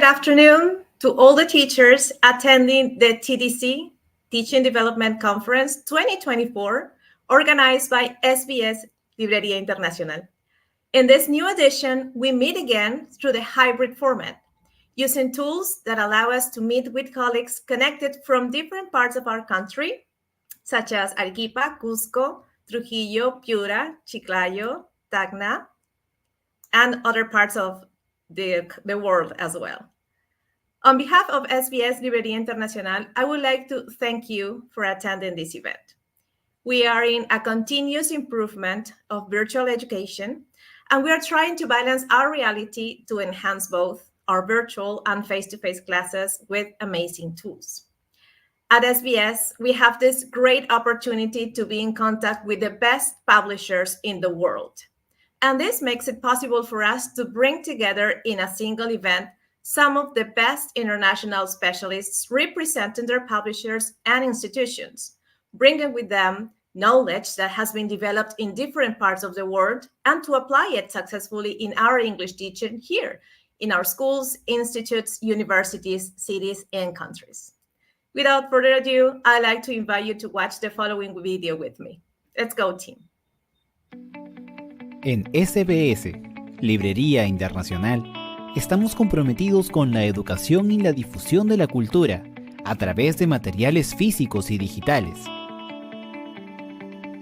Good afternoon to all the teachers attending the TDC Teaching Development Conference 2024, organized by SBS Librería Internacional. In this new edition, we meet again through the hybrid format, using tools that allow us to meet with colleagues connected from different parts of our country, such as Arequipa, Cusco, Trujillo, Piura, Chiclayo, Tacna, and other parts of the world as well. On behalf of SBS Librería Internacional, I would like to thank you for attending this event. We are in a continuous improvement of virtual education, and we are trying to balance our reality to enhance both our virtual and face-to-face classes with amazing tools. At SBS, we have this great opportunity to be in contact with the best publishers in the world. And this makes it possible for us to bring together in a single event some of the best international specialists representing their publishers and institutions, bringing with them knowledge that has been developed in different parts of the world and to apply it successfully in our English teaching here in our schools, institutes, universities, cities, and countries. Without further ado, I'd like to invite you to watch the following video with me. Let's go, team. En SBS, Librería Internacional, estamos comprometidos con la educación y la difusión de la cultura a través de materiales físicos y digitales.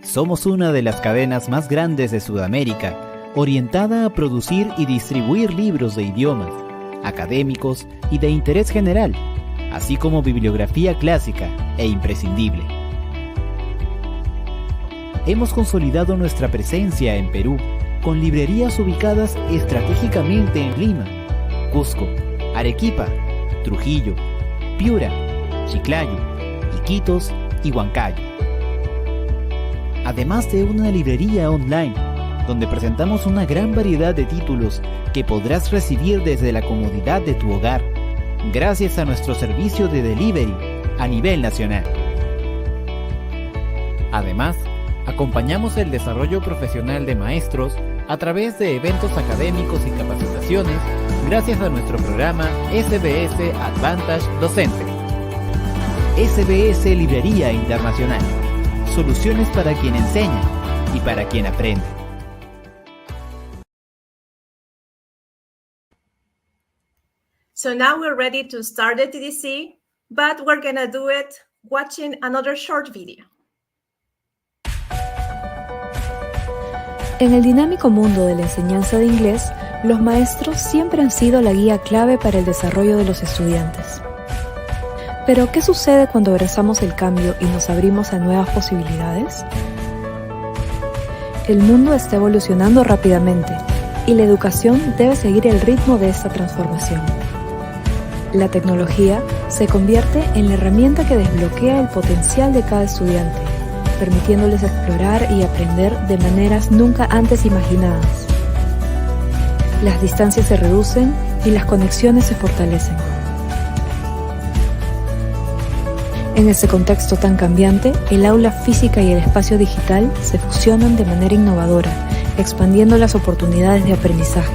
Somos una de las cadenas más grandes de Sudamérica, orientada a producir y distribuir libros de idiomas, académicos y de interés general, así como bibliografía clásica e imprescindible. Hemos consolidado nuestra presencia en Perú con librerías ubicadas estratégicamente en Lima, Cusco, Arequipa, Trujillo, Piura, Chiclayo, Iquitos y Huancayo. Además de una librería online, donde presentamos una gran variedad de títulos que podrás recibir desde la comodidad de tu hogar, gracias a nuestro servicio de delivery a nivel nacional. Además, acompañamos el desarrollo profesional de maestros a través de eventos académicos y capacitaciones gracias a nuestro programa SBS Advantage Docente. SBS Librería Internacional. Soluciones para quien enseña y para quien aprende. So now we're ready to start the TDC, but we're gonna do it watching another short video. En el dinámico mundo de la enseñanza de inglés, los maestros siempre han sido la guía clave para el desarrollo de los estudiantes. Pero, ¿qué sucede cuando abrazamos el cambio y nos abrimos a nuevas posibilidades? El mundo está evolucionando rápidamente y la educación debe seguir el ritmo de esta transformación. La tecnología se convierte en la herramienta que desbloquea el potencial de cada estudiante, permitiéndoles explorar y aprender de maneras nunca antes imaginadas. Las distancias se reducen y las conexiones se fortalecen. En este contexto tan cambiante, el aula física y el espacio digital se fusionan de manera innovadora, expandiendo las oportunidades de aprendizaje.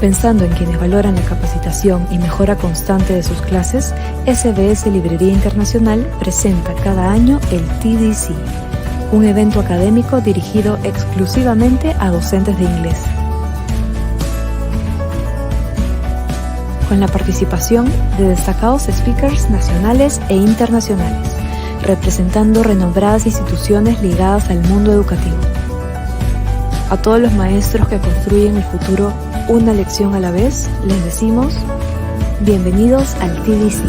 Pensando en quienes valoran la capacitación y mejora constante de sus clases, SBS Librería Internacional presenta cada año el TDC, un evento académico dirigido exclusivamente a docentes de inglés. Con la participación de destacados speakers nacionales e internacionales, representando renombradas instituciones ligadas al mundo educativo. A todos los maestros que construyen el futuro una lección a la vez, les decimos, bienvenidos al TDC.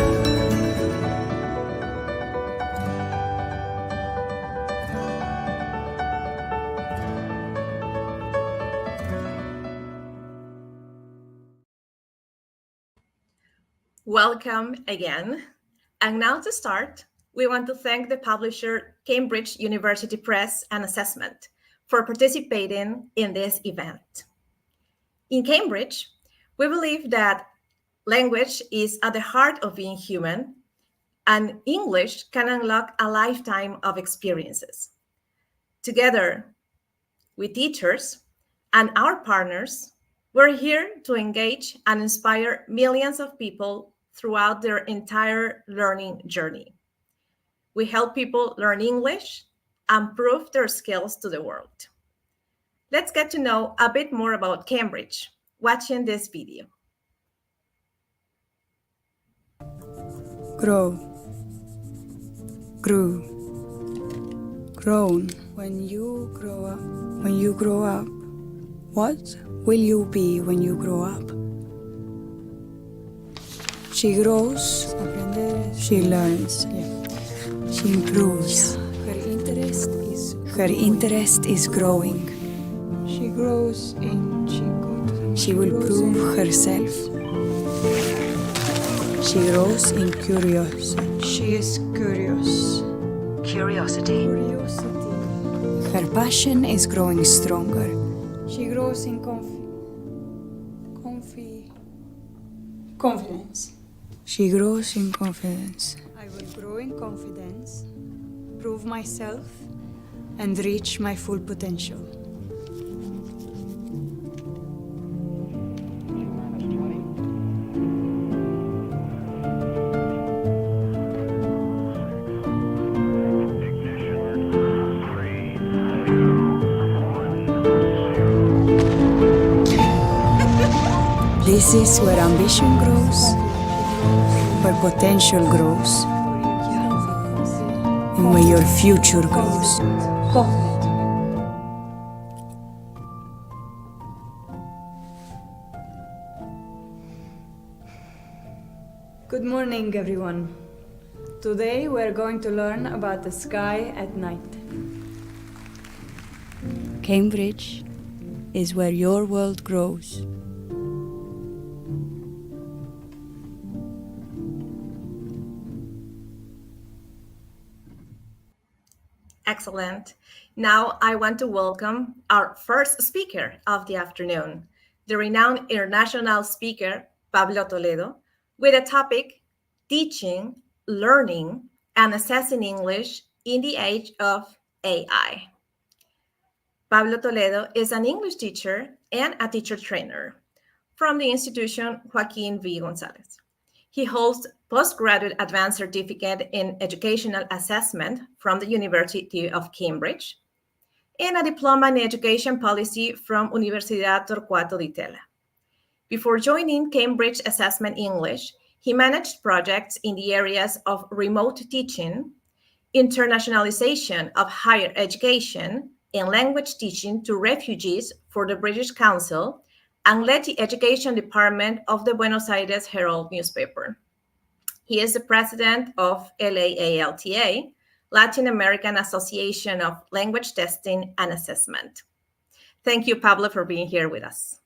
Welcome again. And now to start, we want to thank the publisher Cambridge University Press and Assessment for participating in this event. In Cambridge, we believe that language is at the heart of being human, and English can unlock a lifetime of experiences. Together with teachers and our partners, We're here to engage and inspire millions of people throughout their entire learning journey. We help people learn English and prove their skills to the world. Let's get to know a bit more about Cambridge watching this video. Grow, grew, grown. When you grow up, what will you be when you grow up? She grows, she learns, she improves. Her interest is growing. She grows in she will prove herself. She grows in curiosity. She is curious. Curiosity. Her passion is growing stronger. She grows in confidence. She grows in confidence. I will grow in confidence, prove myself, and reach my full potential. This is where ambition grows, where potential grows, and where your future grows. Good morning, everyone. Today we're going to learn about the sky at night. Cambridge is where your world grows. Excellent. Now I want to welcome our first speaker of the afternoon, the renowned international speaker, Pablo Toledo, with a topic, Teaching, Learning, and Assessing English in the Age of AI. Pablo Toledo is an English teacher and a teacher trainer from the institution Joaquin V. Gonzalez. He holds postgraduate advanced certificate in educational assessment from the University of Cambridge and a diploma in education policy from Universidad Torquato di Tella. Before joining Cambridge Assessment English, he managed projects in the areas of remote teaching, internationalization of higher education, and language teaching to refugees for the British Council, and led the education department of the Buenos Aires Herald newspaper. He is the president of LAALTA, Latin American Association of Language Testing and Assessment. Thank you, Pablo, for being here with us.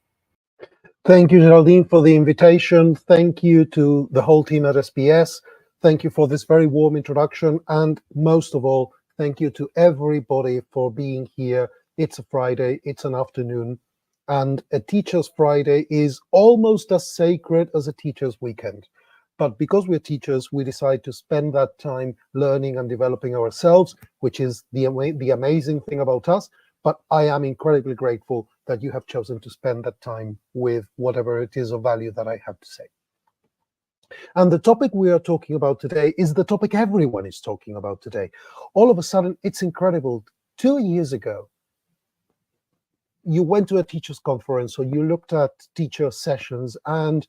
Thank you, Geraldine, for the invitation. Thank you to the whole team at SBS. Thank you for this very warm introduction. And most of all, thank you to everybody for being here. It's a Friday, it's an afternoon, and a Teacher's Friday is almost as sacred as a Teacher's Weekend. But because we're teachers, we decide to spend that time learning and developing ourselves, which is the amazing thing about us. But I am incredibly grateful that you have chosen to spend that time with whatever it is of value that I have to say. And the topic we are talking about today is the topic everyone is talking about today. All of a sudden, it's incredible. 2 years ago, you went to a teacher's conference or you looked at teacher sessions and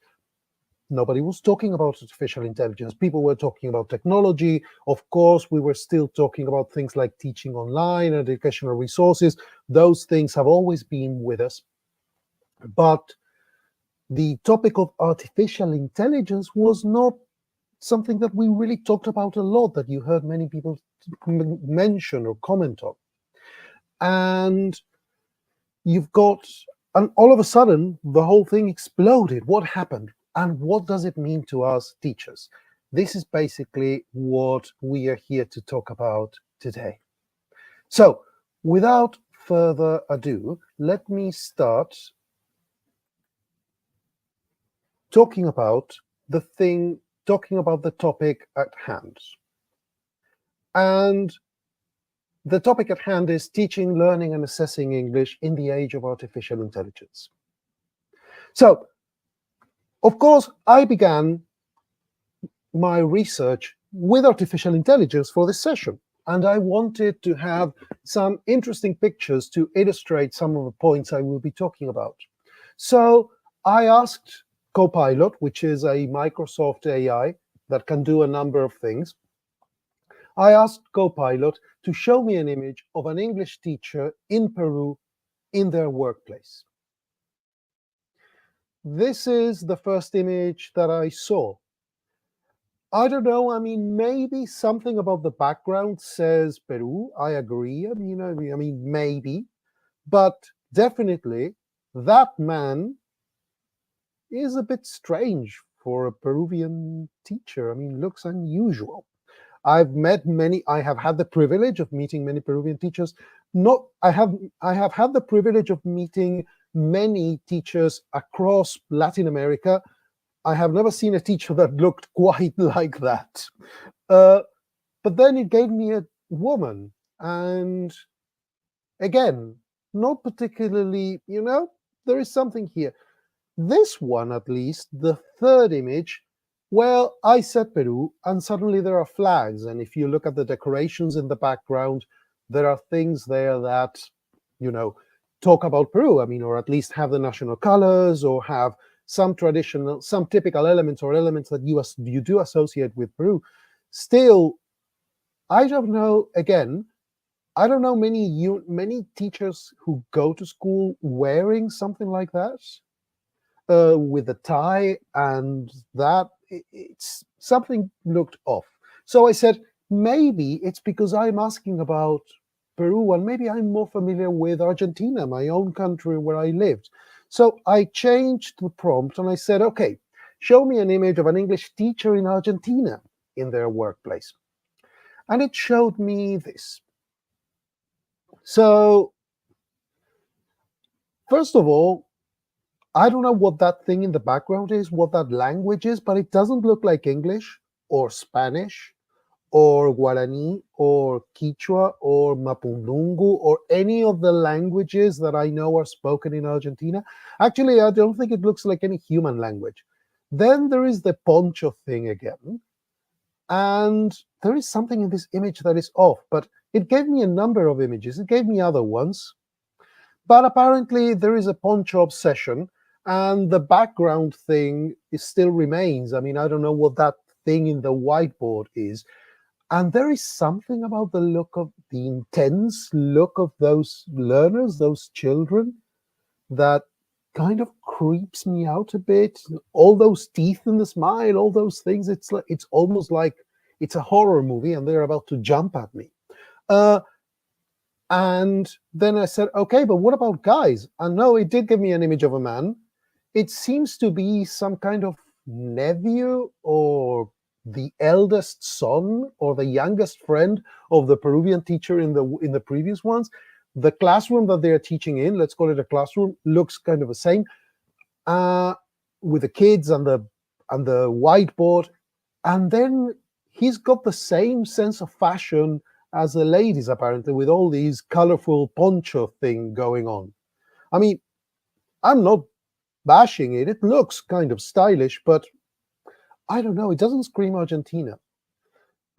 nobody was talking about artificial intelligence. People were talking about technology. Of course, we were still talking about things like teaching online and educational resources. Those things have always been with us. But the topic of artificial intelligence was not something that we really talked about a lot, that you heard many people mention or comment on. And and all of a sudden, the whole thing exploded. What happened? And what does it mean to us teachers? This is basically what we are here to talk about today. So, without further ado, let me start talking about the topic at hand. And the topic at hand is teaching, learning, and assessing English in the age of artificial intelligence. So, of course, I began my research with artificial intelligence for this session, and I wanted to have some interesting pictures to illustrate some of the points I will be talking about. So I asked Copilot, which is a Microsoft AI that can do a number of things. I asked Copilot to show me an image of an English teacher in Peru in their workplace. This is the first image that I saw. I don't know. I mean, maybe something about the background says Peru. I agree. I mean, maybe, but definitely that man is a bit strange for a Peruvian teacher. I mean, looks unusual. I have had the privilege of meeting many Peruvian teachers. I have had the privilege of meeting many teachers across Latin America. I have never seen a teacher that looked quite like that. But then it gave me a woman, and again, not particularly, there is something here. This one, at least, the third image, well, I said Peru, and suddenly there are flags. And if you look at the decorations in the background, there are things there that, talk about Peru. I mean, or at least have the national colors, or have some typical elements or elements that you do associate with Peru. Still, I don't know, again, I don't know many teachers who go to school wearing something like that. With a tie, and that it's something looked off. So I said, maybe it's because I'm asking about Peru, and maybe I'm more familiar with Argentina, my own country where I lived. So I changed the prompt and I said, okay, show me an image of an English teacher in Argentina in their workplace. And it showed me this. So, first of all, I don't know what that thing in the background is, what that language is, but it doesn't look like English or Spanish or Guarani or Quechua or Mapudungun or any of the languages that I know are spoken in Argentina. Actually, I don't think it looks like any human language. Then there is the poncho thing again. And there is something in this image that is off, but it gave me a number of images. It gave me other ones. But apparently there is a poncho obsession, and the background thing still remains. I mean, I don't know what that thing in the whiteboard is. And there is something about the intense look of those learners, those children, that kind of creeps me out a bit. All those teeth in the smile, all those things. It's almost like it's a horror movie and they're about to jump at me. And then I said, okay, but what about guys? And no, it did give me an image of a man. It seems to be some kind of nephew or the eldest son or the youngest friend of the Peruvian teacher in the previous ones. The classroom that they're teaching in, let's call it a classroom, looks kind of the same, with the kids and the whiteboard. And then he's got the same sense of fashion as the ladies, apparently, with all these colorful poncho thing going on. I mean, I'm not bashing it. It looks kind of stylish, but I don't know. It doesn't scream Argentina.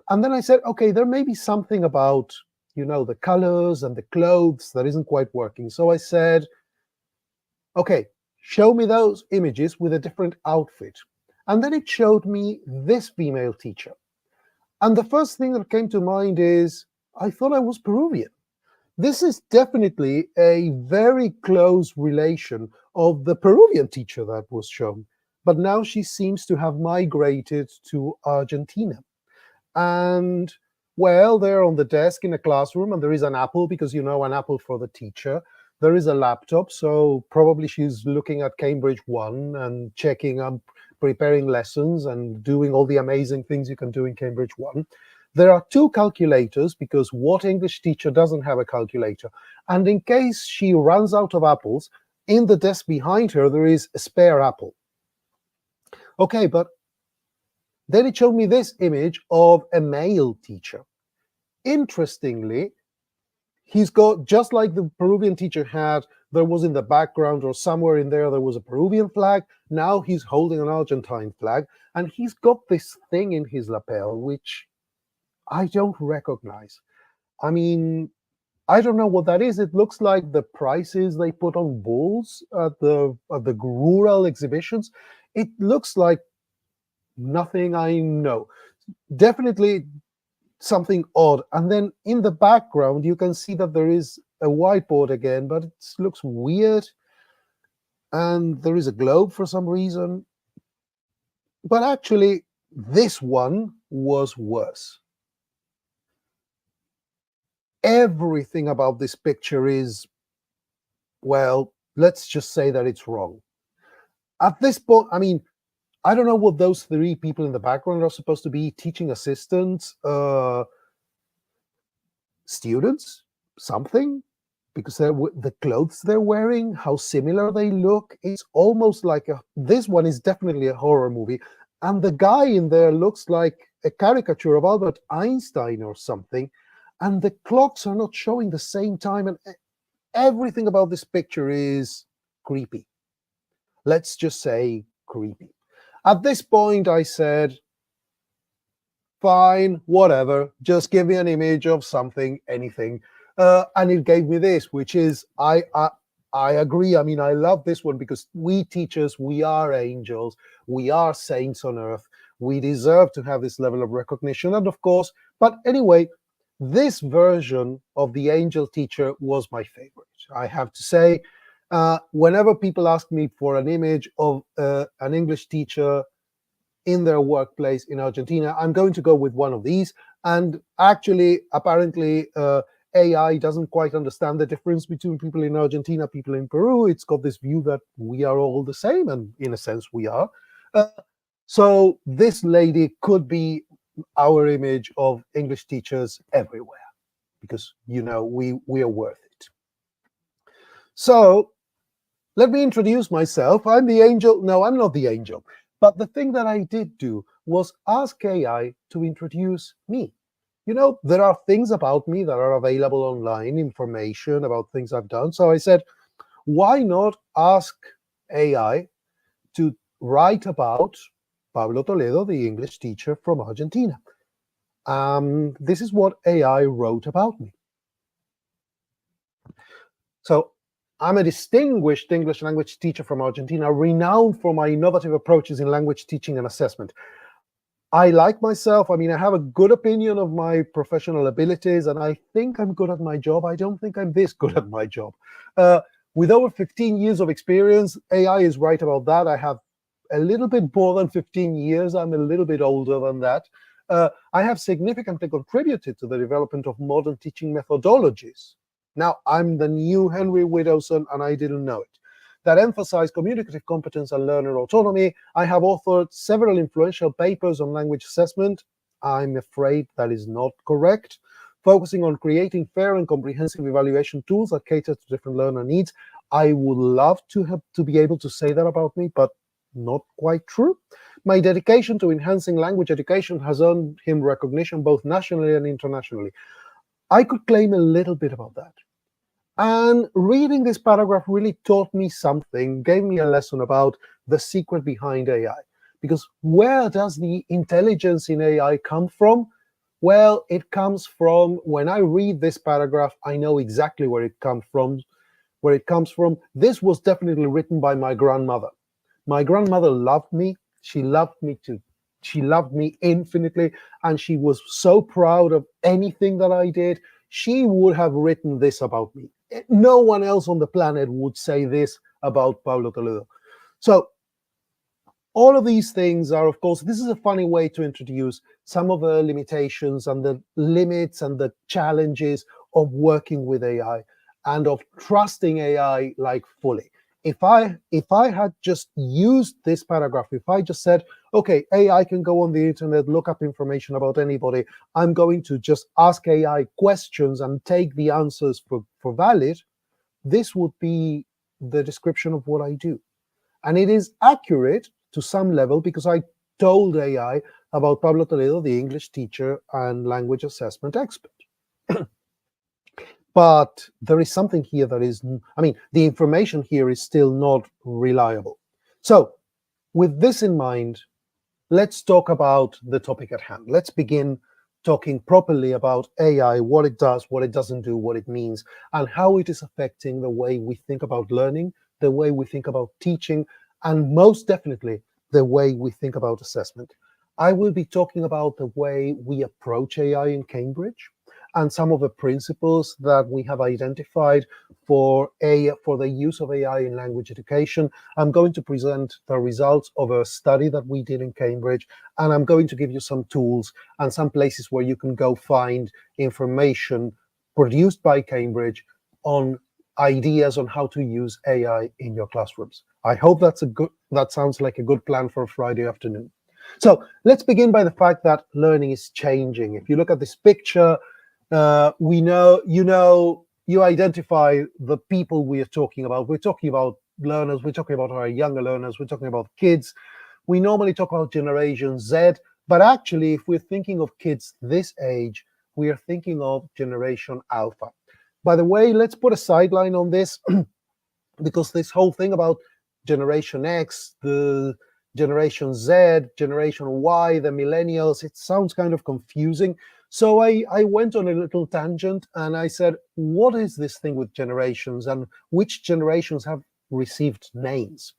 And then I said, okay, there may be something about, the colors and the clothes that isn't quite working. So I said, okay, show me those images with a different outfit. And then it showed me this female teacher. And the first thing that came to mind is, I thought I was Peruvian. This is definitely a very close relation of the Peruvian teacher that was shown. But now she seems to have migrated to Argentina. And, well, they're on the desk in a classroom, and there is an apple, because an apple for the teacher. There is a laptop, so probably she's looking at Cambridge 1 and checking, preparing lessons and doing all the amazing things you can do in Cambridge 1. There are 2 calculators, because what English teacher doesn't have a calculator? And in case she runs out of apples, in the desk behind her, there is a spare apple. Okay, but then it showed me this image of a male teacher. Interestingly, he's got, just like the Peruvian teacher had there was in the background or somewhere in there was a Peruvian flag. Now he's holding an Argentine flag, and he's got this thing in his lapel which I don't recognize. I mean, I don't know what that is. It looks like the prices they put on bulls at the rural exhibitions. It looks like nothing I know. Definitely something odd. And then in the background, you can see that there is a whiteboard again, but it looks weird. And there is a globe for some reason. But actually, this one was worse. Everything about this picture is, well, let's just say that it's wrong. At this point, I mean, I don't know what those three people in the background are supposed to be: teaching assistants, students, something, because the clothes they're wearing, how similar they look. It's almost like this one is definitely a horror movie. And the guy in there looks like a caricature of Albert Einstein or something. And the clocks are not showing the same time. And everything about this picture is creepy. Let's just say creepy. At this point, I said, fine, whatever, just give me an image of something, anything. And it gave me this, which is, I agree. I mean, I love this one because we teachers, we are angels. We are saints on earth. We deserve to have this level of recognition. And of course, but anyway, this version of the angel teacher was my favorite. I have to say, whenever people ask me for an image of an English teacher in their workplace in Argentina, I'm going to go with one of these. And actually, apparently, AI doesn't quite understand the difference between people in Argentina, people in Peru. It's got this view that we are all the same, and in a sense, we are. So this lady could be our image of English teachers everywhere, because, you know, we are worth it. So let me introduce myself. I'm the angel. No, I'm not the angel. But the thing that I did do was ask AI to introduce me. You know, there are things about me that are available online, information about things I've done. So I said, why not ask AI to write about Pablo Toledo, the English teacher from Argentina? This is what AI wrote about me. So I'm a distinguished English language teacher from Argentina, renowned for my innovative approaches in language teaching and assessment. I like myself. I mean, I have a good opinion of my professional abilities, and I think I'm good at my job. I don't think I'm this good at my job. With over 15 years of experience, AI is right about that. I have a little bit more than 15 years. I'm a little bit older than that. I have significantly contributed to the development of modern teaching methodologies. Now, I'm the new Henry Widowson, and I didn't know it, that emphasize communicative competence and learner autonomy. I have authored several influential papers on language assessment. I'm afraid that is not correct. Focusing on creating fair and comprehensive evaluation tools that cater to different learner needs. I would love to be able to say that about me, but not quite true. My dedication to enhancing language education has earned him recognition both nationally and internationally. I could claim a little bit about that. And reading this paragraph really taught me something, gave me a lesson about the secret behind AI. Because where does the intelligence in AI come from? Well, it comes from, when I read this paragraph, I know exactly where it comes from. This was definitely written by my grandmother. My grandmother loved me. She loved me infinitely, and she was so proud of anything that I did. She would have written this about me. No one else on the planet would say this about Pablo Toledo. So all of these things are, of course, this is a funny way to introduce some of the limitations and the limits and the challenges of working with AI and of trusting AI like fully. If I had just used this paragraph, if I just said, okay, AI can go on the internet, look up information about anybody, I'm going to just ask AI questions and take the answers for valid, this would be the description of what I do. And it is accurate to some level because I told AI about Pablo Toledo, the English teacher and language assessment expert. but there is something here that is, the information here is still not reliable. So with this in mind, let's talk about the topic at hand. Let's begin talking properly about AI, what it does, what it doesn't do, what it means, and how it is affecting the way we think about learning, the way we think about teaching, and most definitely the way we think about assessment. I will be talking about the way we approach AI in Cambridge and some of the principles that we have identified for the use of AI in language education. I'm going to present the results of a study that we did in Cambridge, and I'm going to give you some tools and some places where you can go find information produced by Cambridge on ideas on how to use AI in your classrooms. I hope that sounds like a good plan for a Friday afternoon. So let's begin by the fact that learning is changing. If you look at this picture, you identify the people we are talking about. We're talking about learners, we're talking about our younger learners, we're talking about kids. We normally talk about Generation Z, but actually, if we're thinking of kids this age, we are thinking of Generation Alpha. By the way, let's put a sideline on this, because this whole thing about Generation X, the Generation Z, Generation Y, the millennials, it sounds kind of confusing. So I went on a little tangent and I said, what is this thing with generations and which generations have received names?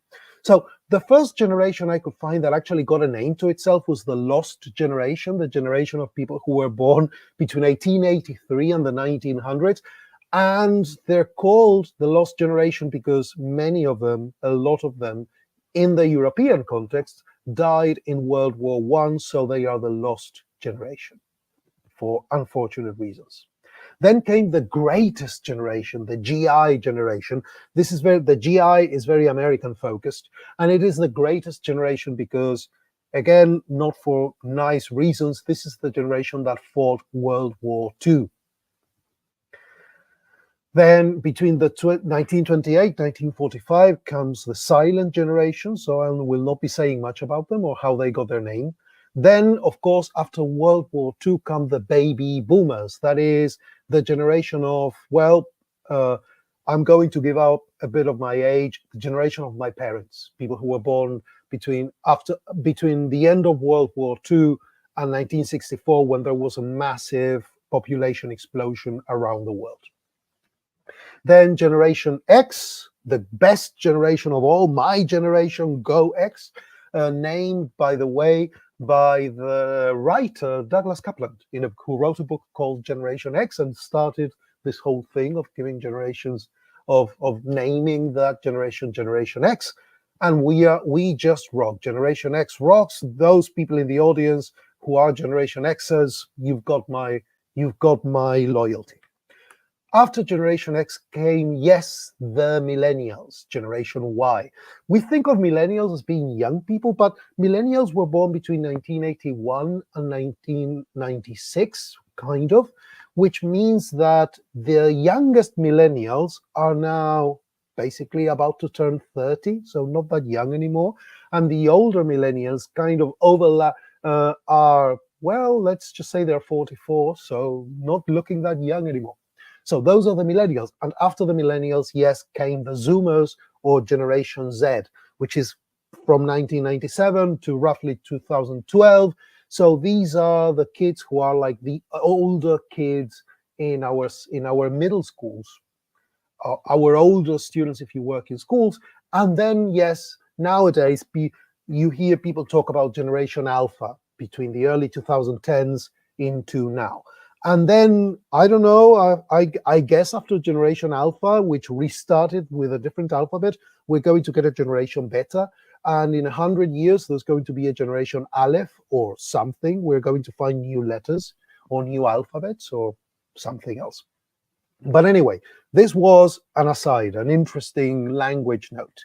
So the first generation I could find that actually got a name to itself was the lost generation, the generation of people who were born between 1883 and the 1900s. And they're called the lost generation because many of them, a lot of them, in the European context, died in World War I, so they are the lost generation, for unfortunate reasons. Then came the greatest generation, the GI generation. The GI is very American focused, and it is the greatest generation because, again, not for nice reasons, this is the generation that fought World War II. Then between the 1928, 1945 comes the silent generation, so I will not be saying much about them or how they got their name. Then, of course, after World War II come the baby boomers. That is the generation of, I'm going to give out a bit of my age, the generation of my parents, people who were born between the end of World War II and 1964, when there was a massive population explosion around the world. Then Generation X, the best generation of all, my generation, Go X, named, by the way, by the writer Douglas Coupland, who wrote a book called Generation X and started this whole thing of giving generations, of naming that generation Generation X. And we just rock. Generation X rocks. Those people in the audience who are Generation Xers, you've got my loyalty. After Generation X came, yes, the millennials, Generation Y. We think of millennials as being young people, but millennials were born between 1981 and 1996, kind of, which means that the youngest millennials are now basically about to turn 30, so not that young anymore. And the older millennials kind of overlap, let's just say they're 44, so not looking that young anymore. So those are the millennials. And after the millennials, yes, came the Zoomers or Generation Z, which is from 1997 to roughly 2012. So these are the kids who are like the older kids in our middle schools, our older students if you work in schools. And then, yes, nowadays you hear people talk about Generation Alpha between the early 2010s into now. And then, I don't know, I guess after Generation Alpha, which restarted with a different alphabet, we're going to get a Generation Beta. And in 100 years, there's going to be a Generation Aleph or something. We're going to find new letters or new alphabets or something else. But anyway, this was an aside, an interesting language note.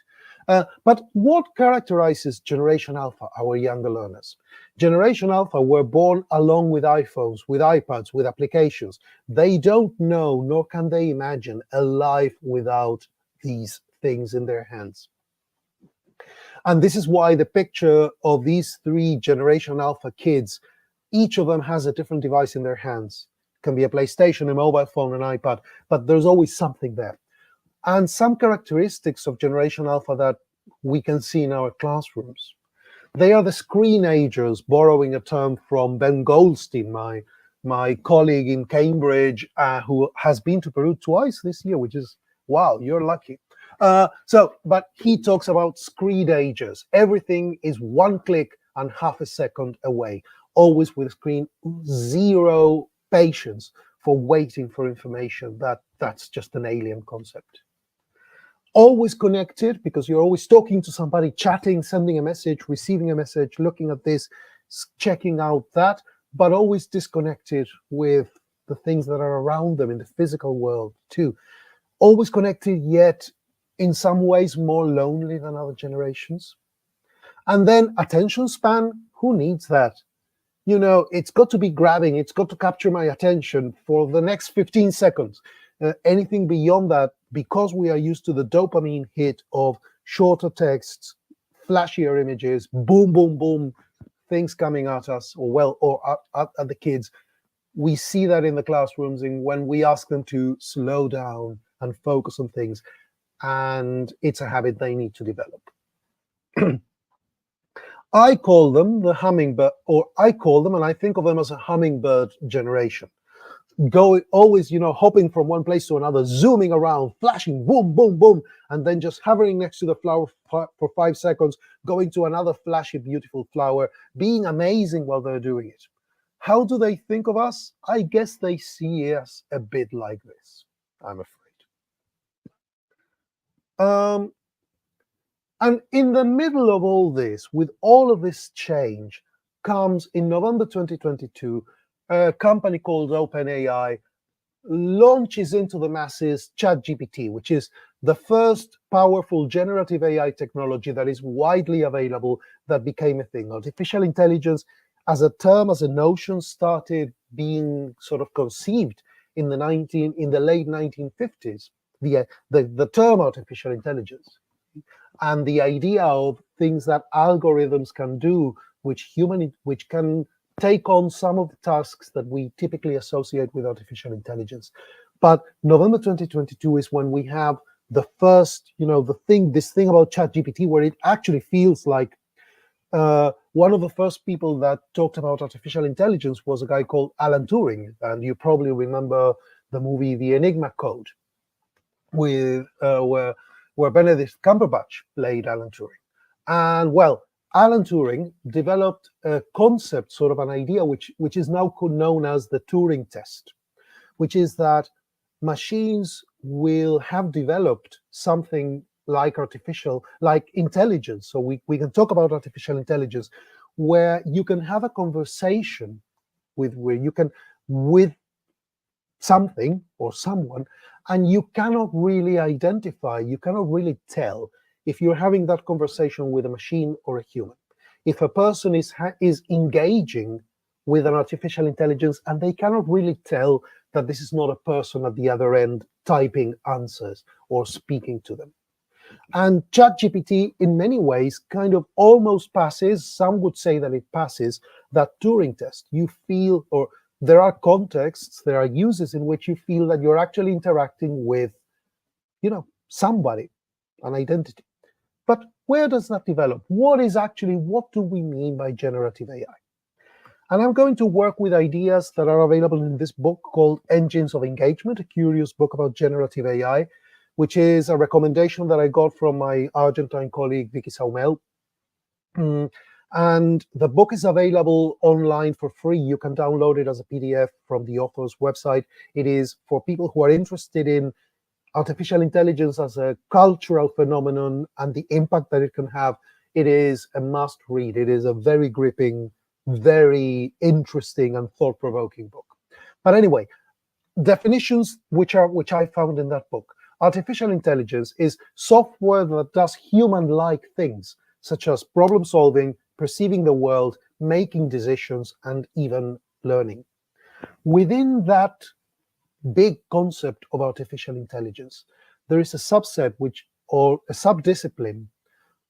But what characterizes Generation Alpha, our younger learners? Generation Alpha were born along with iPhones, with iPads, with applications. They don't know, nor can they imagine, a life without these things in their hands. And this is why the picture of these three Generation Alpha kids, each of them has a different device in their hands. can be a PlayStation, a mobile phone, an iPad, but there's always something there. And some characteristics of Generation Alpha that we can see in our classrooms. They are the screenagers, borrowing a term from Ben Goldstein, my colleague in Cambridge, who has been to Peru twice this year, which is, wow, you're lucky. But he talks about screenagers. Everything is one click and half a second away, always with a screen, zero patience for waiting for information. That's just an alien concept. Always connected, because you're always talking to somebody, chatting, sending a message, receiving a message, looking at this, checking out that, but always disconnected with the things that are around them in the physical world too. Always connected, yet in some ways more lonely than other generations. And then attention span, who needs that? You know, it's got to be grabbing, it's got to capture my attention for the next 15 seconds. Anything beyond that, because we are used to the dopamine hit of shorter texts, flashier images, boom, boom, boom, things coming at us, or at the kids, we see that in the classrooms when we ask them to slow down and focus on things, and it's a habit they need to develop. I call them the hummingbird, and I think of them as a hummingbird generation. Always, hopping from one place to another, zooming around, flashing, boom, boom, boom, and then just hovering next to the flower for 5 seconds, going to another flashy, beautiful flower, being amazing while they're doing it. How do they think of us? I guess they see us a bit like this, I'm afraid. And in the middle of all this, with all of this change, comes in November 2022, a company called OpenAI launches into the masses ChatGPT, which is the first powerful generative AI technology that is widely available, that became a thing. Artificial intelligence as a term, as a notion, started being sort of conceived in the late 1950s. The term artificial intelligence, and the idea of things that algorithms can do, which can take on some of the tasks that we typically associate with artificial intelligence. But November 2022 is when we have the first, this thing about ChatGPT, where it actually feels like one of the first people that talked about artificial intelligence was a guy called Alan Turing. And you probably remember the movie The Enigma Code, with where Benedict Cumberbatch played Alan Turing. And well, Alan Turing developed a concept, sort of an idea, which is now known as the Turing test, which is that machines will have developed something like intelligence. So we can talk about artificial intelligence, where you can have a conversation with something or someone, and you cannot really identify, you cannot really tell if you're having that conversation with a machine or a human. If a person is engaging with an artificial intelligence and they cannot really tell that this is not a person at the other end typing answers or speaking to them. And ChatGPT, in many ways, kind of almost passes, some would say that it passes, that Turing test. You feel, or there are contexts, there are uses in which you feel that you're actually interacting with, somebody, an identity. But where does that develop? What do we mean by generative AI? And I'm going to work with ideas that are available in this book called Engines of Engagement, a curious book about generative AI, which is a recommendation that I got from my Argentine colleague, Vicky Saumel. And the book is available online for free. You can download it as a PDF from the author's website. It is for people who are interested in artificial intelligence as a cultural phenomenon and the impact that it can have. It is a must read. It is a very gripping, very interesting and thought-provoking book. But anyway, definitions which I found in that book. Artificial intelligence is software that does human-like things, such as problem solving, perceiving the world, making decisions, and even learning. Within that big concept of artificial intelligence, there is a subset or a subdiscipline,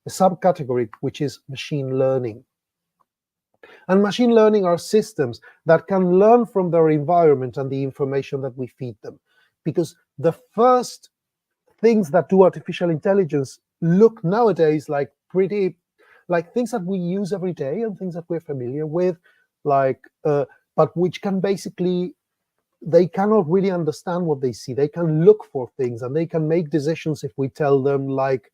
a subcategory, which is machine learning. And machine learning are systems that can learn from their environment and the information that we feed them. Because the first things that do artificial intelligence look nowadays like things that we use every day and things that we're familiar with, but which can basically, they cannot really understand what they see. They can look for things and they can make decisions if we tell them, like,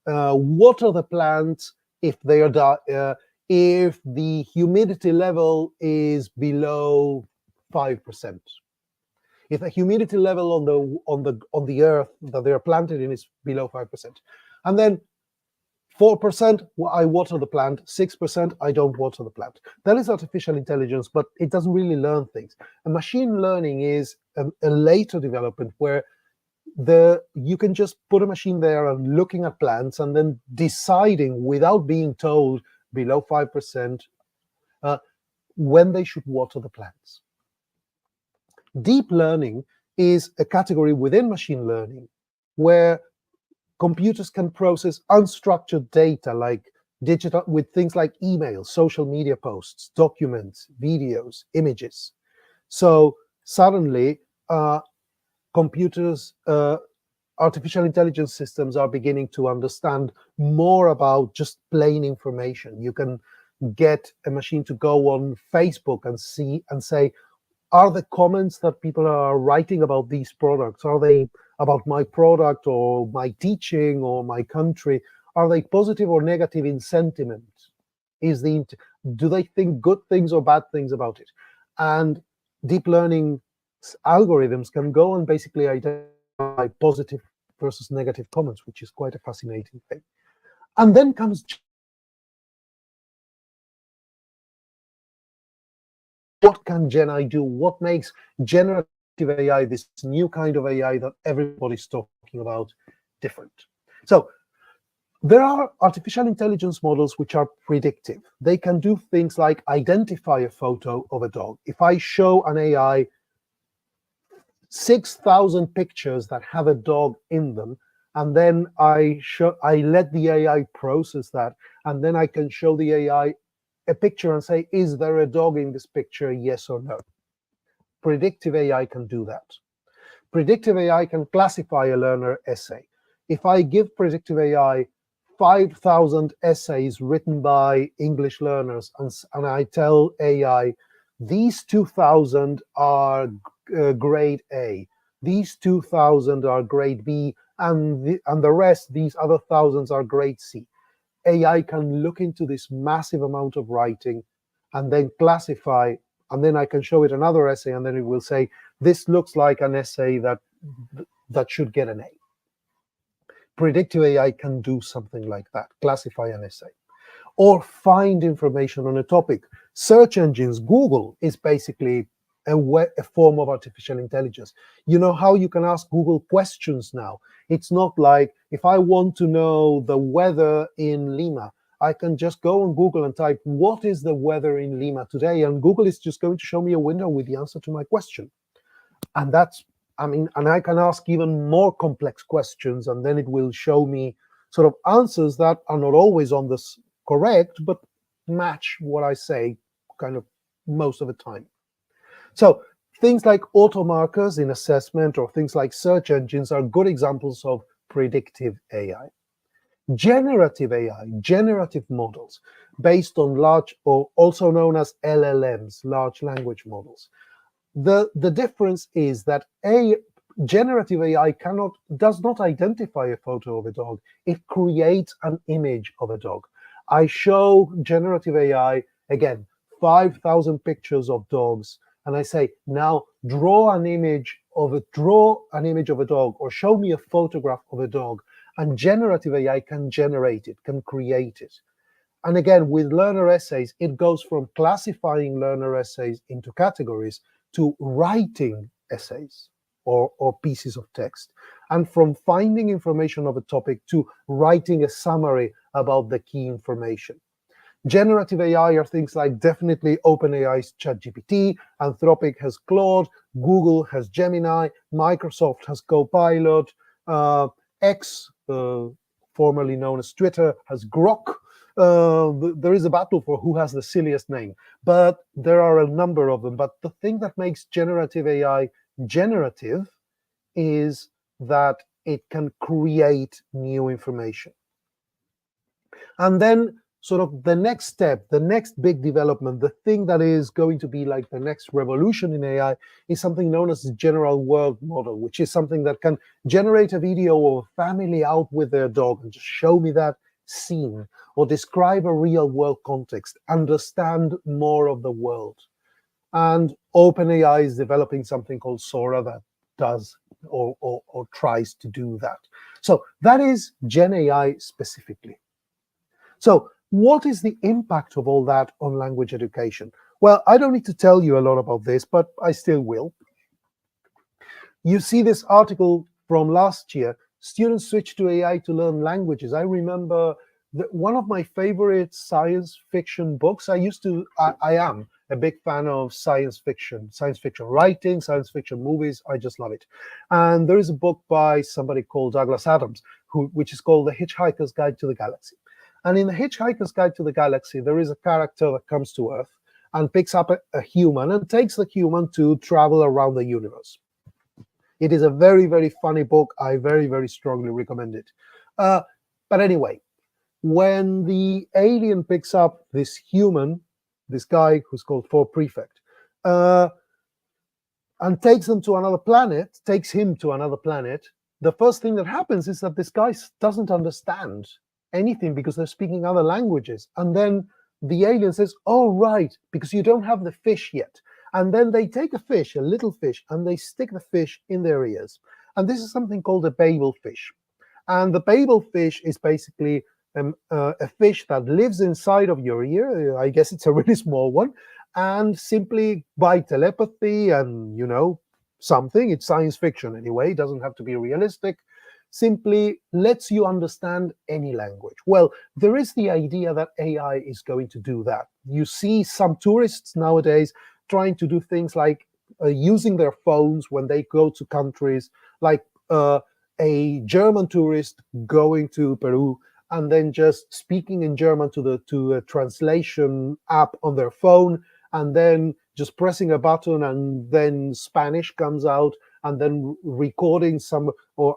water the plants if they are if the humidity level is below 5%. If the humidity level on the earth that they are planted in is below 5%, and then 4%, I water the plant, 6%, I don't water the plant. That is artificial intelligence, but it doesn't really learn things. And machine learning is a later development where you can just put a machine there and looking at plants and then deciding without being told below 5% when they should water the plants. Deep learning is a category within machine learning where computers can process unstructured data like digital, with things like emails, social media posts, documents, videos, images. So suddenly computers, artificial intelligence systems are beginning to understand more about just plain information. You can get a machine to go on Facebook and see and say, are the comments that people are writing about these products, are they about my product or my teaching or my country, are they positive or negative in sentiment? Do they think good things or bad things about it? And deep learning algorithms can go and basically identify positive versus negative comments, which is quite a fascinating thing. And then comes what can GenAI do? What makes generative AI, this new kind of AI that everybody's talking about, different? So there are artificial intelligence models which are predictive. They can do things like identify a photo of a dog. If I show an AI 6,000 pictures that have a dog in them, and then I let the AI process that, and then I can show the AI a picture and say, is there a dog in this picture, yes or no? Predictive AI can do that. Predictive AI can classify a learner essay. If I give predictive AI 5,000 essays written by English learners, and I tell AI, these 2,000 are grade A, these 2,000 are grade B, and the rest, these other thousands, are grade C. AI can look into this massive amount of writing and then classify, and then I can show it another essay, and then it will say, this looks like an essay that should get an A. Predictive AI can do something like that, classify an essay, or find information on a topic. Search engines, Google is basically a form of artificial intelligence. You know how you can ask Google questions now. It's not like, if I want to know the weather in Lima, I can just go on Google and type, what is the weather in Lima today? And Google is just going to show me a window with the answer to my question. And and I can ask even more complex questions, and then it will show me sort of answers that are not always on this correct, but match what I say kind of most of the time. So things like auto markers in assessment or things like search engines are good examples of predictive AI. Generative AI, generative models, based on large, or also known as LLMs, large language models. The difference is that generative AI does not identify a photo of a dog. It creates an image of a dog. I show generative AI, again, 5,000 pictures of dogs, and I say, now draw an image of a dog, or show me a photograph of a dog, and generative AI can generate it, can create it. And again, with learner essays, it goes from classifying learner essays into categories to writing essays or pieces of text, and from finding information of a topic to writing a summary about the key information. Generative AI are things like definitely OpenAI's ChatGPT, Anthropic has Claude, Google has Gemini, Microsoft has Copilot, X, formerly known as Twitter, has Grok, There is a battle for who has the silliest name, but there are a number of them. But the thing that makes generative AI generative is that it can create new information. And then sort of the next step, the next big development, the thing that is going to be like the next revolution in AI is something known as the general world model, which is something that can generate a video of a family out with their dog and just show me that scene, or describe a real world context, understand more of the world. And OpenAI is developing something called Sora that does or tries to do that. So that is Gen AI specifically. So what is the impact of all that on language education? Well, I don't need to tell you a lot about this, but I still will. You see this article from last year, students switch to AI to learn languages. I remember that one of my favorite science fiction books, I am a big fan of science fiction writing, science fiction movies. I just love it. And there is a book by somebody called Douglas Adams, which is called The Hitchhiker's Guide to the Galaxy. And in The Hitchhiker's Guide to the Galaxy, there is a character that comes to Earth and picks up a human and takes the human to travel around the universe. It is a very, very funny book. I very, very strongly recommend it. But anyway, when the alien picks up this human, this guy who's called Fort Prefect, and takes him to another planet, the first thing that happens is that this guy doesn't understand anything because they're speaking other languages. And then the alien says, oh, right, because you don't have the fish yet. And then they take a fish, a little fish, and they stick the fish in their ears. And this is something called a Babel fish. And the Babel fish is basically a fish that lives inside of your ear. I guess it's a really small one. And simply by telepathy and, something, it's science fiction anyway, it doesn't have to be realistic, simply lets you understand any language. Well, there is the idea that AI is going to do that. You see some tourists nowadays trying to do things like using their phones when they go to countries, like a German tourist going to Peru and then just speaking in German to a translation app on their phone, and then just pressing a button, and then Spanish comes out, and then recording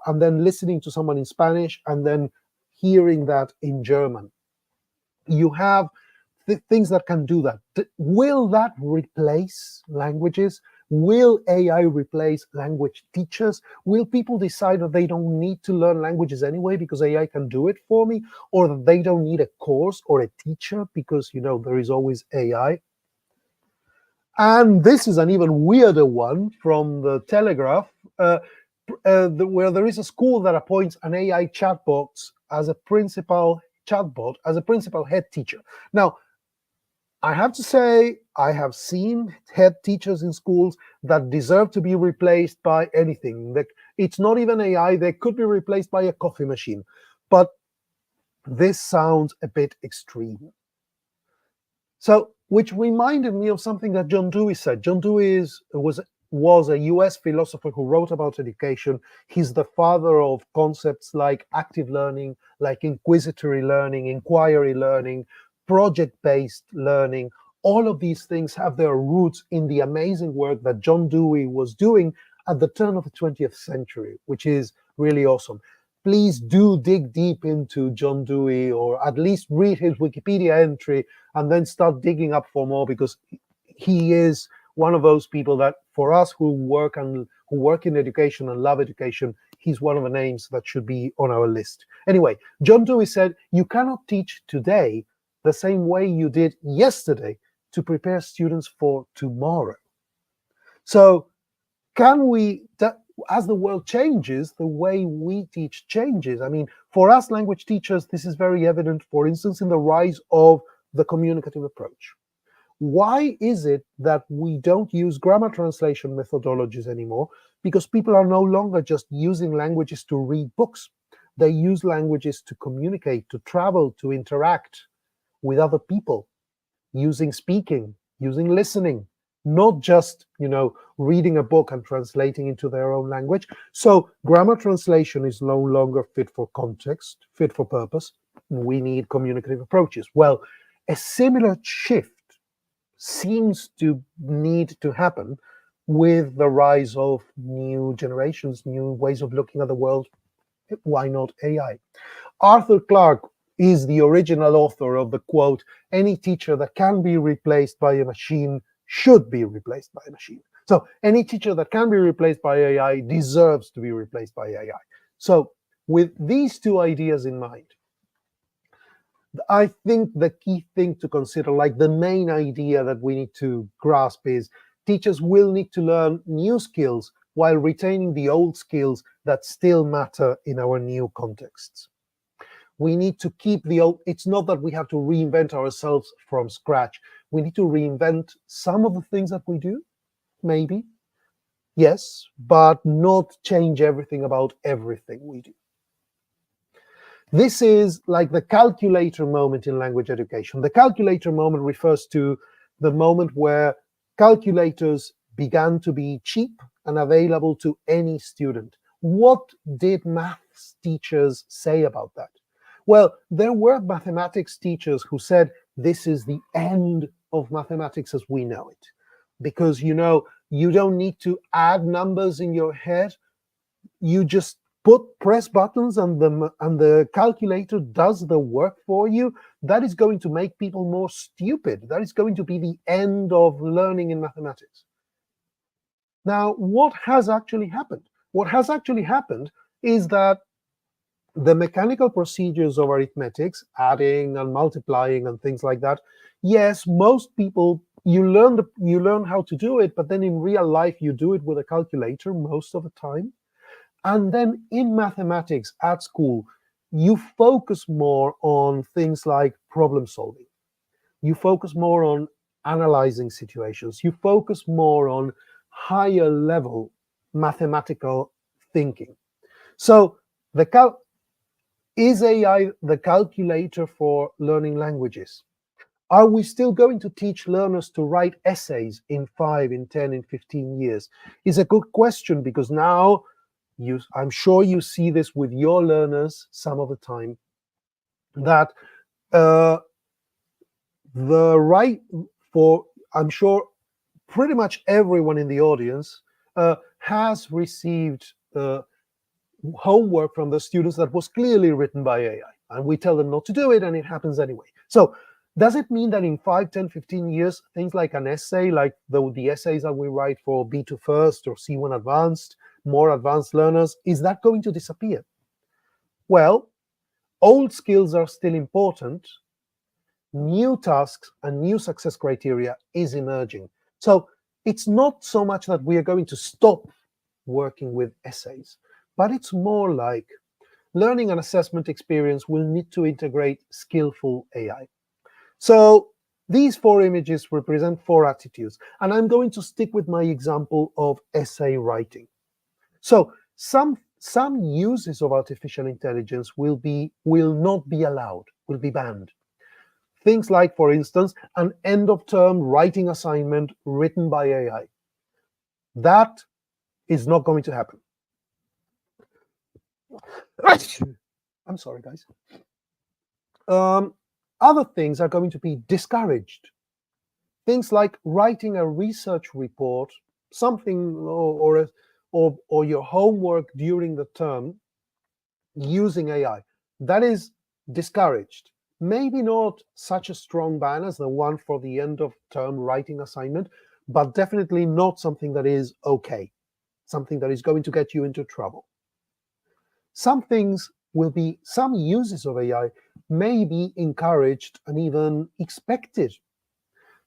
and then listening to someone in Spanish, and then hearing that in German. You have things that can do that. Will that replace languages? Will AI replace language teachers? Will people decide that they don't need to learn languages anyway because AI can do it for me? Or that they don't need a course or a teacher because, there is always AI? And this is an even weirder one from the Telegraph, where there is a school that appoints an AI chatbot as a principal head teacher. Now, I have to say, I have seen head teachers in schools that deserve to be replaced by anything. It's not even AI, they could be replaced by a coffee machine. But this sounds a bit extreme. So, which reminded me of something that John Dewey said. John Dewey was a US philosopher who wrote about education. He's the father of concepts like active learning, like inquisitory learning, inquiry learning, project-based learning. All of these things have their roots in the amazing work that John Dewey was doing at the turn of the 20th century, which is really awesome. Please do dig deep into John Dewey, or at least read his Wikipedia entry and then start digging up for more, because he is one of those people that, for us who work in education and love education, he's one of the names that should be on our list. Anyway, John Dewey said, you cannot teach today the same way you did yesterday to prepare students for tomorrow. So can we, as the world changes, the way we teach changes. I mean, for us language teachers, this is very evident, for instance, in the rise of the communicative approach. Why is it that we don't use grammar translation methodologies anymore? Because people are no longer just using languages to read books. They use languages to communicate, to travel, to interact with other people, using speaking, using listening, not just, reading a book and translating into their own language. So grammar translation is no longer fit for context, fit for purpose. we need communicative approaches. Well, a similar shift seems to need to happen with the rise of new generations, new ways of looking at the world. Why not AI? Arthur Clarke is the original author of the quote, "Any teacher that can be replaced by a machine should be replaced by a machine." So any teacher that can be replaced by AI deserves to be replaced by AI. So with these two ideas in mind, I think the key thing to consider, like the main idea that we need to grasp, is teachers will need to learn new skills while retaining the old skills that still matter in our new contexts. We need to keep the old. It's not that we have to reinvent ourselves from scratch. We need to reinvent some of the things that we do, maybe, yes, but not change everything about everything we do. This is like the calculator moment in language education. The calculator moment refers to the moment where calculators began to be cheap and available to any student. What did maths teachers say about that? Well, there were mathematics teachers who said this is the end of mathematics as we know it. Because, you don't need to add numbers in your head. You just press buttons and the calculator does the work for you. That is going to make people more stupid. That is going to be the end of learning in mathematics. Now, what has actually happened? What has actually happened is that the mechanical procedures of arithmetics, adding and multiplying and things like that, yes, most people, you learn how to do it, but then in real life you do it with a calculator most of the time. And then in mathematics at school, you focus more on things like problem solving. You focus more on analyzing situations. You focus more on higher level mathematical thinking. So is AI the calculator for learning languages? Are we still going to teach learners to write essays in 5, in 10, in 15 years? Is a good question, because now I'm sure you see this with your learners some of the time, that I'm sure pretty much everyone in the audience has received homework from the students that was clearly written by AI, and we tell them not to do it, and it happens anyway. So does it mean that in 5, 10, 15 years, things like an essay, like the essays that we write for B2 First or C1 Advanced, more advanced learners, is that going to disappear? Well, old skills are still important. New tasks and new success criteria is emerging. So it's not so much that we are going to stop working with essays, but it's more like learning and assessment experience will need to integrate skillful AI. So these 4 images represent 4 attitudes, and I'm going to stick with my example of essay writing. So some uses of artificial intelligence will not be allowed, will be banned. Things like, for instance, an end-of-term writing assignment written by AI. That is not going to happen. I'm sorry, guys. Other things are going to be discouraged. Things like writing a research report, something or your homework during the term using AI. That is discouraged. Maybe not such a strong ban as the one for the end of term writing assignment, but definitely not something that is okay, something that is going to get you into trouble. Some uses of AI may be encouraged and even expected.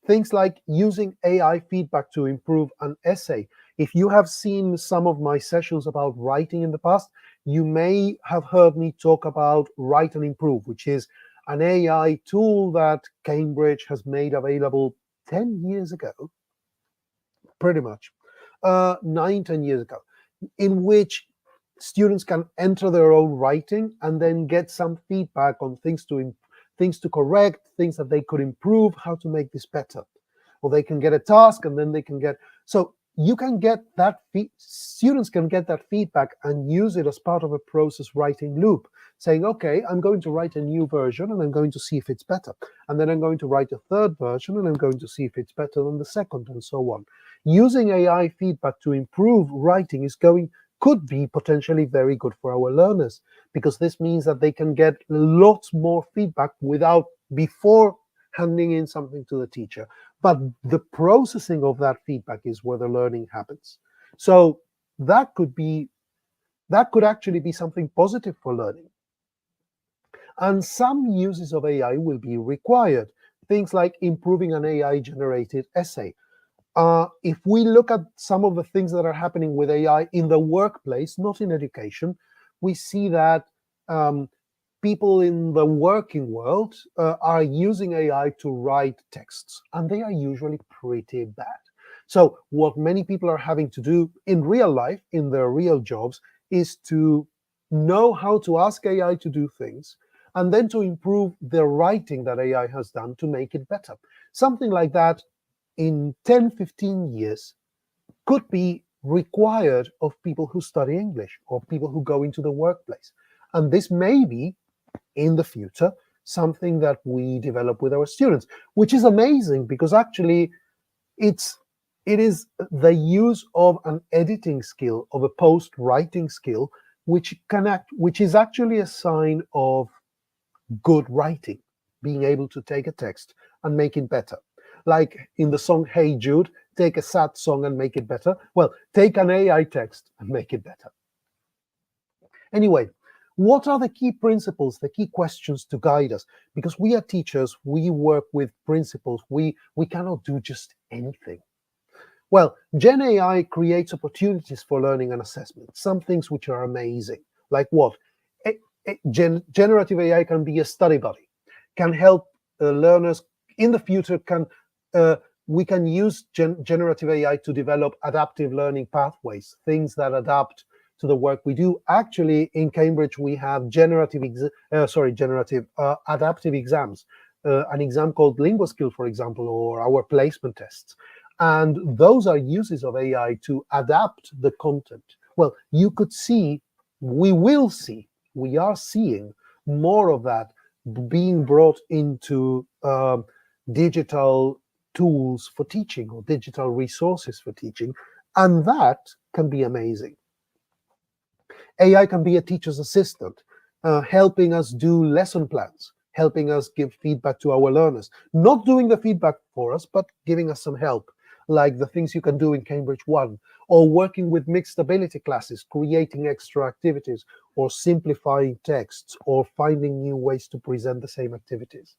Things like using AI feedback to improve an essay. If you have seen some of my sessions about writing in the past, you may have heard me talk about Write and Improve, which is an AI tool that Cambridge has made available 10 years ago, pretty much, 9, 10 years ago, in which students can enter their own writing and then get some feedback on things to correct, things that they could improve, how to make this better. Or they can get a task and then they can get... So you can get that students can get that feedback and use it as part of a process writing loop, saying, okay, I'm going to write a new version and I'm going to see if it's better. And then I'm going to write a third version and I'm going to see if it's better than the second, and so on. Using AI feedback to improve writing could be potentially very good for our learners, because this means that they can get lots more feedback before handing in something to the teacher. But the processing of that feedback is where the learning happens. So that could actually be something positive for learning. And some uses of AI will be required. Things like improving an AI-generated essay. If we look at some of the things that are happening with AI in the workplace, not in education, we see that people in the working world are using AI to write texts, and they are usually pretty bad. So what many people are having to do in real life, in their real jobs, is to know how to ask AI to do things, and then to improve the writing that AI has done to make it better. Something like that in 10, 15 years could be required of people who study English or people who go into the workplace. And this may be, in the future, something that we develop with our students, which is amazing, because actually it is the use of an editing skill, of a post-writing skill, which is actually a sign of good writing, being able to take a text and make it better. Like in the song Hey Jude, take a sad song and make it better. Well, take an AI text and make it better. Anyway, what are the key principles, the key questions to guide us? Because we are teachers, we work with principles, we cannot do just anything. Well, Gen AI creates opportunities for learning and assessment, some things which are amazing. Like what? Generative AI can be a study buddy, can help learners in the future. We can use generative AI to develop adaptive learning pathways, things that adapt to the work we do. Actually, in Cambridge, we have adaptive exams, an exam called Linguaskill, for example, or our placement tests. And those are uses of AI to adapt the content. Well, you could see, we are seeing more of that being brought into digital tools for teaching or digital resources for teaching, and that can be amazing. AI can be a teacher's assistant, helping us do lesson plans, helping us give feedback to our learners, not doing the feedback for us, but giving us some help, like the things you can do in Cambridge One, or working with mixed ability classes, creating extra activities, or simplifying texts, or finding new ways to present the same activities.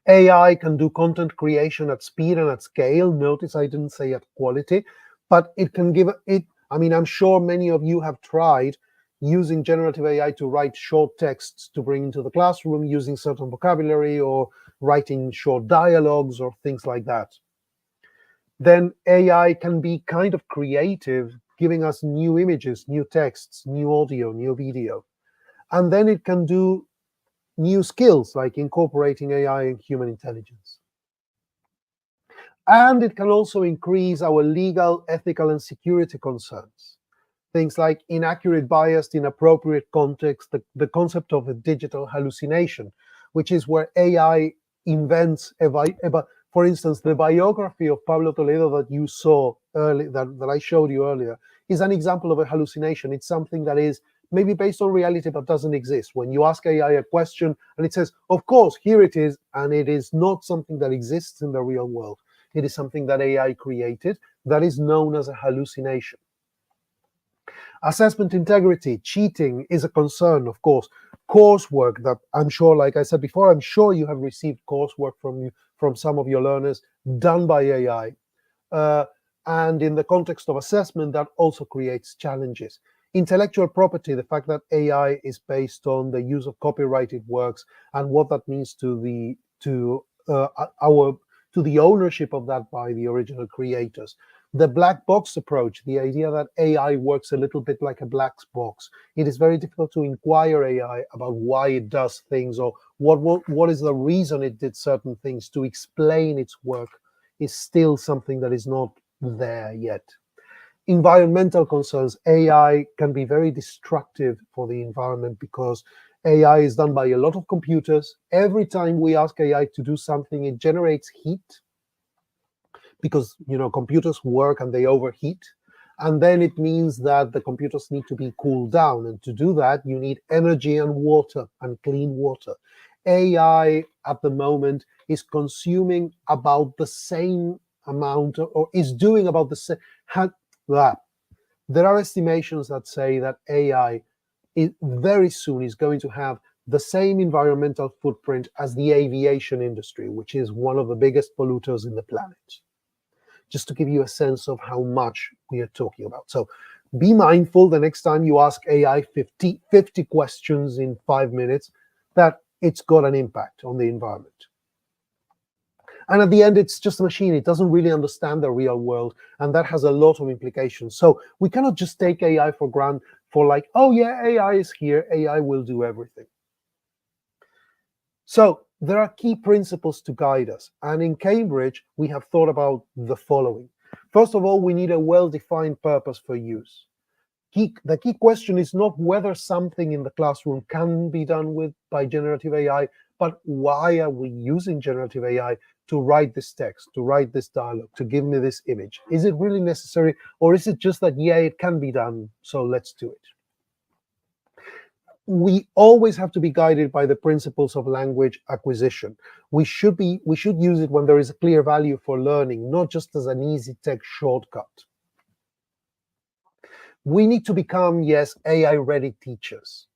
AI can do content creation at speed and at scale. Notice I didn't say at quality, but it can give it. I mean, I'm sure many of you have tried using generative AI to write short texts to bring into the classroom, using certain vocabulary or writing short dialogues or things like that. Then AI can be kind of creative, giving us new images, new texts, new audio, new video. And then it can do new skills like incorporating AI and human intelligence. And it can also increase our legal, ethical, and security concerns. Things like inaccurate, biased, inappropriate context, the concept of a digital hallucination, which is where AI invents, for instance, the biography of Pablo Toledo that you saw earlier, that I showed you earlier, is an example of a hallucination. It's something that is maybe based on reality, but doesn't exist. When you ask AI a question and it says, of course, here it is, and it is not something that exists in the real world. It is something that AI created that is known as a hallucination. Assessment integrity, cheating is a concern, of course. Coursework that I'm sure, like I said before, I'm sure you have received coursework from some of your learners done by AI. And in the context of assessment, that also creates challenges. Intellectual property, the fact that AI is based on the use of copyrighted works and what that means to the ownership of that by the original creators. The black box approach, the idea that AI works a little bit like a black box. It is very difficult to inquire AI about why it does things or what is the reason it did certain things. To explain its work is still something that is not there yet. Environmental concerns. AI can be very destructive for the environment because AI is done by a lot of computers. Every time we ask AI to do something, it generates heat because computers work and they overheat. And then it means that the computers need to be cooled down. And to do that, you need energy and water and clean water. AI at the moment is consuming about the same amount, or is doing about the same. There are estimations that say that AI very soon is going to have the same environmental footprint as the aviation industry, which is one of the biggest polluters in the planet. Just to give you a sense of how much we are talking about. So be mindful the next time you ask AI 50 questions in 5 minutes, that it's got an impact on the environment. And at the end, it's just a machine. It doesn't really understand the real world, and that has a lot of implications. So we cannot just take AI for granted, for like, oh yeah, AI is here, AI will do everything. So there are key principles to guide us. And in Cambridge, we have thought about the following. First of all, we need a well-defined purpose for use. The key question is not whether something in the classroom can be done by generative AI, but why are we using generative AI to write this text, to write this dialogue, to give me this image? Is it really necessary, or is it just that, yeah, it can be done, so let's do it? We always have to be guided by the principles of language acquisition. We should use it when there is a clear value for learning, not just as an easy tech shortcut. We need to become, yes, AI-ready teachers.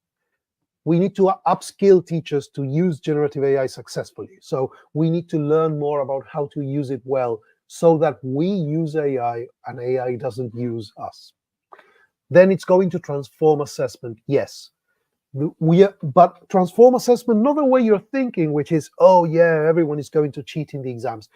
We need to upskill teachers to use generative AI successfully. So we need to learn more about how to use it well so that we use AI and AI doesn't use us. Then it's going to transform assessment, yes. But transform assessment, not the way you're thinking, which is, oh yeah, everyone is going to cheat in the exams.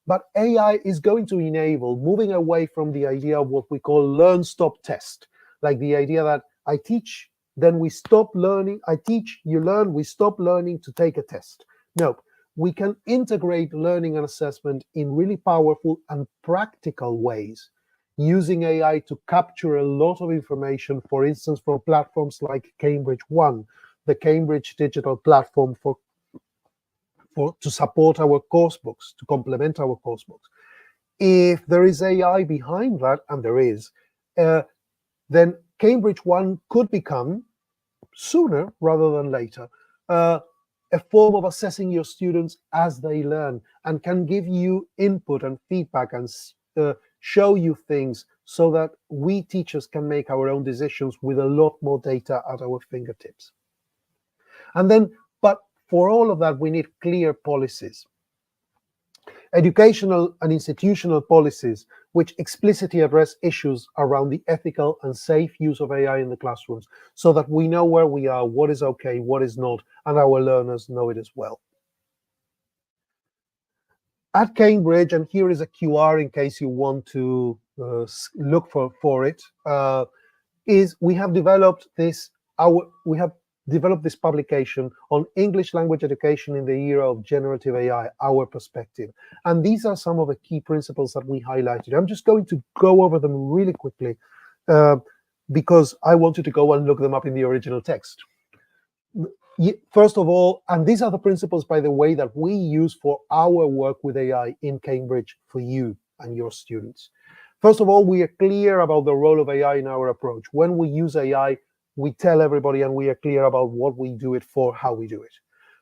But AI is going to enable moving away from the idea of what we call learn, stop, test. Like the idea that I teach, then we stop learning. I teach, you learn, we stop learning to take a test. No, we can integrate learning and assessment in really powerful and practical ways, using AI to capture a lot of information, for instance, from platforms like Cambridge One, the Cambridge digital platform to support our course books, to complement our course books. If there is AI behind that, and there is, then Cambridge One could become, sooner rather than later, a form of assessing your students as they learn, and can give you input and feedback and show you things so that we teachers can make our own decisions with a lot more data at our fingertips. And then, but for all of that, we need clear policies. Educational and institutional policies which explicitly address issues around the ethical and safe use of AI in the classrooms, so that we know where we are, what is okay, what is not, and our learners know it as well. At Cambridge, and here is a QR in case you want to look for it, is we have developed this publication on English language education in the era of generative AI, our perspective. And these are some of the key principles that we highlighted. I'm just going to go over them really quickly because I wanted to go and look them up in the original text. First of all, and these are the principles, by the way, that we use for our work with AI in Cambridge for you and your students. First of all, we are clear about the role of AI in our approach. When we use AI, we tell everybody and we are clear about what we do it for, how we do it.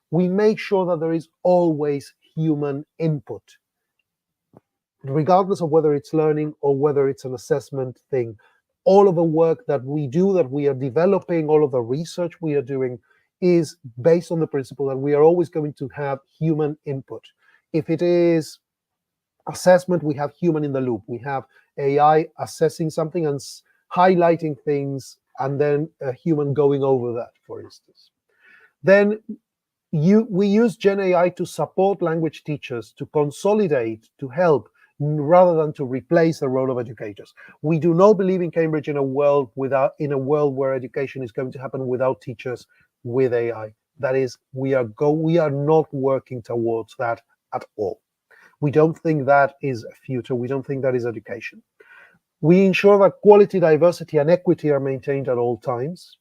We make sure that there is always human input, regardless of whether it's learning or whether it's an assessment thing. All of the work that we do, that we are developing, all of the research we are doing is based on the principle that we are always going to have human input. If it is assessment, we have human in the loop. We have AI assessing something and highlighting things, and then a human going over that, for instance. Then we use Gen AI to support language teachers, to consolidate, to help, rather than to replace the role of educators. We do not believe in Cambridge in a world where education is going to happen without teachers with AI. That is, we are not working towards that at all. We don't think that is a future. We don't think that is education. We ensure that quality, diversity, and equity are maintained at all times.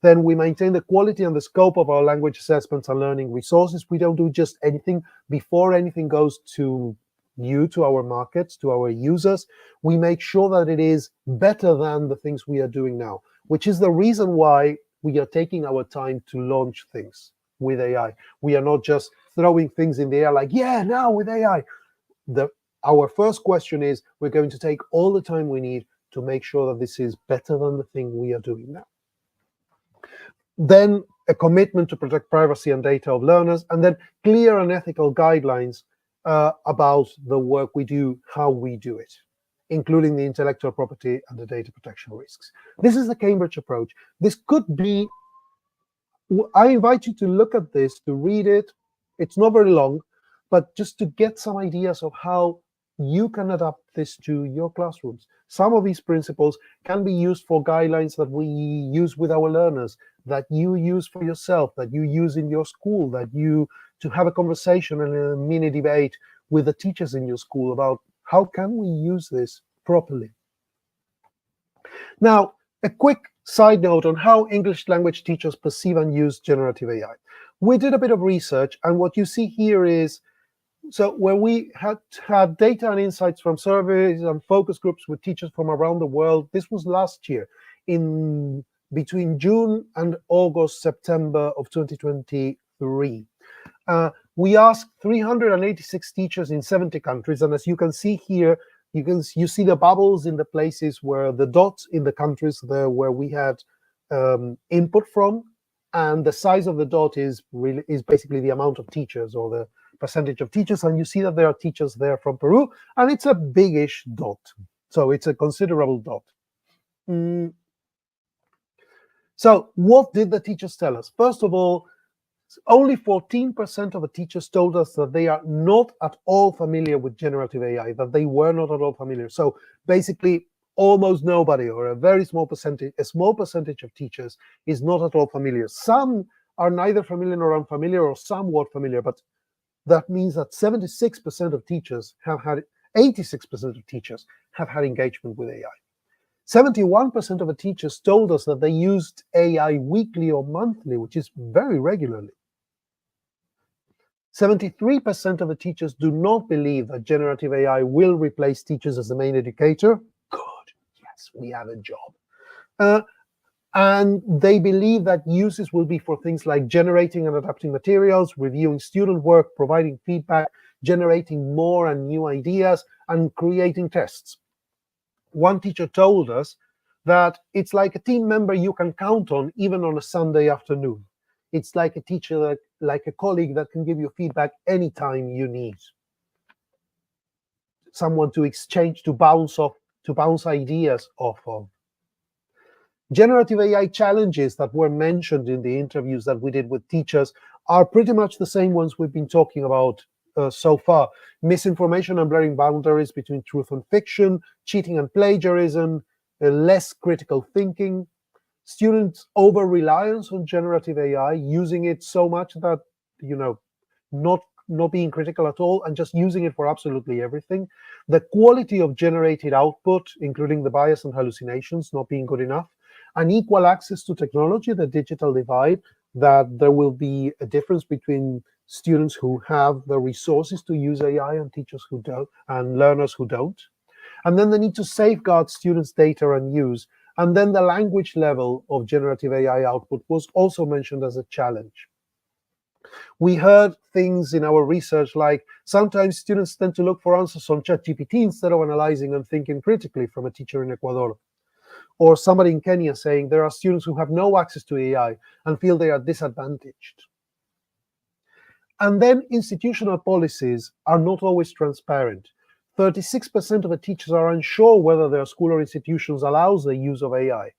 Then we maintain the quality and the scope of our language assessments and learning resources. We don't do just anything before anything goes to you, to our markets, to our users. We make sure that it is better than the things we are doing now, which is the reason why we are taking our time to launch things with AI. We are not just throwing things in the air like, yeah, now with AI. Our first question is, we're going to take all the time we need to make sure that this is better than the thing we are doing now. Then a commitment to protect privacy and data of learners, and then clear and ethical guidelines about the work we do, how we do it, including the intellectual property and the data protection risks. This is the Cambridge approach. This could be, I invite you to look at this, to read it. It's not very long, but just to get some ideas of how you can adapt this to your classrooms. Some of these principles can be used for guidelines that we use with our learners, that you use for yourself, that you use in your school, that you to have a conversation and a mini debate with the teachers in your school about how can we use this properly. Now, a quick side note on how English language teachers perceive and use generative AI. We did a bit of research, and what you see here is, so when we had data and insights from surveys and focus groups with teachers from around the world, this was last year, in between June and August, September of 2023. We asked 386 teachers in 70 countries, and as you can see here, you see the bubbles in the places where the dots in the countries there where we had input from, and the size of the dot is basically the amount of teachers or the percentage of teachers, and you see that there are teachers there from Peru, and it's a big-ish dot, so it's a considerable dot. So what did the teachers tell us? First of all, only 14% of the teachers told us that they are not at all familiar with generative AI, that they were not at all familiar. So basically, almost nobody, or a very small percentage, of teachers is not at all familiar. Some are neither familiar nor unfamiliar, or somewhat familiar, but that means that 76% of teachers have had, 86% of teachers have had engagement with AI. 71% of the teachers told us that they used AI weekly or monthly, which is very regularly. 73% of the teachers do not believe that generative AI will replace teachers as the main educator. Good, yes, we have a job. And they believe that uses will be for things like generating and adapting materials, reviewing student work, providing feedback, generating more and new ideas, and creating tests. One teacher told us that it's like a team member you can count on even on a Sunday afternoon. It's like a teacher, like a colleague that can give you feedback anytime you need. Someone to exchange, to bounce ideas off of. Generative AI challenges that were mentioned in the interviews that we did with teachers are pretty much the same ones we've been talking about so far. Misinformation and blurring boundaries between truth and fiction, cheating and plagiarism, less critical thinking, students' over-reliance on generative AI, using it so much that, not being critical at all and just using it for absolutely everything. The quality of generated output, including the bias and hallucinations, not being good enough. Unequal access to technology, the digital divide, that there will be a difference between students who have the resources to use AI and teachers who don't, and learners who don't. And then the need to safeguard students' data and use. And then the language level of generative AI output was also mentioned as a challenge. We heard things in our research like sometimes students tend to look for answers on ChatGPT instead of analyzing and thinking critically, from a teacher in Ecuador. Or somebody in Kenya saying there are students who have no access to AI and feel they are disadvantaged. And then institutional policies are not always transparent. 36% of the teachers are unsure whether their school or institutions allows the use of AI.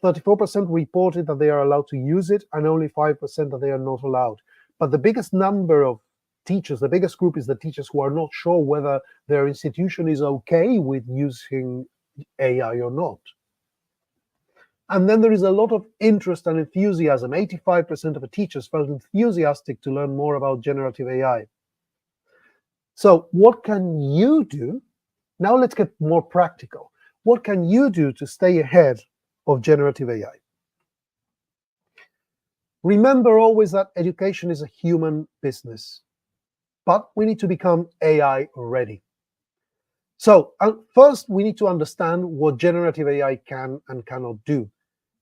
34% reported that they are allowed to use it, and only 5% that they are not allowed. But the biggest number of teachers, the biggest group, is the teachers who are not sure whether their institution is okay with using AI or not. And then there is a lot of interest and enthusiasm. 85% of the teachers felt enthusiastic to learn more about generative AI. So what can you do? Now let's get more practical. What can you do to stay ahead of generative AI? Remember always that education is a human business, but we need to become AI ready. So first, we need to understand what generative AI can and cannot do.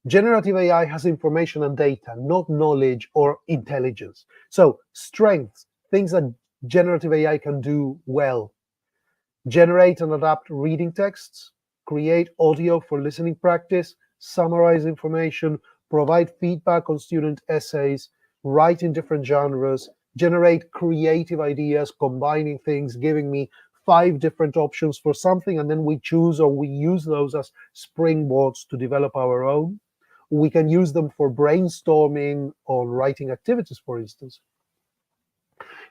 Generative AI has information and data, not knowledge or intelligence. So strengths, things that generative AI can do well: generate and adapt reading texts, create audio for listening practice, summarize information, provide feedback on student essays, write in different genres, generate creative ideas, combining things, giving me 5 different options for something, and then we choose or we use those as springboards to develop our own. We can use them for brainstorming on writing activities, for instance.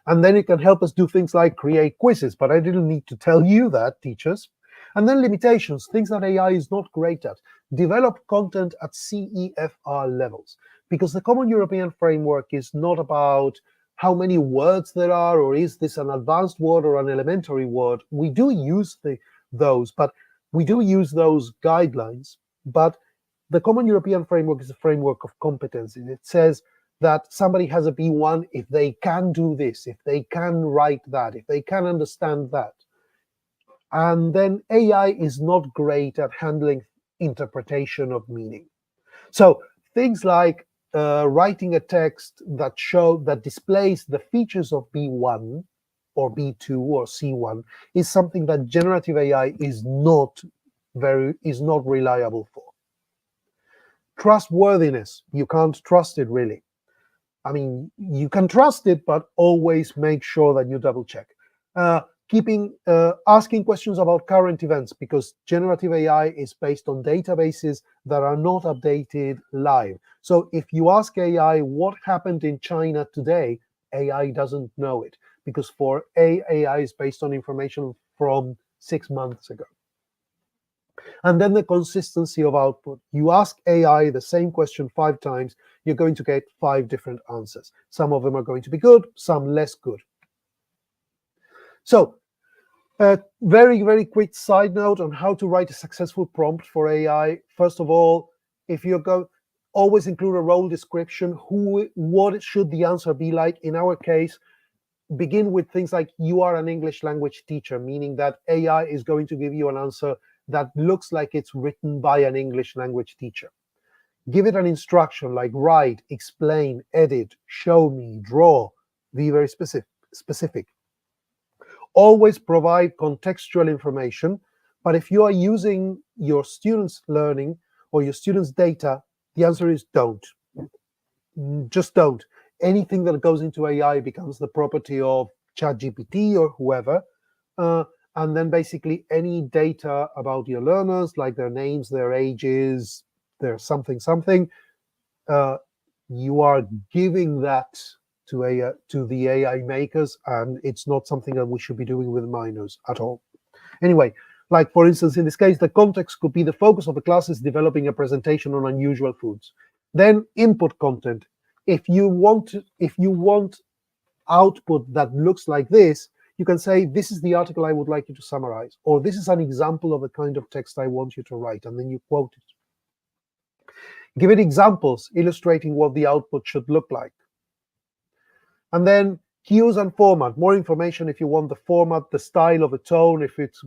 And then it can help us do things like create quizzes, but I didn't need to tell you that, teachers. And then limitations, things that AI is not great at. Develop content at CEFR levels, because the Common European Framework is not about how many words there are, or is this an advanced word or an elementary word. We do use those guidelines, but the Common European Framework is a framework of competencies. It says that somebody has a B1 if they can do this, if they can write that, if they can understand that. And then AI is not great at handling interpretation of meaning. So things like writing a text that displays the features of B1 or B2 or C1 is something that generative AI is not reliable for. Trustworthiness, you can't trust it really. I mean, you can trust it, but always make sure that you double check. Asking questions about current events, because generative AI is based on databases that are not updated live. So if you ask AI what happened in China today, AI doesn't know it, because for AI is based on information from 6 months ago. And then the consistency of output. You ask AI the same question 5 times, you're going to get 5 different answers. Some of them are going to be good, some less good. So, very, very quick side note on how to write a successful prompt for AI. First of all, if you always include a role description. What should the answer be like? In our case, begin with things like you are an English language teacher, meaning that AI is going to give you an answer that looks like it's written by an English language teacher. Give it an instruction like write, explain, edit, show me, draw. Be very specific. Always provide contextual information, but if you are using your students' learning or your students' data, the answer is don't. Just don't. Anything that goes into AI becomes the property of ChatGPT or whoever, and then basically any data about your learners, like their names, their ages, their something, you are giving that to the AI makers, and it's not something that we should be doing with minors at all. Anyway, like for instance, in this case, the context could be the focus of the class is developing a presentation on unusual foods. Then input content. If you want output that looks like this, you can say, this is the article I would like you to summarize, or this is an example of the kind of text I want you to write, and then you quote it. Give it examples illustrating what the output should look like. And then cues and format, more information if you want the format, the style of a tone, if it's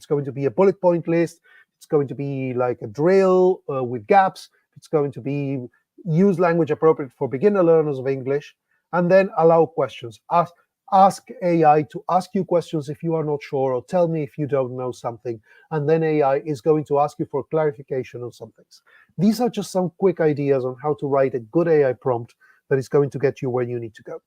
going to be a bullet point list, it's going to be like a drill with gaps, it's going to be use language appropriate for beginner learners of English, and then allow questions. Ask AI to ask you questions if you are not sure, or tell me if you don't know something, and then AI is going to ask you for clarification on some things. These are just some quick ideas on how to write a good AI prompt that is going to get you where you need to go.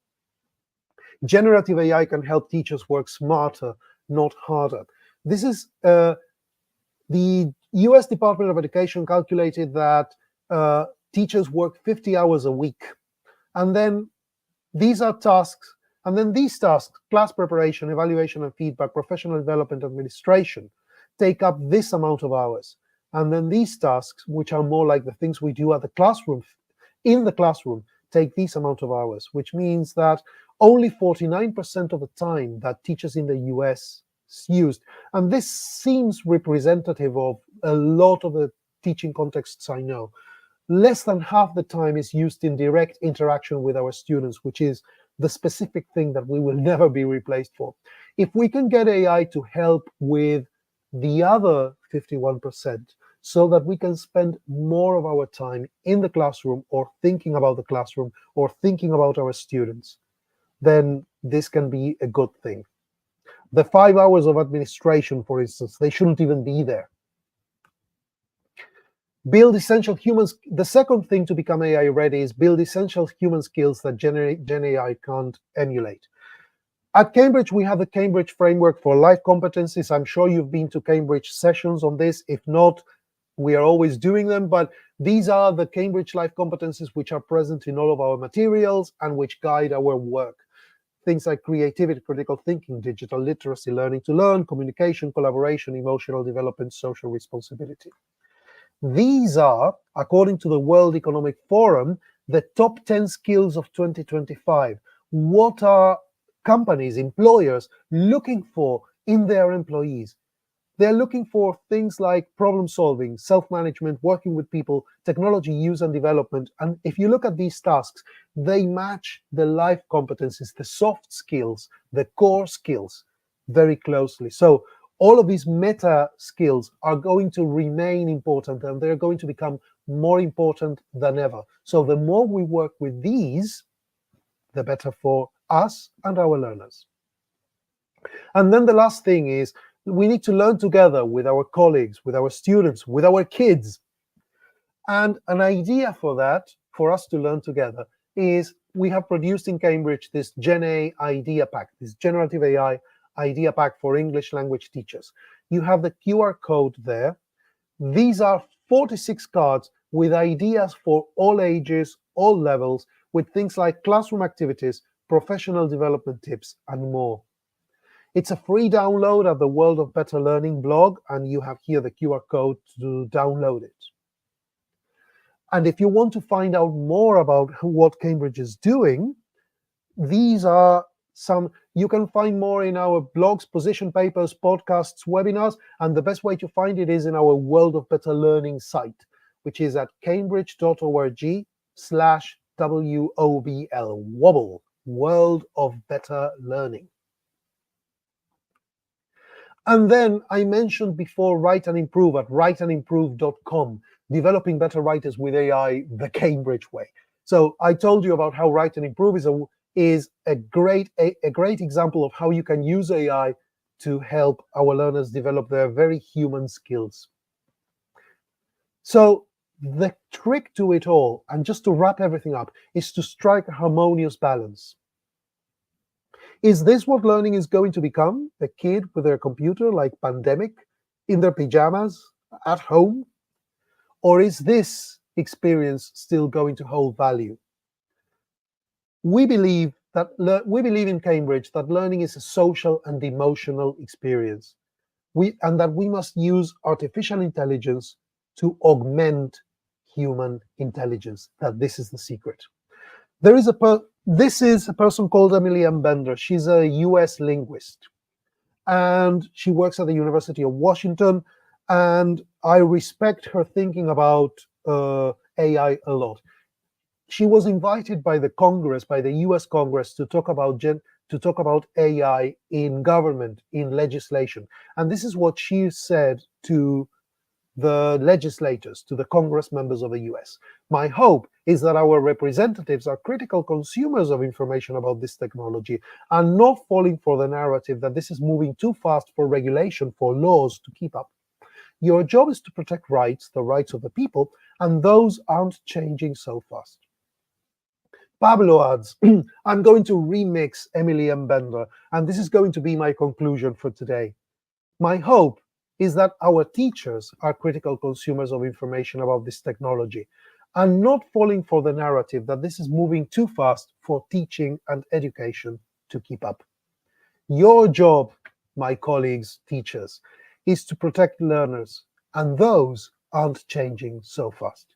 Generative AI can help teachers work smarter, not harder. This is the US Department of Education calculated that teachers work 50 hours a week. And then these are tasks, and then these tasks, class preparation, evaluation and feedback, professional development, administration, take up this amount of hours. And then these tasks, which are more like the things we do at the classroom, in the classroom, take this amount of hours, which means that only 49% of the time that teachers in the US used. And this seems representative of a lot of the teaching contexts I know. Less than half the time is used in direct interaction with our students, which is the specific thing that we will never be replaced for. If we can get AI to help with the other 51%, so that we can spend more of our time in the classroom or thinking about the classroom or thinking about our students, then this can be a good thing. The 5 hours of administration, for instance, they shouldn't even be there. Build essential humans. The second thing to become AI ready is build essential human skills that Gen AI can't emulate. At Cambridge, we have the Cambridge Framework for Life Competencies. I'm sure you've been to Cambridge sessions on this. If not, we are always doing them, but these are the Cambridge Life Competencies which are present in all of our materials and which guide our work. Things like creativity, critical thinking, digital literacy, learning to learn, communication, collaboration, emotional development, social responsibility. These are, according to the World Economic Forum, the top 10 skills of 2025. What are companies, employers looking for in their employees? They're looking for things like problem solving, self-management, working with people, technology use and development. And if you look at these tasks, they match the life competencies, the soft skills, the core skills very closely. So all of these meta skills are going to remain important, and they're going to become more important than ever. So the more we work with these, the better for us and our learners. And then the last thing is, we need to learn together with our colleagues, with our students, with our kids. And an idea for that, for us to learn together, is we have produced in Cambridge this Gen A Idea Pack, this generative AI Idea Pack for English language teachers. You have the QR code there. These are 46 cards with ideas for all ages, all levels, with things like classroom activities, professional development tips, and more. It's a free download at the World of Better Learning blog, and you have here the QR code to download it. And if you want to find out more about what Cambridge is doing, these are some, you can find more in our blogs, position papers, podcasts, webinars, and the best way to find it is in our World of Better Learning site, which is at cambridge.org/WOBL, wobble, World of Better Learning. And then I mentioned before Write and Improve at writeandimprove.com, developing better writers with AI the Cambridge way. So I told you about how Write and Improve is a great example of how you can use AI to help our learners develop their very human skills. So the trick to it all, and just to wrap everything up, is to strike a harmonious balance. Is this what learning is going to become? A kid with their computer like pandemic, in their pajamas, at home? Or is this experience still going to hold value? We believe in Cambridge that learning is a social and emotional experience, and that we must use artificial intelligence to augment human intelligence. That this is the secret. This is a person called Emily M. Bender. She's a US linguist, and she works at the University of Washington, and I respect her thinking about AI a lot. She was invited by the Congress, by the US Congress, to talk about AI in government, in legislation. And this is what she said to the legislators, to the Congress members of the US. My hope is that our representatives are critical consumers of information about this technology and not falling for the narrative that this is moving too fast for regulation, for laws to keep up. Your job is to protect rights, the rights of the people, and those aren't changing so fast. Pablo adds, I'm going to remix Emily M. Bender, and this is going to be my conclusion for today. My hope is that our teachers are critical consumers of information about this technology and not falling for the narrative that this is moving too fast for teaching and education to keep up. Your job, my colleagues, teachers, is to protect learners, and those aren't changing so fast.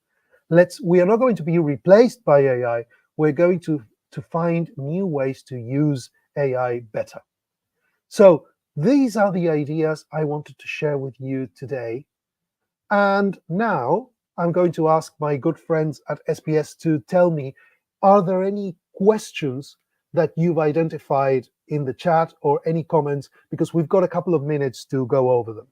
We are not going to be replaced by AI. We're going to to find new ways to use AI better. So these are the ideas I wanted to share with you today. And now I'm going to ask my good friends at SBS to tell me, are there any questions that you've identified in the chat or any comments? Because we've got a couple of minutes to go over them.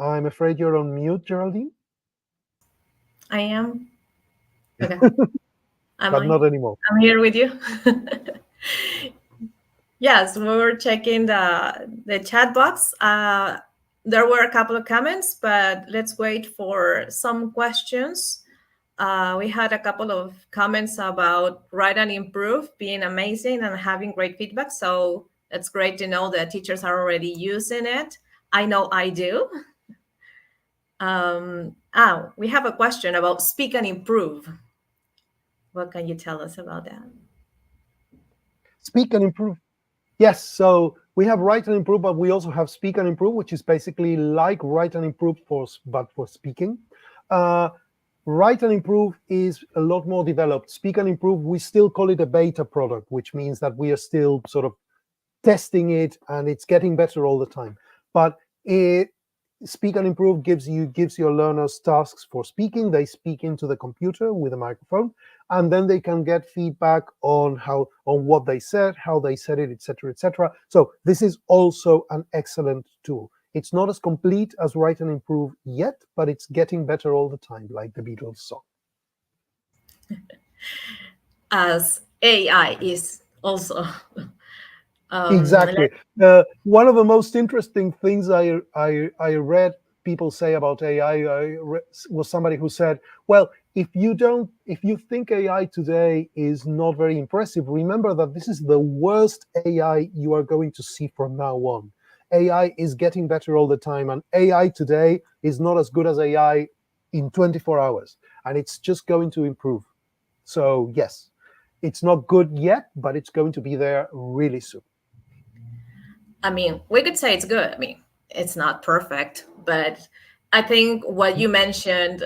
I'm afraid you're on mute, Geraldine. I am. Okay. But not anymore. I'm here with you. Yes, we were checking the chat box. There were a couple of comments, but let's wait for some questions. We had a couple of comments about Write and Improve being amazing and having great feedback. So it's great to know that teachers are already using it. I know I do. We have a question about Speak and Improve. What can you tell us about that? Speak and Improve. Yes, so we have Write and Improve, but we also have Speak and Improve, which is basically like Write and Improve, but for speaking. Write and Improve is a lot more developed. Speak and Improve, we still call it a beta product, which means that we are still sort of testing it and it's getting better all the time. But Speak and Improve gives your learners tasks for speaking. They speak into the computer with a microphone, and then they can get feedback on what they said, how they said it, etc., etc. So this is also an excellent tool. It's not as complete as Write and Improve yet, but it's getting better all the time, like the Beatles song. As AI is also. Exactly. One of the most interesting things I read people say about AI was somebody who said, well, if you think AI today is not very impressive, remember that this is the worst AI you are going to see from now on. AI is getting better all the time, and AI today is not as good as AI in 24 hours, and it's just going to improve. So yes, it's not good yet, but it's going to be there really soon. I mean, we could say it's good. I mean, it's not perfect, but I think what you mentioned,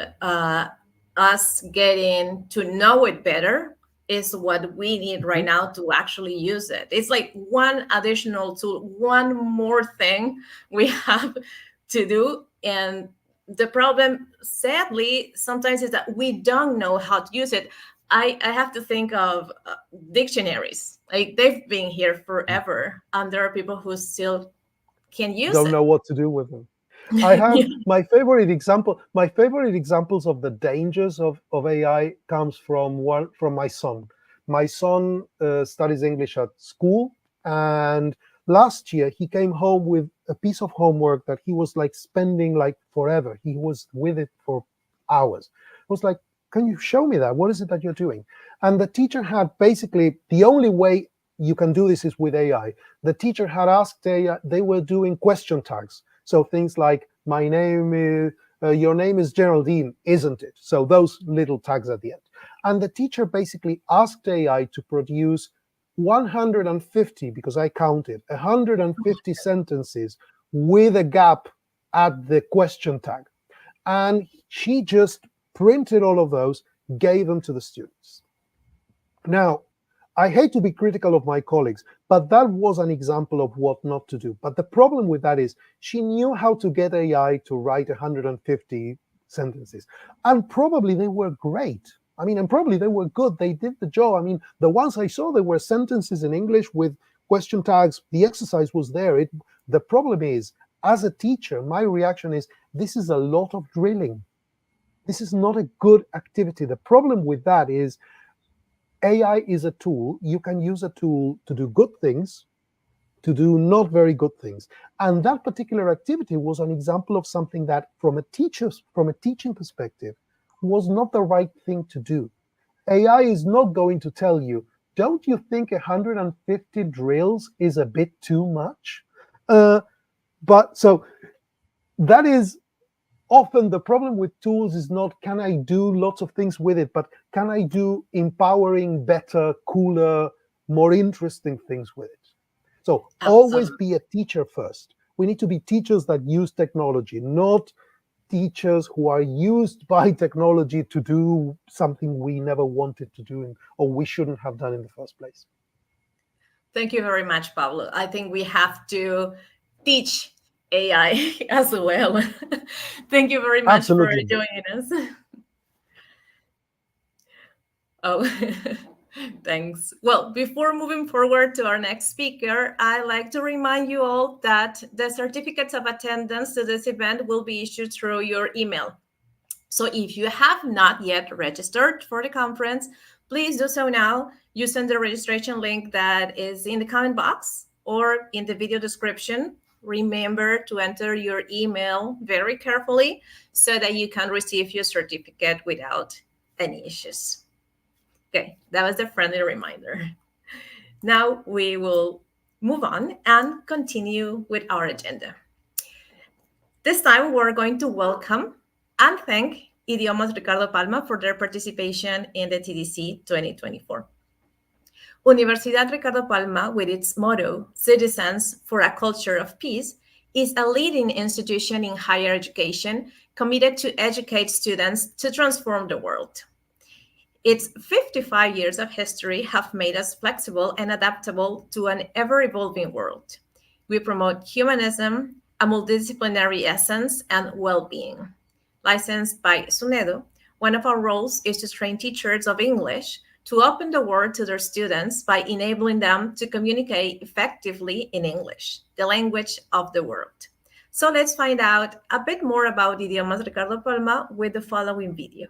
us getting to know it better, is what we need right now to actually use it. It's like one additional tool, one more thing we have to do. And the problem, sadly, sometimes is that we don't know how to use it. I have to think of dictionaries. Like, they've been here forever, and there are people who still can use Don't it. know what to do with them. I have my favorite examples of the dangers of AI comes from my son. My son studies English at school, and last year he came home with a piece of homework that he was like spending like forever. He was with it for hours. I was like, can you show me that? What is it that you're doing? And the teacher had basically, the only way you can do this is with AI. The teacher had asked AI, they were doing question tags. So things like, my name is, your name is Geraldine, isn't it? So those little tags at the end. And the teacher basically asked AI to produce 150, because I counted, 150 sentences with a gap at the question tag. And she just printed all of those, gave them to the students. Now, I hate to be critical of my colleagues, but that was an example of what not to do. But the problem with that is she knew how to get AI to write 150 sentences. And probably they were great. I mean, and probably they were good. They did the job. I mean, the ones I saw, there were sentences in English with question tags. The exercise was there. The problem is, as a teacher, my reaction is, this is a lot of drilling. This is not a good activity. The problem with that is AI is a tool. You can use a tool to do good things, to do not very good things. And that particular activity was an example of something that, from a teaching perspective, was not the right thing to do. AI is not going to tell you, don't you think 150 drills is a bit too much? But so that is often the problem with tools is not, can I do lots of things with it, but can I do empowering, better, cooler, more interesting things with it? So always be a teacher first. We need to be teachers that use technology, not teachers who are used by technology to do something we never wanted to do or we shouldn't have done in the first place. Thank you very much, Pablo. I think we have to teach AI as well. Thank you very much Absolutely. for joining us. Oh, thanks. Well, before moving forward to our next speaker, I'd like to remind you all that the certificates of attendance to this event will be issued through your email. So if you have not yet registered for the conference, please do so now using the registration link that is in the comment box or in the video description. Remember to enter your email very carefully so that you can receive your certificate without any issues. Okay, that was a friendly reminder. Now we will move on and continue with our agenda. This time we're going to welcome and thank Idiomas Ricardo Palma for their participation in the TDC 2024. Universidad Ricardo Palma, with its motto, Citizens for a Culture of Peace, is a leading institution in higher education committed to educate students to transform the world. Its 55 years of history have made us flexible and adaptable to an ever-evolving world. We promote humanism, a multidisciplinary essence, and well-being. Licensed by SUNEDO, one of our roles is to train teachers of English to open the world to their students by enabling them to communicate effectively in English, the language of the world. So let's find out a bit more about Idiomas Ricardo Palma with the following video.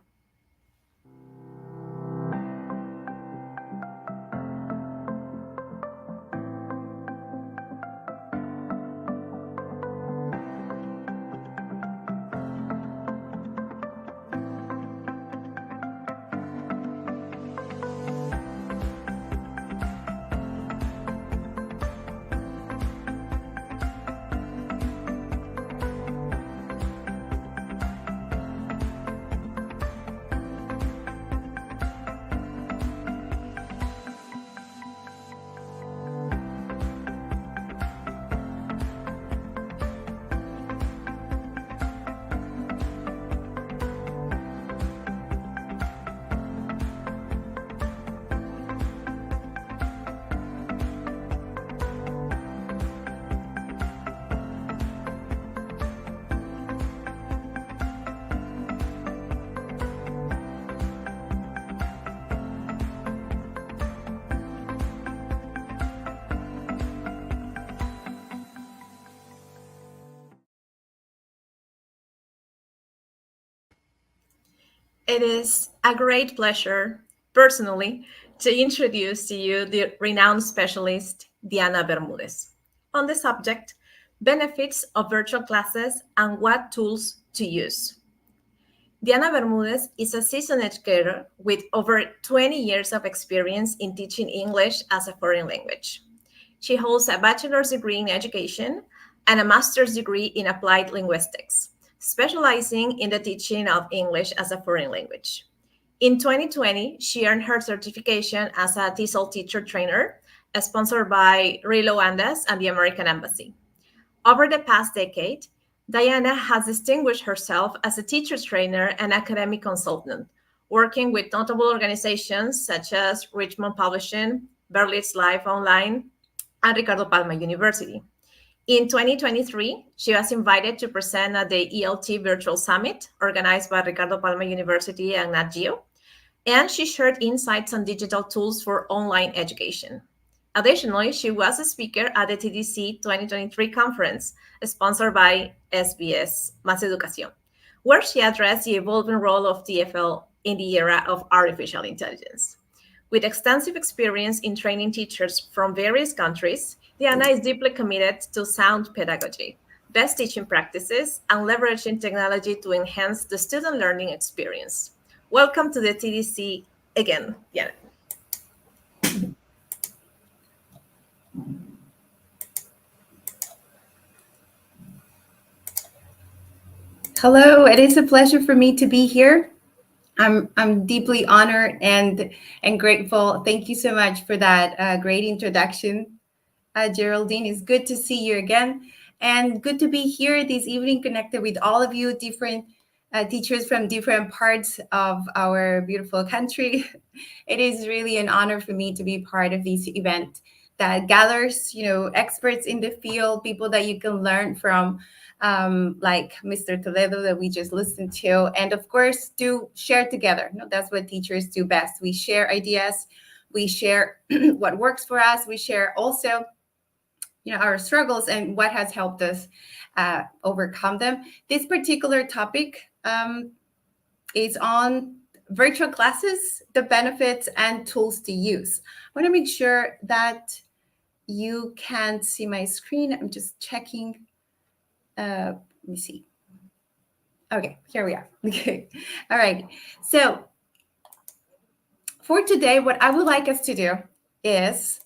It is a great pleasure, personally, to introduce to you the renowned specialist, Diana Bermudez, on the subject, benefits of virtual classes and what tools to use. Diana Bermudez is a seasoned educator with over 20 years of experience in teaching English as a foreign language. She holds a bachelor's degree in education and a master's degree in applied linguistics, specializing in the teaching of English as a foreign language. In 2020, she earned her certification as a TESOL teacher trainer, sponsored by Rilo Andes and the American Embassy. Over the past decade, Diana has distinguished herself as a teacher trainer and academic consultant, working with notable organizations such as Richmond Publishing, Berlitz Live Online, and Ricardo Palma University. In 2023, she was invited to present at the ELT Virtual Summit, organized by Ricardo Palma University and Nat Geo, and she shared insights on digital tools for online education. Additionally, she was a speaker at the TDC 2023 conference, sponsored by SBS Más Educación, where she addressed the evolving role of TFL in the era of artificial intelligence. With extensive experience in training teachers from various countries, Diana is deeply committed to sound pedagogy, best teaching practices, and leveraging technology to enhance the student learning experience. Welcome to the TDC again, Diana. Hello, it is a pleasure for me to be here. I'm deeply honored and grateful. Thank you so much for that great introduction, Geraldine. It's good to see you again, and good to be here this evening, connected with all of you, different teachers from different parts of our beautiful country. It is really an honor for me to be part of this event that gathers, experts in the field, people that you can learn from, like Mr. Toledo that we just listened to, and of course, to share together. That's what teachers do best. We share ideas, we share what works for us, we share also our struggles and what has helped us overcome them. This particular topic is on virtual classes, the benefits and tools to use. I want to make sure that you can see my screen. I'm just checking. Let me see. Okay, here we are. Okay. All right. So for today, what I would like us to do is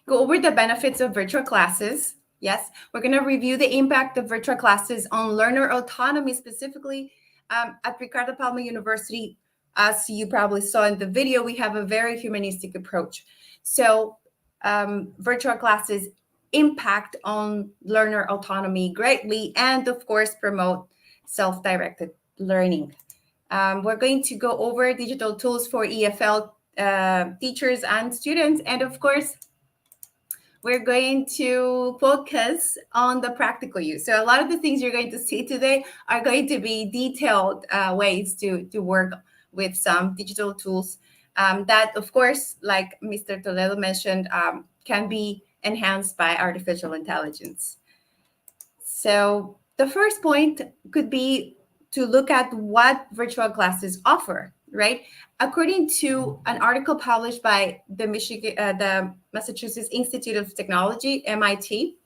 go over the benefits of virtual classes. Yes, we're going to review the impact of virtual classes on learner autonomy, specifically at Ricardo Palma University. As you probably saw in the video, we have a very humanistic approach. So virtual classes impact on learner autonomy greatly, and of course, promote self-directed learning. We're going to go over digital tools for EFL teachers and students, and of course, we're going to focus on the practical use. So a lot of the things you're going to see today are going to be detailed ways to work with some digital tools that, of course, like Mr. Toledo mentioned, can be enhanced by artificial intelligence. So the first point could be to look at what virtual classes offer, right? According to an article published by the Massachusetts Institute of Technology, MIT,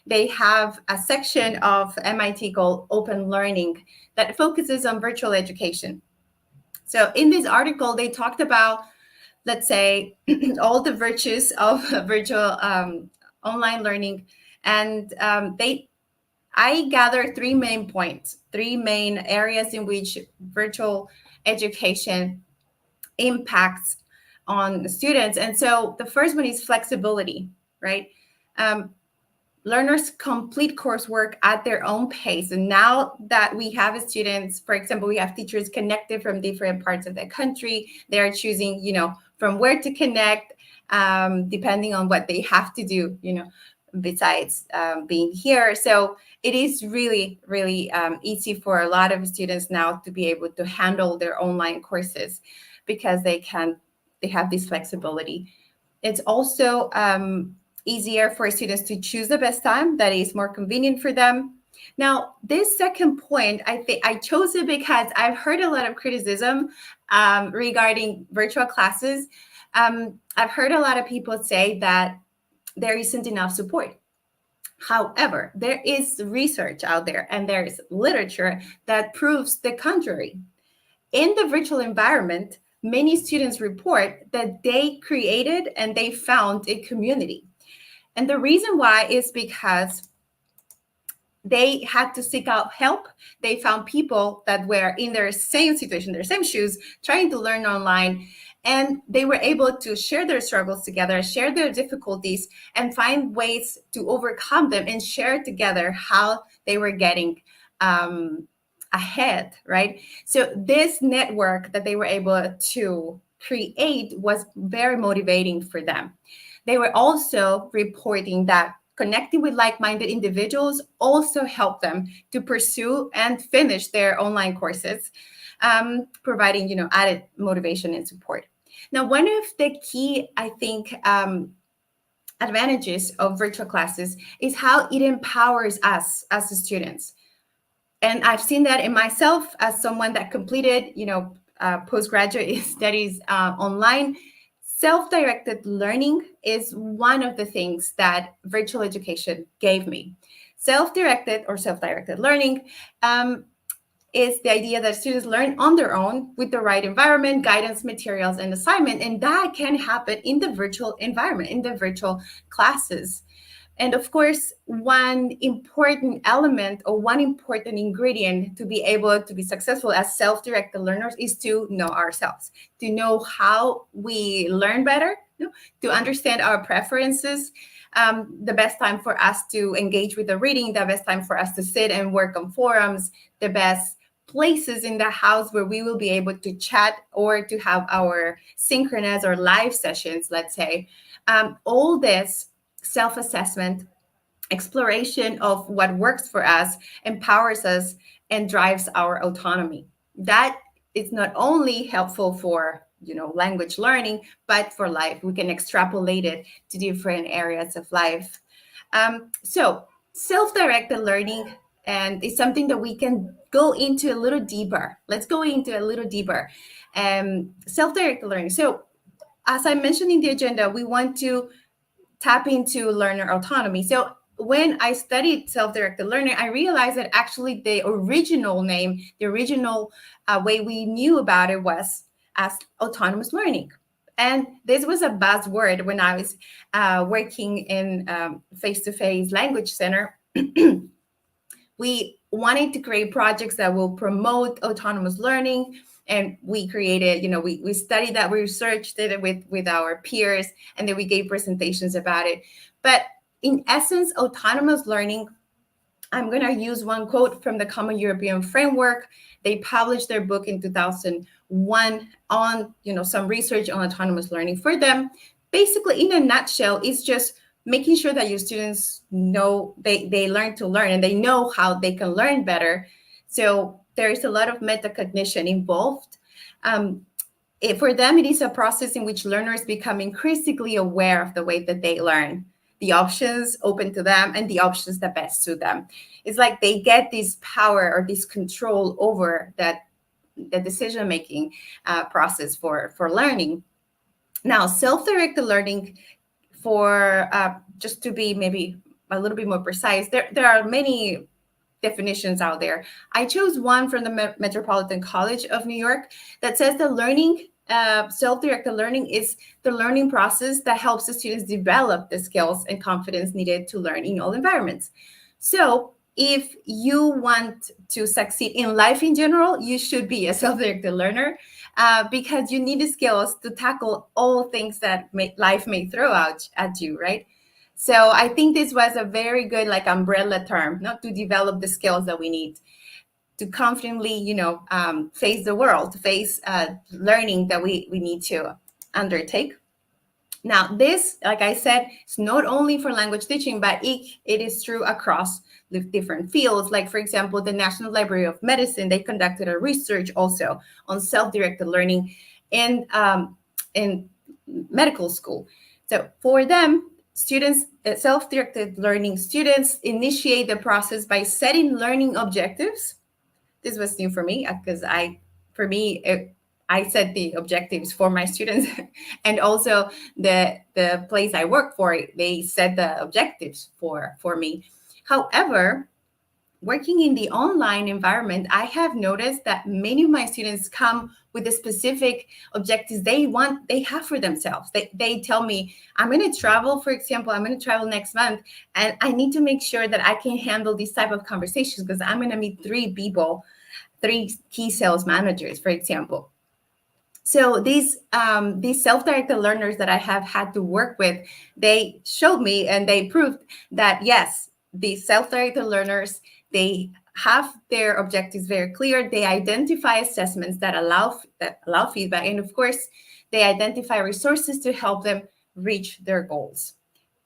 they have a section of MIT called Open Learning that focuses on virtual education. So in this article, they talked about, let's say, all the virtues of virtual online learning. And I gather three main points, three main areas in which virtual education impacts on the students. And so the first one is flexibility, right? Learners complete coursework at their own pace. And now that we have students, for example, we have teachers connected from different parts of the country, they're choosing, from where to connect, depending on what they have to do, besides being here. So it is really, really easy for a lot of students now to be able to handle their online courses because they have this flexibility. It's also easier for students to choose the best time that is more convenient for them. Now, this second point, I think I chose it because I've heard a lot of criticism regarding virtual classes. I've heard a lot of people say that there isn't enough support. However, there is research out there and there is literature that proves the contrary. In the virtual environment, many students report that they created and they found a community. And the reason why is because they had to seek out help. They found people that were in their same situation, their same shoes, trying to learn online. And they were able to share their struggles together, share their difficulties, and find ways to overcome them and share together how they were getting ahead, right? So this network that they were able to create was very motivating for them. They were also reporting that connecting with like-minded individuals also helped them to pursue and finish their online courses, providing, added motivation and support. Now, one of the key, I think, advantages of virtual classes is how it empowers us as students. And I've seen that in myself as someone that completed, postgraduate studies online. Self-directed learning is one of the things that virtual education gave me. Self-directed learning is the idea that students learn on their own with the right environment, guidance, materials, and assignment. And that can happen in the virtual environment, in the virtual classes. And of course, one important element or one important ingredient to be able to be successful as self-directed learners is to know ourselves, to know how we learn better, to understand our preferences, the best time for us to engage with the reading, the best time for us to sit and work on forums, the best places in the house where we will be able to chat or to have our synchronous or live sessions, let's say. All this self-assessment, exploration of what works for us, empowers us and drives our autonomy. That is not only helpful for language learning, but for life. We can extrapolate it to different areas of life. So self-directed learning, and it's something that we can go into a little deeper. Let's go into a little deeper. Self-directed learning. So as I mentioned in the agenda, we want to tap into learner autonomy. So when I studied self-directed learning, I realized that actually the original name, the original way we knew about it was as autonomous learning. And this was a buzzword when I was working in face-to-face language center. We wanted to create projects that will promote autonomous learning. And we created, we studied that, we researched it with our peers, and then we gave presentations about it. But in essence, autonomous learning, I'm going to use one quote from the Common European Framework. They published their book in 2001 on, some research on autonomous learning for them. Basically, in a nutshell, it's just making sure that your students know they learn to learn and they know how they can learn better. So there is a lot of metacognition involved. For them, it is a process in which learners become increasingly aware of the way that they learn, the options open to them, and the options that best suit them. It's like they get this power or this control over the decision-making process for learning. Now, self-directed learning, for just to be maybe a little bit more precise, there are many definitions out there. I chose one from the Metropolitan College of New York that says that learning, self-directed learning, is the learning process that helps the students develop the skills and confidence needed to learn in all environments. So if you want to succeed in life in general, you should be a self-directed learner because you need the skills to tackle all things that life may throw out at you, right? So I think this was a very good umbrella term, not to develop the skills that we need to confidently, face the world, face learning that we need to undertake. Now, this, like I said, is not only for language teaching, but it is true across the different fields. Like, for example, the National Library of Medicine, they conducted a research also on self-directed learning in medical school. So for them, students, self-directed learning students initiate the process by setting learning objectives. This was new for me because I set the objectives for my students, and also the place I work for, they set the objectives for me. However, working in the online environment, I have noticed that many of my students come with the specific objectives they have for themselves. They tell me, I'm going to travel, for example, I'm going to travel next month, and I need to make sure that I can handle these type of conversations because I'm going to meet 3 people, 3 key sales managers, for example. So these self-directed learners that I have had to work with, they showed me and they proved that, yes, these self-directed learners, they have their objectives very clear. They identify assessments that allow feedback. And of course, they identify resources to help them reach their goals.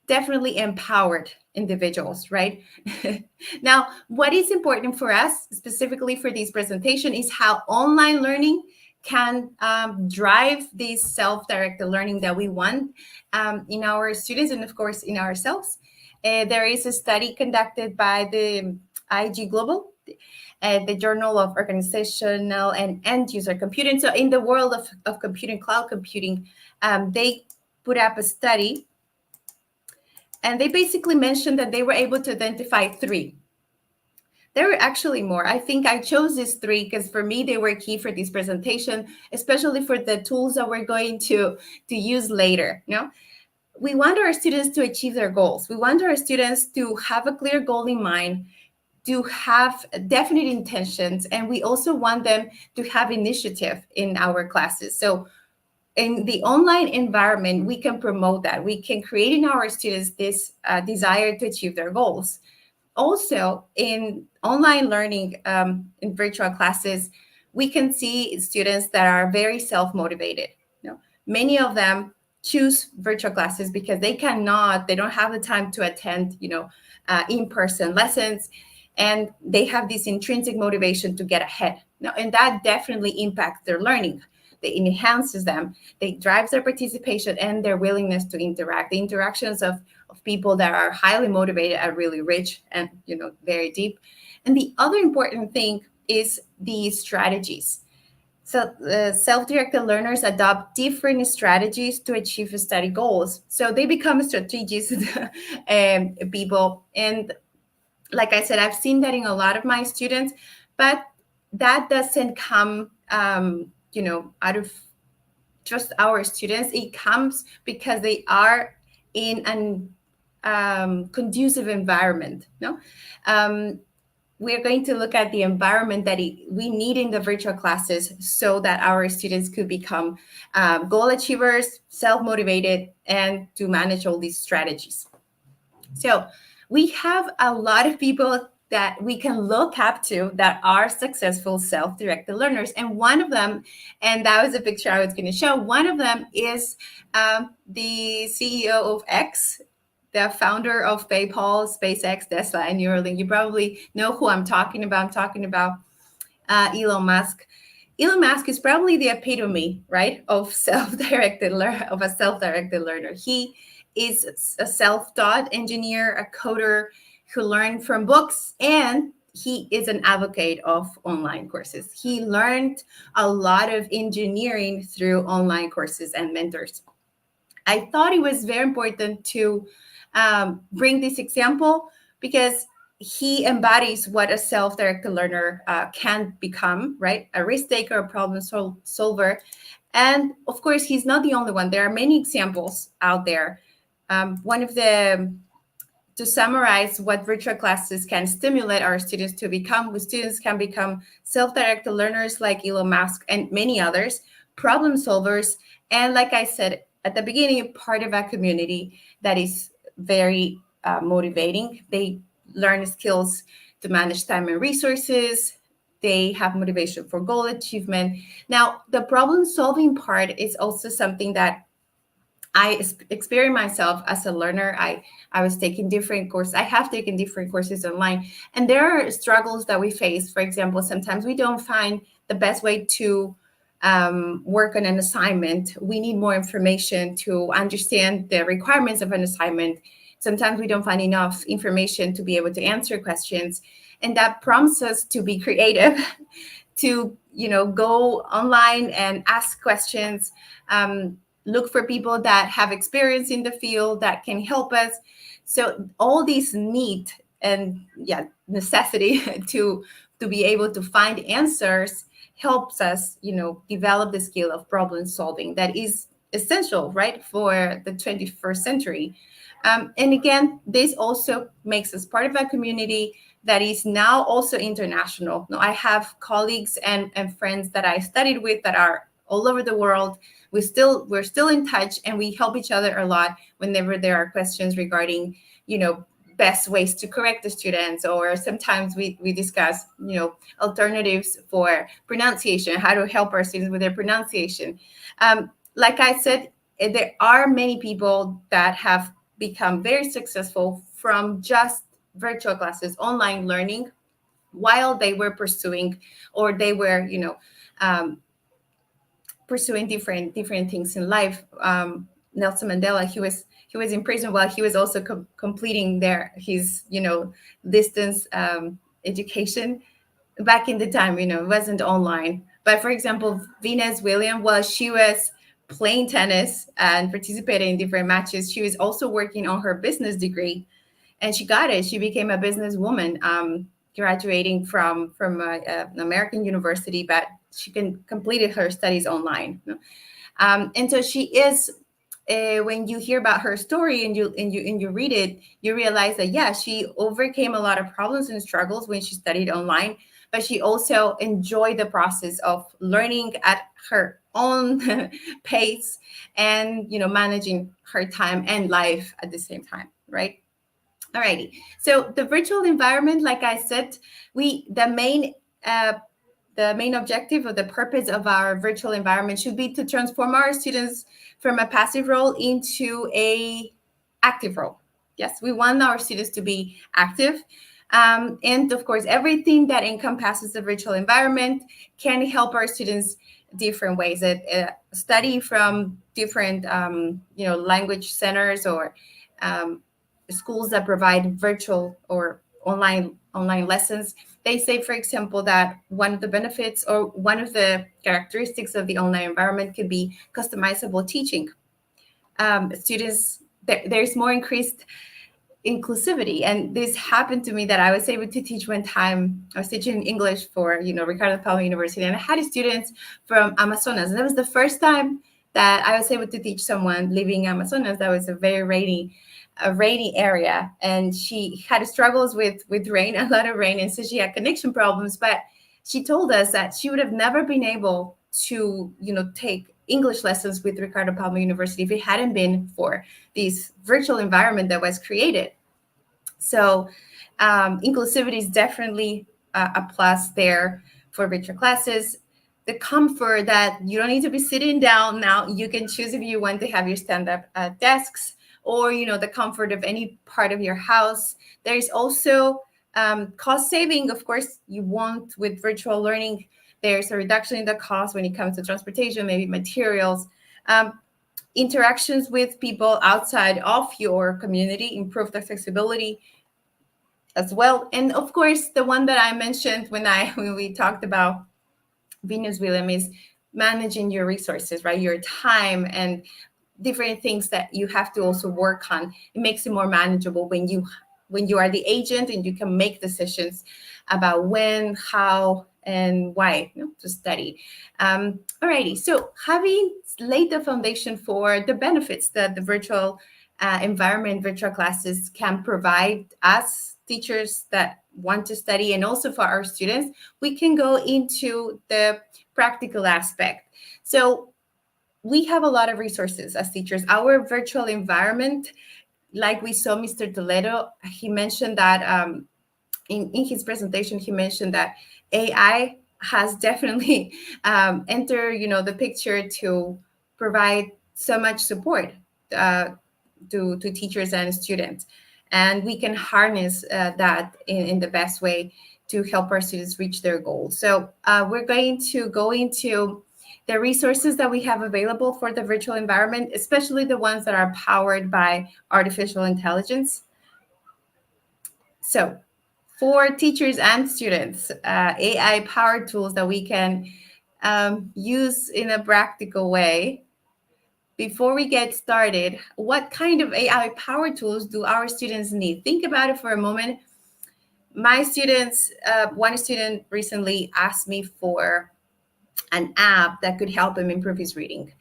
Definitely empowered individuals, right? Now, what is important for us, specifically for this presentation, is how online learning can drive this self-directed learning that we want in our students and, of course, in ourselves. There is a study conducted by the IG Global, the Journal of Organizational and End-User Computing. So in the world of computing, cloud computing, they put up a study, and they basically mentioned that they were able to identify 3. There were actually more. I think I chose these 3 because for me, they were key for this presentation, especially for the tools that we're going to use later. we want our students to achieve their goals. We want our students to have a clear goal in mind, to have definite intentions, and we also want them to have initiative in our classes. So in the online environment, we can promote that. We can create in our students this desire to achieve their goals. Also, in online learning, in virtual classes, we can see students that are very self-motivated. Many of them choose virtual classes because they don't have the time to attend, in-person lessons, and they have this intrinsic motivation to get ahead. And that definitely impacts their learning. It enhances them. It drives their participation and their willingness to interact. The interactions of people that are highly motivated are really rich and very deep. And the other important thing is the strategies. So self-directed learners adopt different strategies to achieve study goals. So they become strategists people. And like I said, I've seen that in a lot of my students, but that doesn't come, out of just our students. It comes because they are in an conducive environment. We're going to look at the environment that we need in the virtual classes so that our students could become goal achievers, self-motivated, and to manage all these strategies. So we have a lot of people that we can look up to that are successful self-directed learners. And one of them, and that was a picture I was going to show, one of them is the CEO of X, the founder of PayPal, SpaceX, Tesla, and Neuralink. You probably know who I'm talking about. I'm talking about Elon Musk. Elon Musk is probably the epitome, right, of a self-directed learner. He is a self-taught engineer, a coder who learned from books, and he is an advocate of online courses. He learned a lot of engineering through online courses and mentors. I thought it was very important to bring this example because he embodies what a self-directed learner can become, right? A risk taker, a problem solver. And of course, he's not the only one. There are many examples out there. To summarize what virtual classes can stimulate our students to become, students can become self-directed learners like Elon Musk and many others, problem solvers, and like I said at the beginning, part of a community that is very motivating. They learn skills to manage time and resources. They have motivation for goal achievement. Now, the problem-solving part is also something that I experienced myself as a learner. I was taking different courses. I have taken different courses online. And there are struggles that we face. For example, sometimes we don't find the best way to work on an assignment. We need more information to understand the requirements of an assignment. Sometimes we don't find enough information to be able to answer questions. And that prompts us to be creative, to go online and ask questions, look for people that have experience in the field that can help us. So all these need and necessity to be able to find answers helps us, develop the skill of problem solving that is essential, right, for the 21st century. And again, this also makes us part of a community that is now also international. Now, I have colleagues and friends that I studied with that are all over the world. We're still in touch, and we help each other a lot whenever there are questions regarding, best ways to correct the students, or sometimes we discuss, alternatives for pronunciation, how to help our students with their pronunciation. Like I said, there are many people that have become very successful from just virtual classes, online learning, while they were pursuing, or they were, pursuing different things in life. Nelson Mandela, he was in prison while he was also completing his distance education. Back in the time, it wasn't online. But for example, Venus Williams, she was playing tennis and participating in different matches, she was also working on her business degree, and she got it. She became a businesswoman, graduating from an American university, but she completed her studies online. And so she is when you hear about her story and you read it, you realize that, yeah, she overcame a lot of problems and struggles when she studied online, but she also enjoyed the process of learning at her own pace and, managing her time and life at the same time, right? Alrighty. So the virtual environment, like I said, the main objective or the purpose of our virtual environment should be to transform our students from a passive role into a active role. Yes, we want our students to be active. And of course, everything that encompasses the virtual environment can help our students different ways. Study from different, language centers or schools that provide virtual or online lessons. They say, for example, that one of the benefits or one of the characteristics of the online environment could be customizable teaching. There's more increased inclusivity, and this happened to me that I was able to teach one time. I was teaching English for Ricardo Palma University, and I had students from Amazonas, and that was the first time that I was able to teach someone living in Amazonas. That was a very rainy area, and she had struggles with rain, a lot of rain, and so she had connection problems. But she told us that she would have never been able to take English lessons with Ricardo Palma University if it hadn't been for this virtual environment that was created. So inclusivity is definitely a plus there for virtual classes. The comfort that you don't need to be sitting down now. You can choose if you want to have your stand-up desks, or the comfort of any part of your house. There is also cost saving. Of course, you want with virtual learning, there's a reduction in the cost when it comes to transportation, maybe materials. Interactions with people outside of your community, improved accessibility as well. And of course, the one that I mentioned when we talked about Venus Willem is managing your resources, right? Your time and different things that you have to also work on. It makes it more manageable when you are the agent and you can make decisions about when, how, and why to study. Alrighty, so having laid the foundation for the benefits that the virtual environment, virtual classes can provide us teachers that want to study, and also for our students, we can go into the practical aspect. So we have a lot of resources as teachers. Our virtual environment, like we saw Mr. Toledo, he mentioned that in his presentation, he mentioned that AI has definitely entered, the picture to provide so much support to teachers and students. And we can harness that in the best way to help our students reach their goals. So we're going to go into the resources that we have available for the virtual environment, especially the ones that are powered by artificial intelligence. So for teachers and students, AI-powered tools that we can use in a practical way. Before we get started, what kind of AI-powered tools do our students need? Think about it for a moment. My students, one student recently asked me for an app that could help him improve his reading.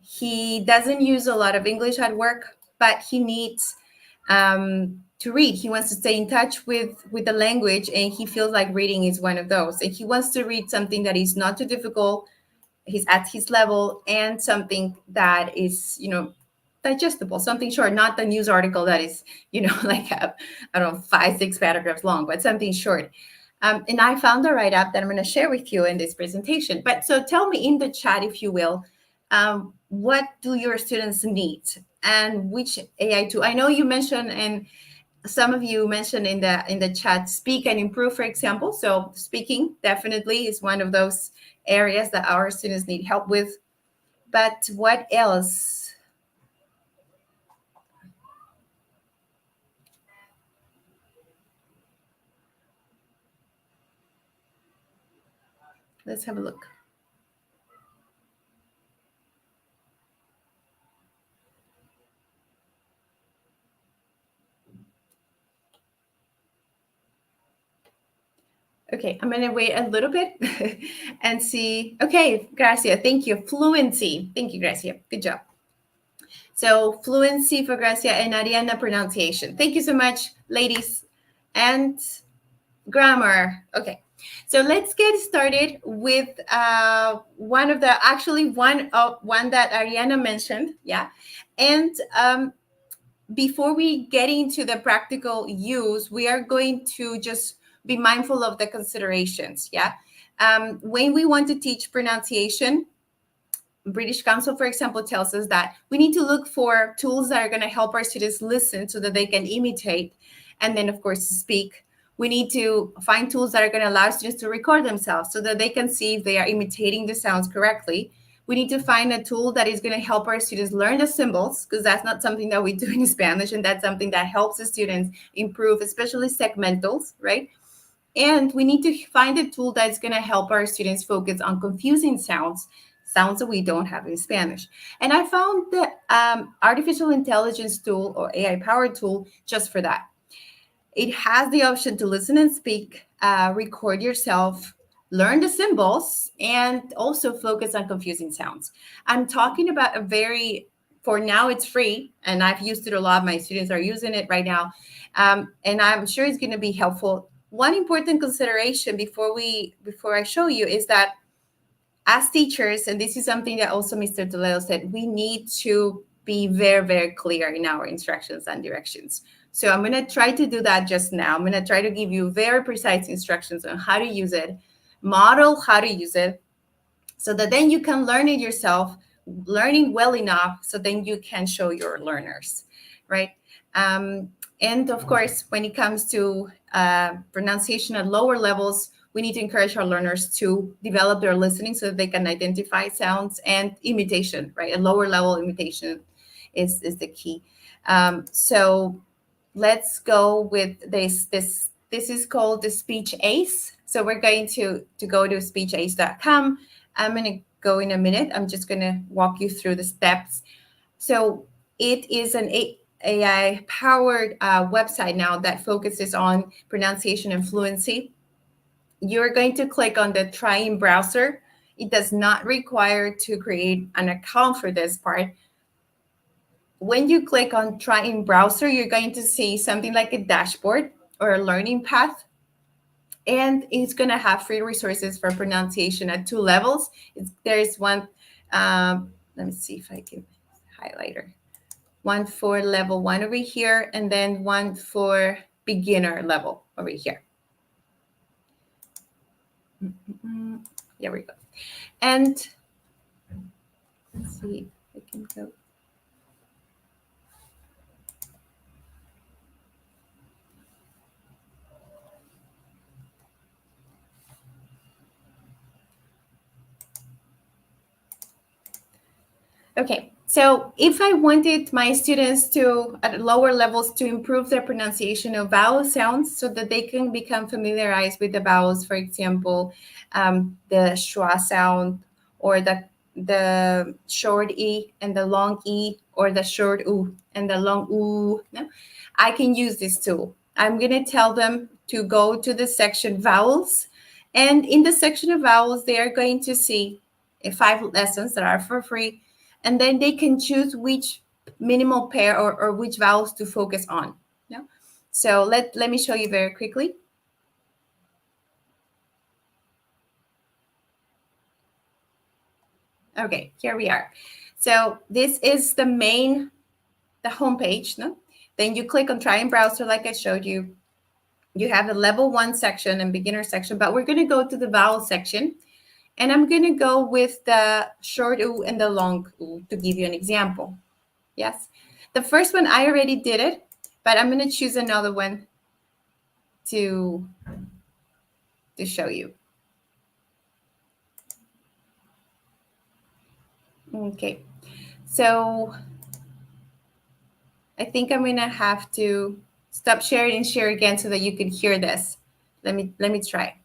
He doesn't use a lot of English at work, but he needs to read. He wants to stay in touch with the language, and he feels like reading is one of those. And he wants to read something that is not too difficult, he's at his level, and something that is, digestible, something short, not the news article that is, like, 5-6 paragraphs long, but something short. And I found the right app that I'm going to share with you in this presentation. But so tell me in the chat, if you will, what do your students need and which AI tool? I know you mentioned, and some of you mentioned in the chat, speak and improve, for example. So speaking definitely is one of those areas that our students need help with. But what else? Let's have a look. Okay, I'm going to wait a little bit and see. Okay, Gracia, thank you. Fluency. Thank you, Gracia. Good job. So fluency for Gracia and Ariana pronunciation. Thank you so much, ladies. And grammar. Okay. So let's get started with one that Ariana mentioned. Yeah. And before we get into the practical use, we are going to just be mindful of the considerations. Yeah. When we want to teach pronunciation, British Council, for example, tells us that we need to look for tools that are going to help our students listen so that they can imitate and then, of course, speak. We need to find tools that are going to allow students to record themselves so that they can see if they are imitating the sounds correctly. We need to find a tool that is going to help our students learn the symbols, because that's not something that we do in Spanish, and that's something that helps the students improve, especially segmentals, right? And we need to find a tool that's going to help our students focus on confusing sounds that we don't have in Spanish. And I found the artificial intelligence tool or AI-powered tool just for that. It has the option to listen and speak, record yourself, learn the symbols, and also focus on confusing sounds. I'm talking about for now it's free, and I've used it a lot. My students are using it right now, and I'm sure it's going to be helpful. One important consideration before I show you is that as teachers, and this is something that also Mr. Toledo said, we need to be very, very clear in our instructions and directions. So I'm going to try to do that just now. I'm going to try to give you very precise instructions on how to use it, model how to use it, so that then you can learn it yourself, learning well enough, so then you can show your learners, right? And of course, when it comes to pronunciation at lower levels, we need to encourage our learners to develop their listening so that they can identify sounds and imitation, right? A lower level imitation is the key. So let's go with this. This is called the Speech Ace. So we're going to go to speechace.com. I'm going to go in a minute. I'm just going to walk you through the steps. So it is an AI-powered website now that focuses on pronunciation and fluency. You're going to click on the Try in Browser. It does not require to create an account for this part. When you click on Try in Browser, you're going to see something like a dashboard or a learning path. And it's going to have free resources for pronunciation at 2 levels. There's one, let me see if I can highlighter. One for level 1 over here, and then one for beginner level over here. There we go. And let's see if I can go. Okay, so if I wanted my students to, at lower levels, to improve their pronunciation of vowel sounds so that they can become familiarized with the vowels, for example, the schwa sound, or the short E and the long E, or the short U and the long U, no? I can use this tool. I'm going to tell them to go to the section vowels. And in the section of vowels, they are going to see 5 lessons that are for free. And then they can choose which minimal pair or which vowels to focus on. Yeah? So let me show you very quickly. Okay, here we are. So this is the home page. No? Then you click on Try in Browser like I showed you. You have the level 1 section and beginner section, but we're going to go to the vowel section. And I'm going to go with the short U and the long U to give you an example. Yes. The first one, I already did it, but I'm going to choose another one to show you. Okay. So I think I'm going to have to stop sharing and share again so that you can hear this. Let me try.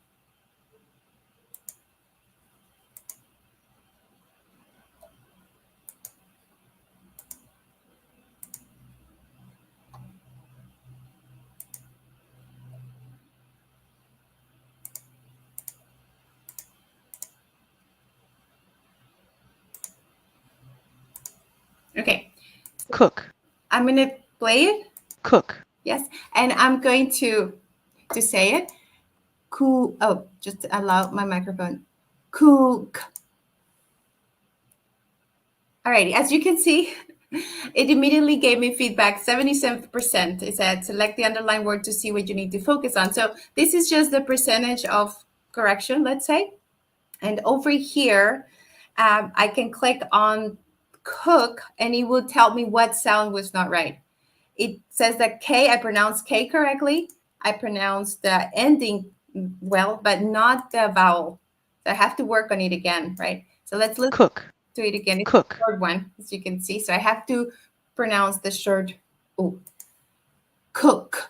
Okay, Cook. I'm going to play it. Cook. Yes. And I'm going to say it. Just allow my microphone. Cook. All right. As you can see, it immediately gave me feedback. 77%. It said select the underlined word to see what you need to focus on. So this is just the percentage of correction, let's say. And over here, I can click on cook and it will tell me what sound was not right. It says that K, I pronounced K correctly. I pronounced the ending well, but not the vowel. So I have to work on it again, right? So let's listen to it again. It's Cook. the short one, as you can see. So I have to pronounce the short O. Cook.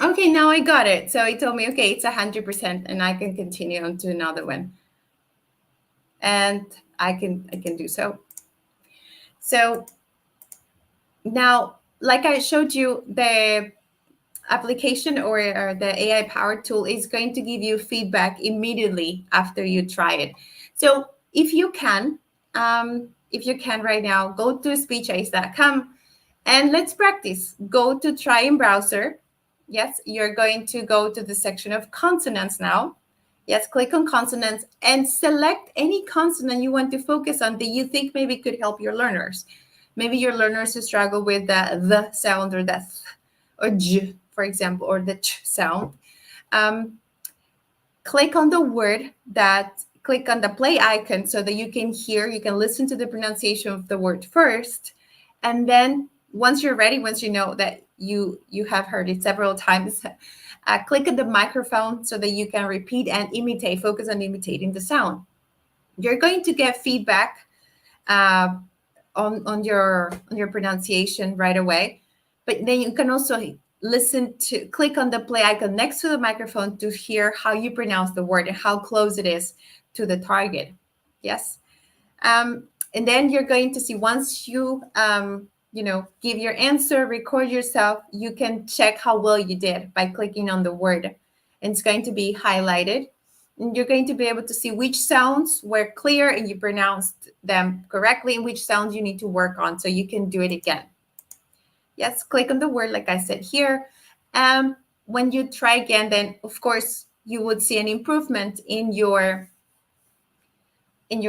Okay, now I got it. So it told me, okay, it's 100%, and I can continue on to another one. And I can do so. So now, like I showed you, the application or the AI powered tool is going to give you feedback immediately after you try it. So if you can right now, go to speechace.com and let's practice. Go to try in browser. Yes, you're going to go to the section of consonants now. Yes, click on consonants and select any consonant you want to focus on that you think maybe could help your learners. Maybe your learners who struggle with the sound or the th or j, for example, or the ch sound. Click on the word click on the play icon so that you can listen to the pronunciation of the word first. And then once you're ready, once you know that you have heard it several times, click on the microphone so that you can repeat and imitate, focus on imitating the sound. You're going to get feedback on your pronunciation right away, but then you can also click on the play icon next to the microphone to hear how you pronounce the word and how close it is to the target. Yes. And then you're going to see once you give your answer, record yourself, you can check how well you did by clicking on the word. And it's going to be highlighted. And you're going to be able to see which sounds were clear and you pronounced them correctly and which sounds you need to work on so you can do it again. Yes, click on the word like I said here. When you try again, then of course you would see an improvement in your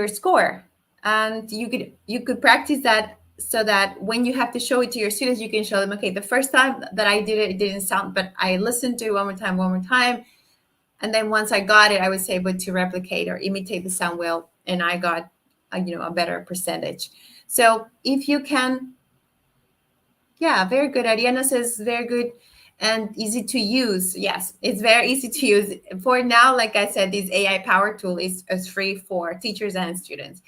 score. And you could practice that so that when you have to show it to your students, you can show them, okay, the first time that I did it, it didn't sound, but I listened to it one more time. And then once I got it, I was able to replicate or imitate the sound well, and I got a better percentage. So if you can, yeah, very good. Ariana says very good and easy to use. Yes, it's very easy to use. For now, like I said, this AI power tool is free for teachers and students.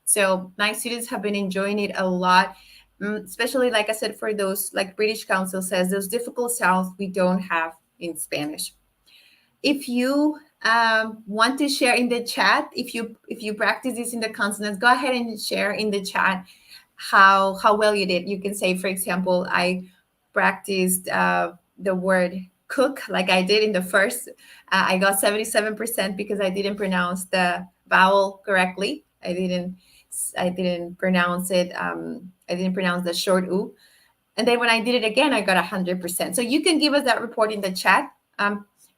So my students have been enjoying it a lot, especially, like I said, for those, like British Council says, those difficult sounds we don't have in Spanish. If you want to share in the chat, if you practice this in the consonants, go ahead and share in the chat how well you did. You can say, for example, I practiced the word cook like I did in the first. I got 77% because I didn't pronounce the vowel correctly. I didn't pronounce it. I didn't pronounce the short U. And then when I did it again, I got 100%. So you can give us that report in the chat.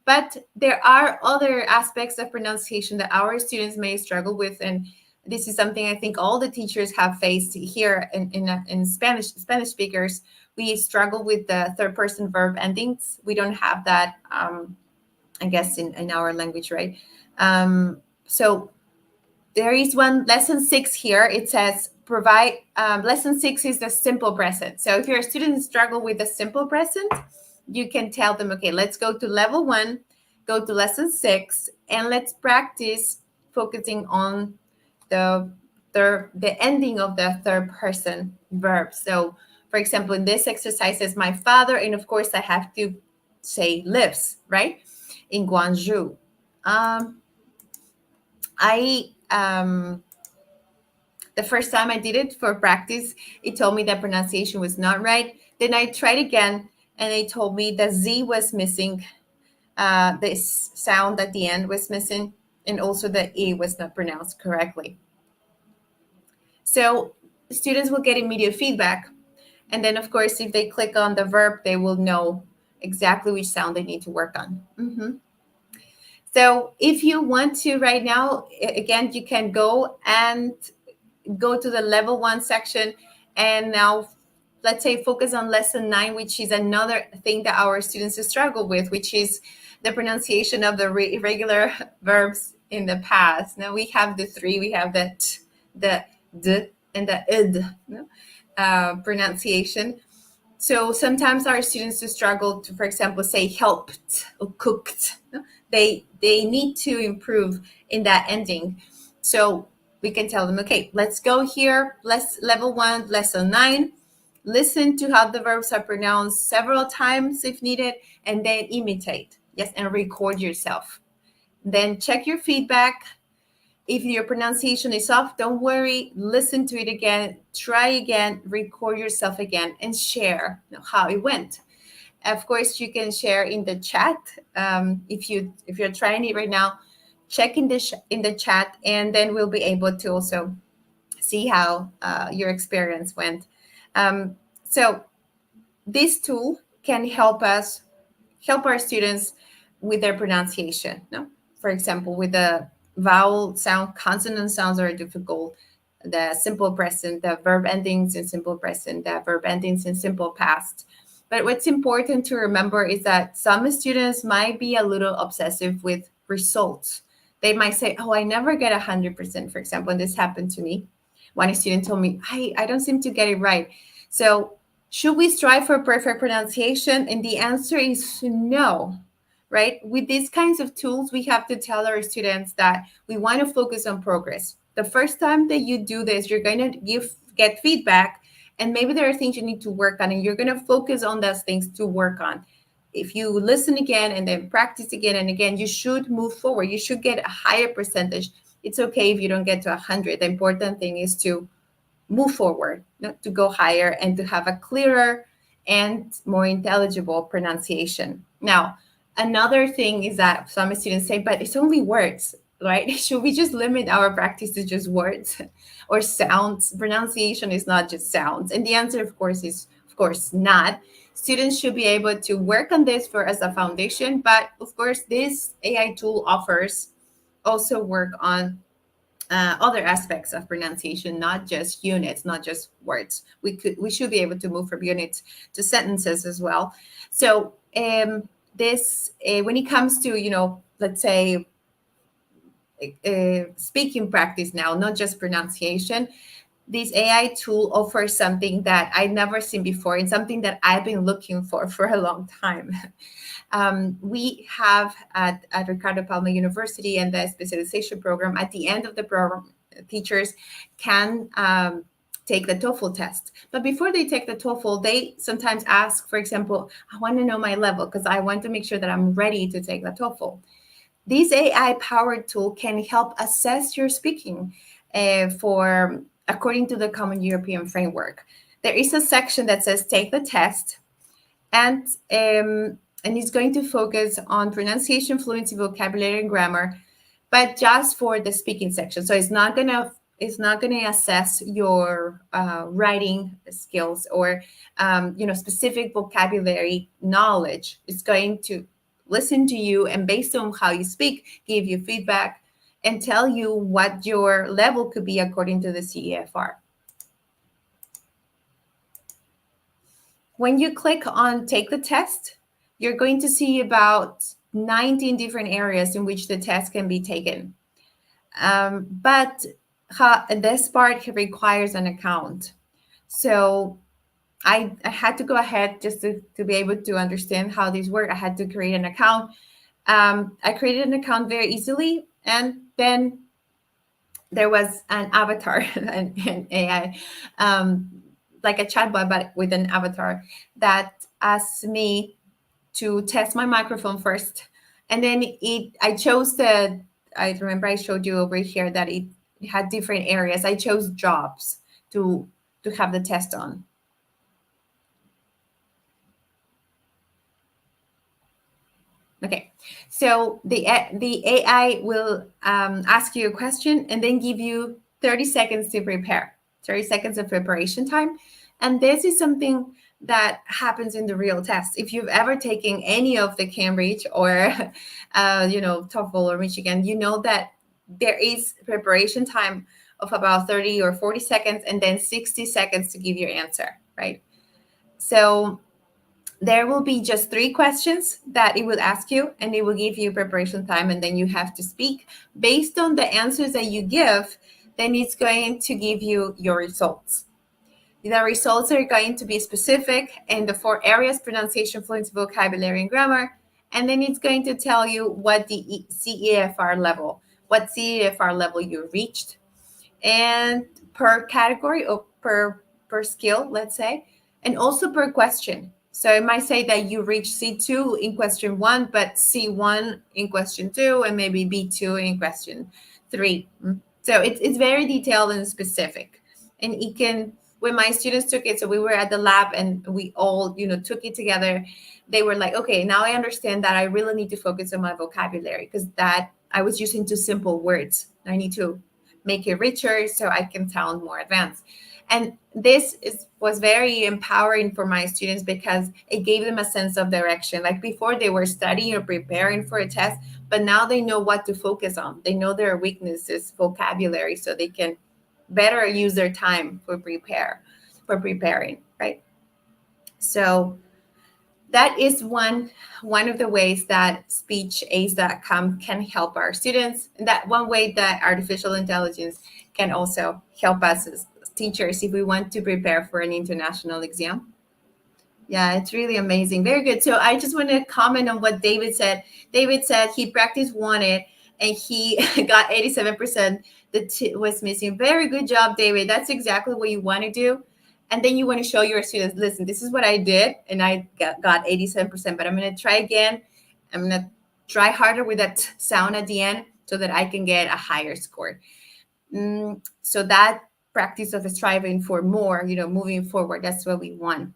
But there are other aspects of pronunciation that our students may struggle with. And this is something I think all the teachers have faced here in Spanish speakers. We struggle with the third person verb endings. We don't have that, I guess, in our language, right? So there is one lesson 6 here. It says provide, lesson 6 is the simple present. So if your students struggle with the simple present, you can tell them, okay, let's go to level 1, go to lesson 6, and let's practice focusing on the ending of the third person verb. So for example, in this exercise is my father, and of course I have to say lives, right? In Guangzhou. The first time I did it for practice, it told me that pronunciation was not right. Then I tried again, and they told me the Z was missing. This sound at the end was missing, and also the E was not pronounced correctly. So students will get immediate feedback. And then, of course, if they click on the verb, they will know exactly which sound they need to work on. So if you want to right now, again, you can go to the level 1 section, and now let's say focus on lesson 9, which is another thing that our students struggle with, which is the pronunciation of the irregular verbs in the past. Now we have the 3, we have the t, the d, and the id pronunciation. So sometimes our students struggle to, for example, say helped or cooked. They need to improve in that ending. So we can tell them, okay, let's go here, level 1, lesson 9. Listen to how the verbs are pronounced several times if needed, and then imitate. Yes, and record yourself. Then check your feedback. If your pronunciation is off, don't worry. Listen to it again, try again, record yourself again, and share how it went. Of course, you can share in the chat. If you're trying it right now, check in the chat, and then we'll be able to also see how your experience went. So this tool can help our students with their pronunciation. No? For example, with the vowel sound, consonant sounds are difficult, the simple present, the verb endings in simple present, the verb endings in simple past. But what's important to remember is that some students might be a little obsessive with results. They might say, oh, I never get 100%, for example, and this happened to me. One student told me, I don't seem to get it right. So should we strive for perfect pronunciation? And the answer is no. Right? With these kinds of tools, we have to tell our students that we want to focus on progress. The first time that you do this, you're going to get feedback, and maybe there are things you need to work on, and you're going to focus on those things to work on. If you listen again and then practice again and again, you should move forward. You should get a higher percentage. It's okay if you don't get to 100. The important thing is to move forward, to go higher, and to have a clearer and more intelligible pronunciation. Now, another thing is that some students say, but it's only words, right? Should we just limit our practice to just words or sounds? Pronunciation is not just sounds. And the answer, of course, is, of course, not. Students should be able to work on this as a foundation. But, of course, this AI tool offers also work on other aspects of pronunciation, not just units, not just words. We should be able to move from units to sentences as well. So, this when it comes to let's say speaking practice now, not just pronunciation, this AI tool offers something that I've never seen before, and something that I've been looking for a long time. We have at Ricardo Palma University and the specialization program, at the end of the program, teachers can take the TOEFL test. But before they take the TOEFL, they sometimes ask, for example, I want to know my level because I want to make sure that I'm ready to take the TOEFL. This AI-powered tool can help assess your speaking according to the Common European Framework. There is a section that says take the test, and it's going to focus on pronunciation, fluency, vocabulary, and grammar, but just for the speaking section. So it's not going to assess your writing skills or specific vocabulary knowledge. It's going to listen to you, and based on how you speak, give you feedback and tell you what your level could be according to the CEFR. When you click on take the test, you're going to see about 19 different areas in which the test can be taken. But this part requires an account. So I had to go ahead just to be able to understand how these work. I had to create an account. I created an account very easily, and then there was an avatar, an AI, like a chatbot, but with an avatar that asked me to test my microphone first. And then I chose I remember I showed you over here that it had different areas. I chose jobs to have the test on. Okay, so the AI will ask you a question and then give you 30 seconds to prepare 30 seconds of preparation time. And this is something that happens in the real test. If you've ever taken any of the Cambridge or, TOEFL or Michigan, you know that there is preparation time of about 30 or 40 seconds and then 60 seconds to give your answer, right? So there will be just 3 questions that it will ask you, and it will give you preparation time, and then you have to speak. Based on the answers that you give, then it's going to give you your results. The results are going to be specific in the 4 areas: pronunciation, fluency, vocabulary, and grammar. And then it's going to tell you what the CEFR level you reached, and per category or per skill, let's say, and also per question. So it might say that you reach C2 in question 1, but C1 in question 2, and maybe B2 in question 3. So it's very detailed and specific. And it can, when my students took it, so we were at the lab and we all, took it together, they were like, okay, now I understand that I really need to focus on my vocabulary, because that I was using too simple words. I need to make it richer so I can sound more advanced. And this was very empowering for my students, because it gave them a sense of direction. Like before, they were studying or preparing for a test, but now they know what to focus on. They know their weaknesses, vocabulary, so they can better use their time for preparing, right? So that is one of the ways that speechace.com can help our students. And that one way that artificial intelligence can also help us as teachers if we want to prepare for an international exam. Yeah, it's really amazing. Very good. So I just want to comment on what David said. David said he practiced wanted and he got 87%. Was missing. Very good job, David. That's exactly what you want to do. And then you want to show your students, listen, this is what I did, and I got 87%, but I'm going to try again. I'm going to try harder with that sound at the end so that I can get a higher score. So that practice of striving for more, moving forward, that's what we want.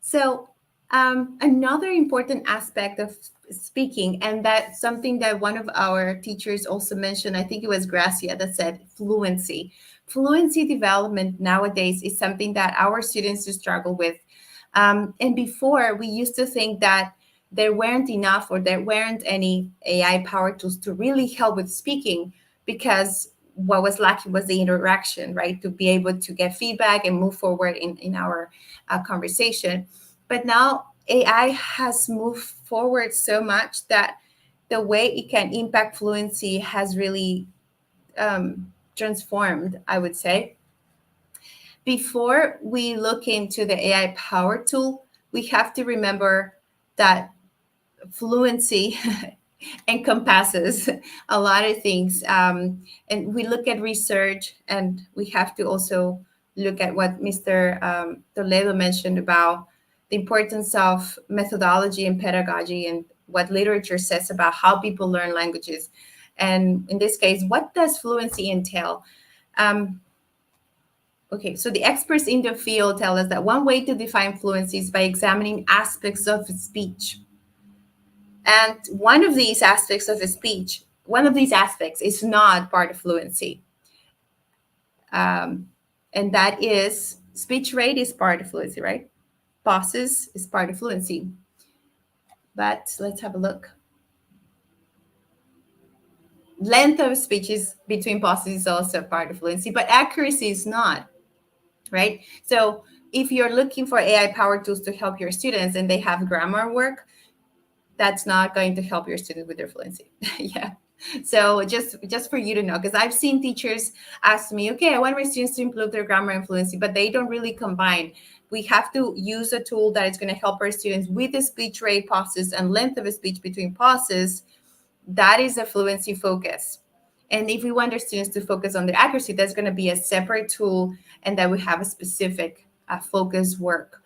So another important aspect of speaking, and that's something that one of our teachers also mentioned, I think it was Gracia, that said fluency. Fluency development nowadays is something that our students struggle with. And before, we used to think that there weren't enough or there weren't any AI power tools to really help with speaking, because what was lacking was the interaction, right? To be able to get feedback and move forward in our conversation. But now AI has moved forward so much that the way it can impact fluency has really transformed, I would say. Before we look into the AI power tool, we have to remember that fluency encompasses a lot of things. And we look at research, and we have to also look at what Mr. Toledo mentioned about the importance of methodology and pedagogy, and what literature says about how people learn languages. And in this case, what does fluency entail? Okay, so the experts in the field tell us that one way to define fluency is by examining aspects of speech. And one of these aspects is not part of fluency. And that is speech rate is part of fluency, right? Pauses is part of fluency. But let's have a look. Length of speeches between pauses is also part of fluency, but accuracy is not, right? So if you're looking for AI power tools to help your students and they have grammar work, that's not going to help your students with their fluency. Yeah. So just for you to know, because I've seen teachers ask me, okay, I want my students to improve their grammar and fluency, but they don't really combine. We have to use a tool that is going to help our students with the speech rate, pauses, and length of a speech between pauses. That is a fluency focus. And if we want our students to focus on their accuracy, that's going to be a separate tool, and that we have a specific focus work,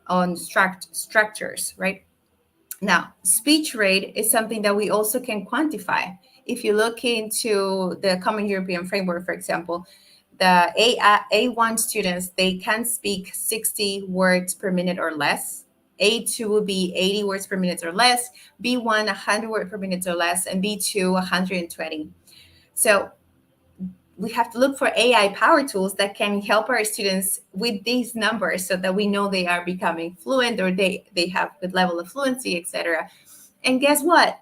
on structures, right? Now, speech rate is something that we also can quantify. If you look into the Common European Framework, for example, the A1 students, they can speak 60 words per minute or less. A2 will be 80 words per minute or less. B1, 100 words per minute or less. And B2, 120. So we have to look for AI power tools that can help our students with these numbers so that we know they are becoming fluent or they have a good level of fluency, etc. And guess what?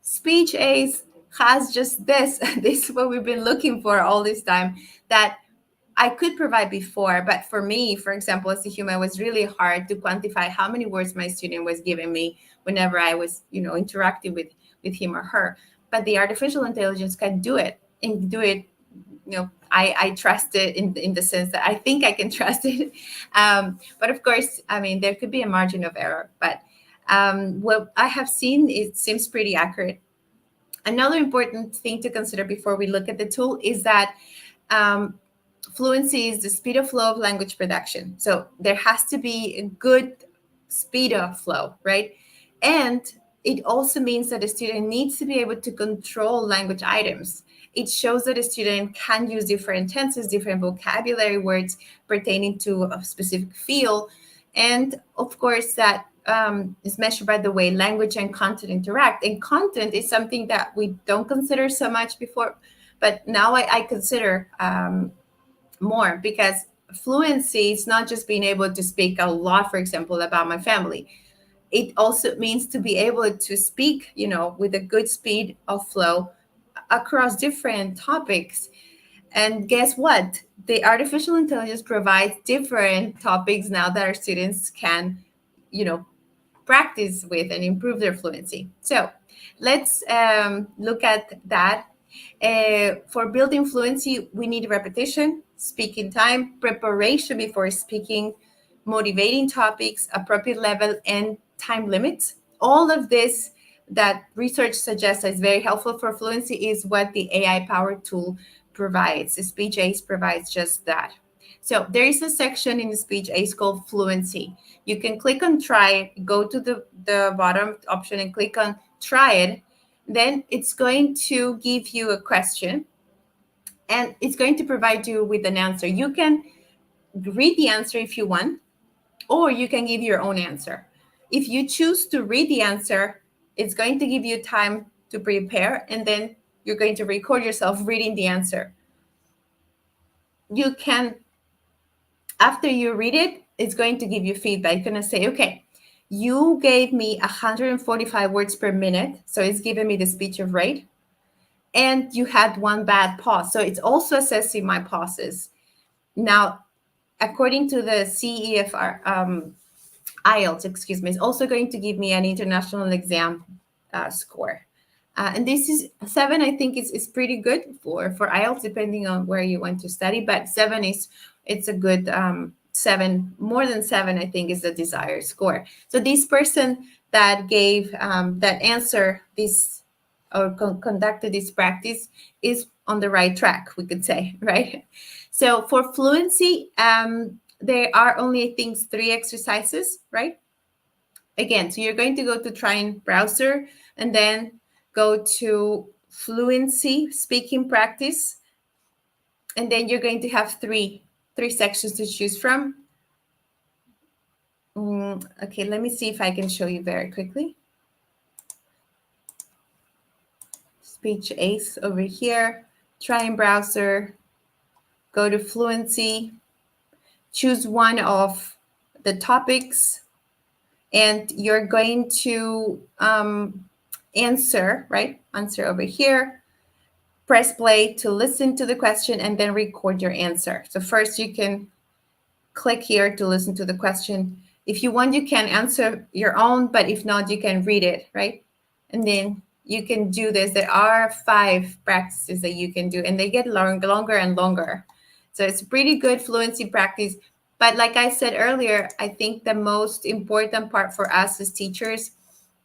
Speech Ace has just this. This is what we've been looking for all this time that I could provide before. But for me, for example, as a human, it was really hard to quantify how many words my student was giving me whenever I was, interacting with him or her. But the artificial intelligence can do it and do it. I trust it in the sense that I think I can trust it. But of course, I mean, there could be a margin of error. But what I have seen, it seems pretty accurate. Another important thing to consider before we look at the tool is that fluency is the speed of flow of language production. So there has to be a good speed of flow, right? And it also means that a student needs to be able to control language items. It shows that a student can use different tenses, different vocabulary words pertaining to a specific field. And of course, that is measured by the way language and content interact. And content is something that we don't consider so much before, but now I consider more, because fluency is not just being able to speak a lot, for example, about my family. It also means to be able to speak, with a good speed of flow across different topics. And guess what? The artificial intelligence provides different topics now that our students can, practice with and improve their fluency. So let's look at that. For building fluency, we need repetition, speaking time, preparation before speaking, motivating topics, appropriate level, and time limits. All of this that research suggests is very helpful for fluency is what the AI-powered tool provides. The Speech Ace provides just that. So there is a section in the Speech Ace called Fluency. You can click on Try it, go to the bottom option and click on Try it. Then it's going to give you a question, and it's going to provide you with an answer. You can read the answer if you want, or you can give your own answer. If you choose to read the answer, it's going to give you time to prepare, and then you're going to record yourself reading the answer. You can, after you read it, it's going to give you feedback. It's going to say, okay, you gave me 145 words per minute, so it's giving me the speech of rate, and you had one bad pause. So it's also assessing my pauses. Now, according to the CEFR, IELTS, it's also going to give me an international exam score. And this is 7, I think is pretty good for IELTS, depending on where you want to study. But 7 it's a good 7, more than 7, I think, is the desired score. So this person that gave that answer this or conducted this practice is on the right track, we could say, right? So for fluency, there are only, I think, 3 exercises, right? Again, so you're going to go to Try in Browser and then go to Fluency Speaking Practice. And then you're going to have three sections to choose from. Okay, let me see if I can show you very quickly. Speech Ace over here, Try in Browser, go to Fluency, choose one of the topics, and you're going to answer, right? Answer over here. Press play to listen to the question and then record your answer. So first you can click here to listen to the question. If you want, you can answer your own, but if not, you can read it, right? And then you can do this. There are 5 practices that you can do, and they get longer and longer. So it's a pretty good fluency practice. But like I said earlier, I think the most important part for us as teachers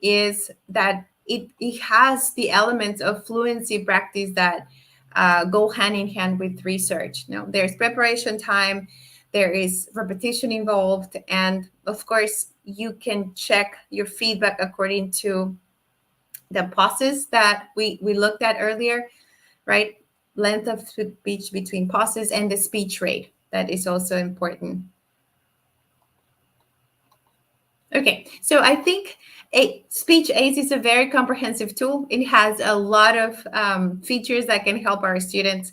is that it has the elements of fluency practice that go hand in hand with research. Now, there's preparation time, there is repetition involved, and of course, you can check your feedback according to the pauses that we looked at earlier, right? Length of speech between pauses and the speech rate. That is also important. Okay, so I think Speech Ace is a very comprehensive tool. It has a lot of features that can help our students.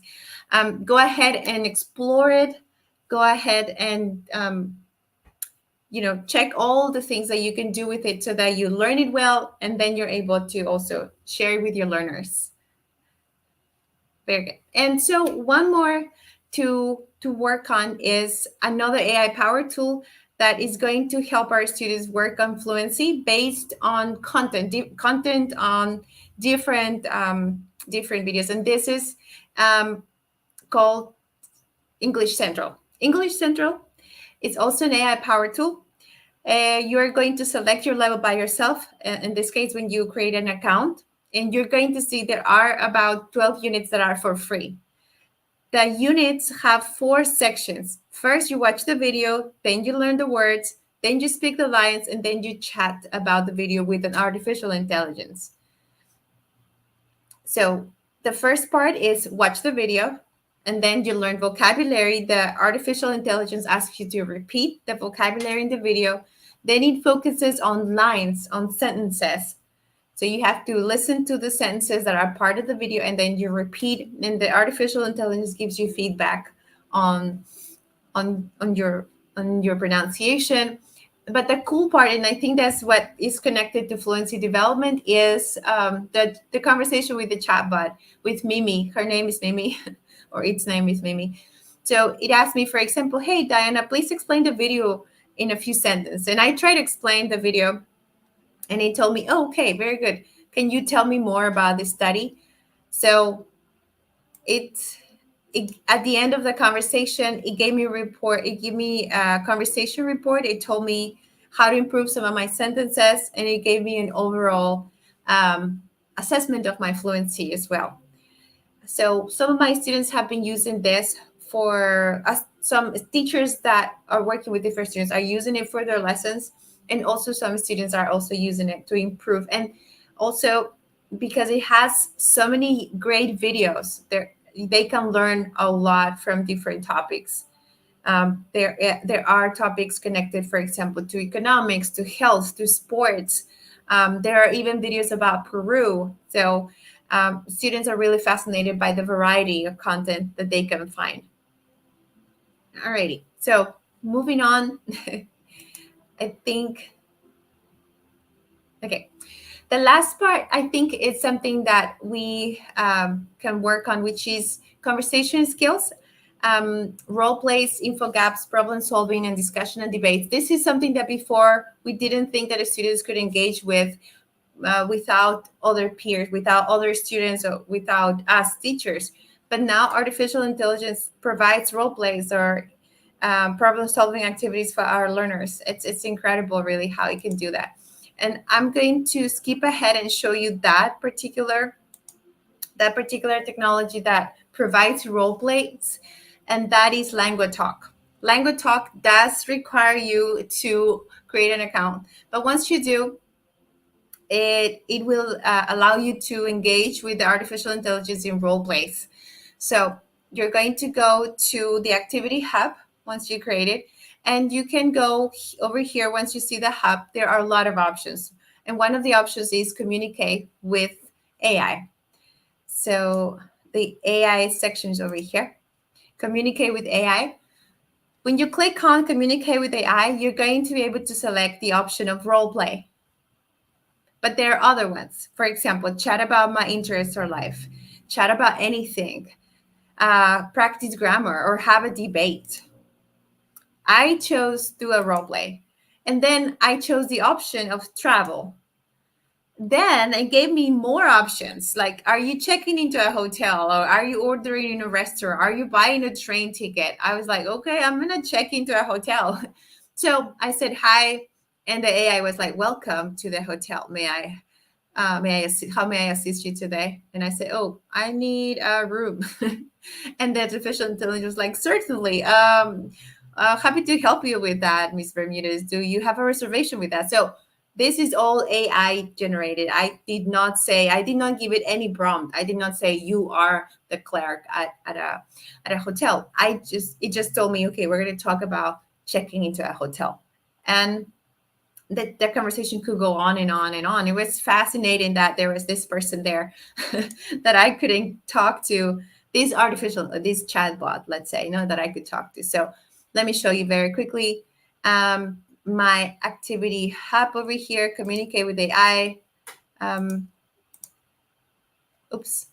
Go ahead and explore it. Go ahead and check all the things that you can do with it so that you learn it well, and then you're able to also share it with your learners. Very good. And so one more to work on is another AI power tool that is going to help our students work on fluency based on content on different videos. And this is called English Central. English Central is also an AI power tool. You are going to select your level by yourself. In this case, when you create an account, and you're going to see there are about 12 units that are for free. The units have 4 sections. First, you watch the video, then you learn the words, then you speak the lines, and then you chat about the video with an artificial intelligence. So the first part is watch the video, and then you learn vocabulary. The artificial intelligence asks you to repeat the vocabulary in the video. Then it focuses on lines, on sentences. So you have to listen to the sentences that are part of the video, and then you repeat, and the artificial intelligence gives you feedback on your pronunciation. But the cool part, and I think that's what is connected to fluency development, is the conversation with the chatbot, with Mimi. Her name is Mimi, or its name is Mimi. So it asked me, for example, hey, Diana, please explain the video in a few sentences. And I tried to explain the video, and it told me, oh, okay, very good. Can you tell me more about this study? So at the end of the conversation, it gave me a report. It gave me a conversation report. It told me how to improve some of my sentences, and it gave me an overall assessment of my fluency as well. So some of my students have been using this for some teachers that are working with different students are using it for their lessons, and also some students are also using it to improve. And also because it has so many great videos there, they can learn a lot from different topics. There are topics connected, for example, to economics, to health, to sports. There are even videos about Peru. So students are really fascinated by the variety of content that they can find. Alrighty, so moving on. I think, okay. The last part, I think, is something that we can work on, which is conversation skills, role plays, info gaps, problem solving, and discussion and debates. This is something that before we didn't think that the students could engage with without other peers, without other students, or without us teachers. But now artificial intelligence provides role plays or problem solving activities for our learners. It's incredible, really, how it can do that. And I'm going to skip ahead and show you that particular technology that provides role plays, and that is LanguageTalk. LanguageTalk does require you to create an account, but once you do, it will allow you to engage with the artificial intelligence in role plays. So you're going to go to the activity hub once you create it, and you can go over here. Once you see the hub, there are a lot of options. And one of the options is communicate with AI. So the AI section is over here. Communicate with AI. When you click on communicate with AI, you're going to be able to select the option of role play. But there are other ones. For example, chat about my interests or life, chat about anything, practice grammar, or have a debate. I chose do a role play, and then I chose the option of travel. Then it gave me more options, like, are you checking into a hotel, or are you ordering in a restaurant? Are you buying a train ticket? I was like, okay, I'm gonna check into a hotel. So I said hi, and the AI was like, welcome to the hotel. How may I assist you today? And I said, oh, I need a room. And the artificial intelligence was like, certainly. Happy to help you with that, Ms. Bermudez. Do you have a reservation with that? So this is all AI generated. I did not give it any prompt. I did not say you are the clerk at a hotel. It just told me, okay, we're going to talk about checking into a hotel. And that conversation could go on and on and on. It was fascinating that there was this person there that I couldn't talk to this chatbot, let's say, that I could talk to. So let me show you very quickly. My activity hub over here, communicate with AI. Oops.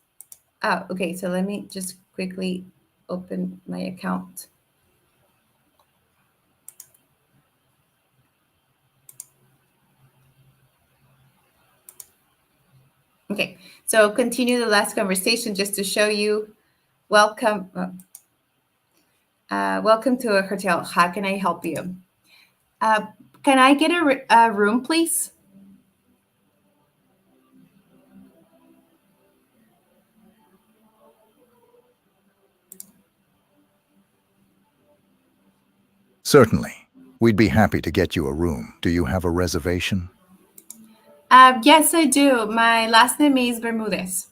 Oh, okay. So let me just quickly open my account. Okay, so continue the last conversation just to show you. Welcome. Welcome to a hotel. How can I help you? Can I get a room, please? Certainly. We'd be happy to get you a room. Do you have a reservation? Yes, I do. My last name is Bermudez.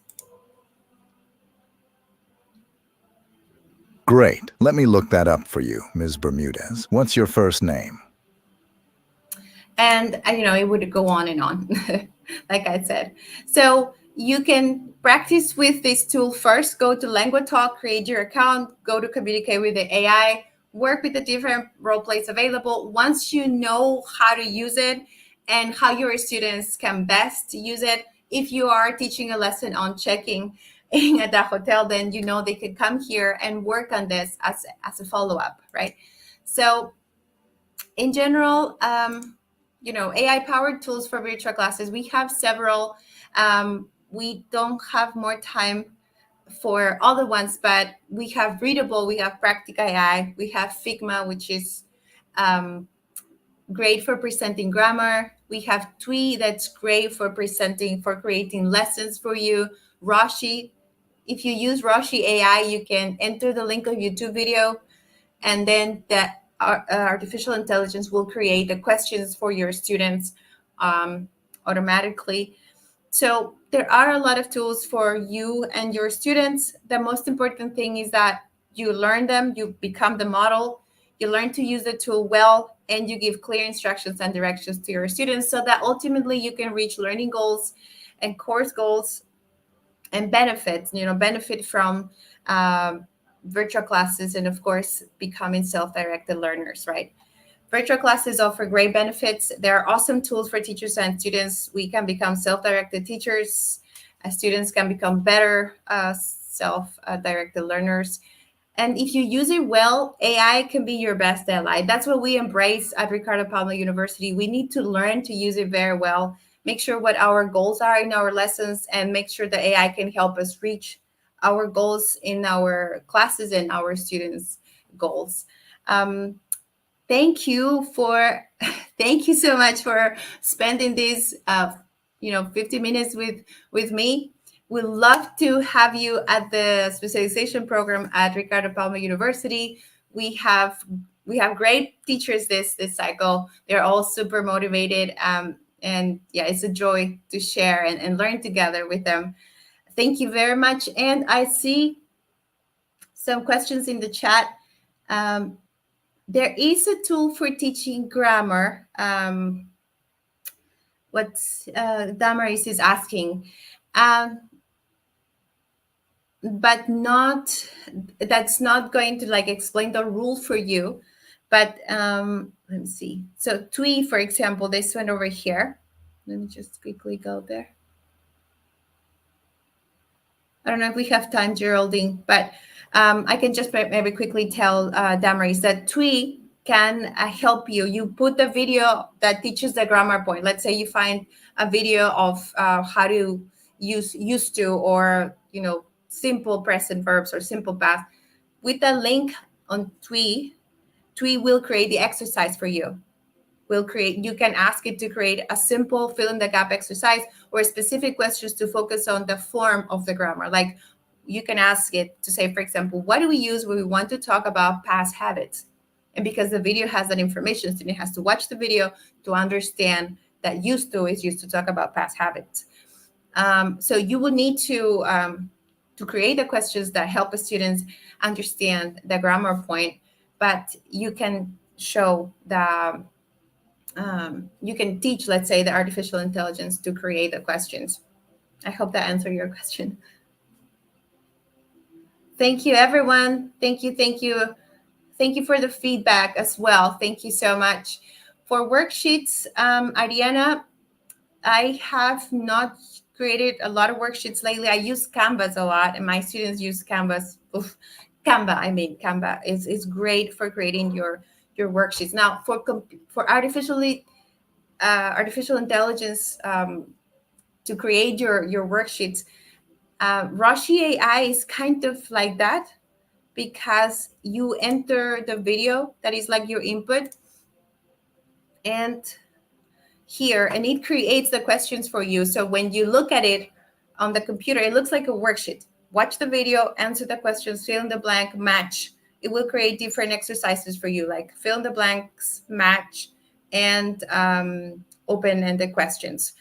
Great. Let me look that up for you, Ms. Bermudez. What's your first name? And, it would go on and on, like I said. So you can practice with this tool first. Go to LanguaTalk, create your account, go to communicate with the AI, work with the different role plays available. Once you know how to use it and how your students can best use it, if you are teaching a lesson on checking in at the hotel, then they could come here and work on this as a follow-up, right? So in general, AI-powered tools for virtual classes, we have several. We don't have more time for other ones, but we have Readable, we have Practica AI, we have Figma, which is great for presenting grammar. We have Twee, that's great for creating lessons for you. Roshi, if you use Roshi AI, you can enter the link of YouTube video, and then that artificial intelligence will create the questions for your students automatically. So there are a lot of tools for you and your students. The most important thing is that you learn them, you become the model, you learn to use the tool well, and you give clear instructions and directions to your students so that ultimately you can reach learning goals and course goals and benefit from virtual classes, and of course, becoming self-directed learners, right? Virtual classes offer great benefits. They're awesome tools for teachers and students. We can become self-directed teachers. Students can become better self-directed learners. And if you use it well, AI can be your best ally. That's what we embrace at Ricardo Palma University. We need to learn to use it very well, make sure what our goals are in our lessons, and make sure the AI can help us reach our goals in our classes and our students' goals. Thank you so much for spending these 50 minutes with me. We'd love to have you at the specialization program at Ricardo Palma University. We have great teachers this cycle. They're all super motivated, and yeah, it's a joy to share and learn together with them. Thank you very much. And I see some questions in the chat. There is a tool for teaching grammar. What Damaris is asking, but that's not going to explain the rule for you. But let me see. So Twee, for example, this one over here. Let me just quickly go there. I don't know if we have time, Geraldine, but I can just maybe quickly tell Damaris that Twee can help you. You put the video that teaches the grammar point. Let's say you find a video of how to use used to, or simple present verbs or simple past. With the link on Twee will create the exercise for you. You can ask it to create a simple fill in the gap exercise or specific questions to focus on the form of the grammar. Like you can ask it to say, for example, what do we use when we want to talk about past habits? And because the video has that information, student has to watch the video to understand that used to is used to talk about past habits. So you will need to create the questions that help the students understand the grammar point, but you can show you can teach, let's say, the artificial intelligence to create the questions. I hope that answered your question. Thank you, everyone. Thank you. Thank you. Thank you for the feedback as well. Thank you so much. For worksheets, Ariana, I have not created a lot of worksheets lately. I use Canvas a lot, and my students use Canvas. Canva is great for creating your worksheets. Now, for artificial intelligence to create your worksheets, Roshi AI is kind of like that, because you enter the video that is like your input and it creates the questions for you. So when you look at it on the computer, it looks like a worksheet. Watch the video, answer the questions, fill in the blank, match. It will create different exercises for you, like fill in the blanks, match, and open-ended questions.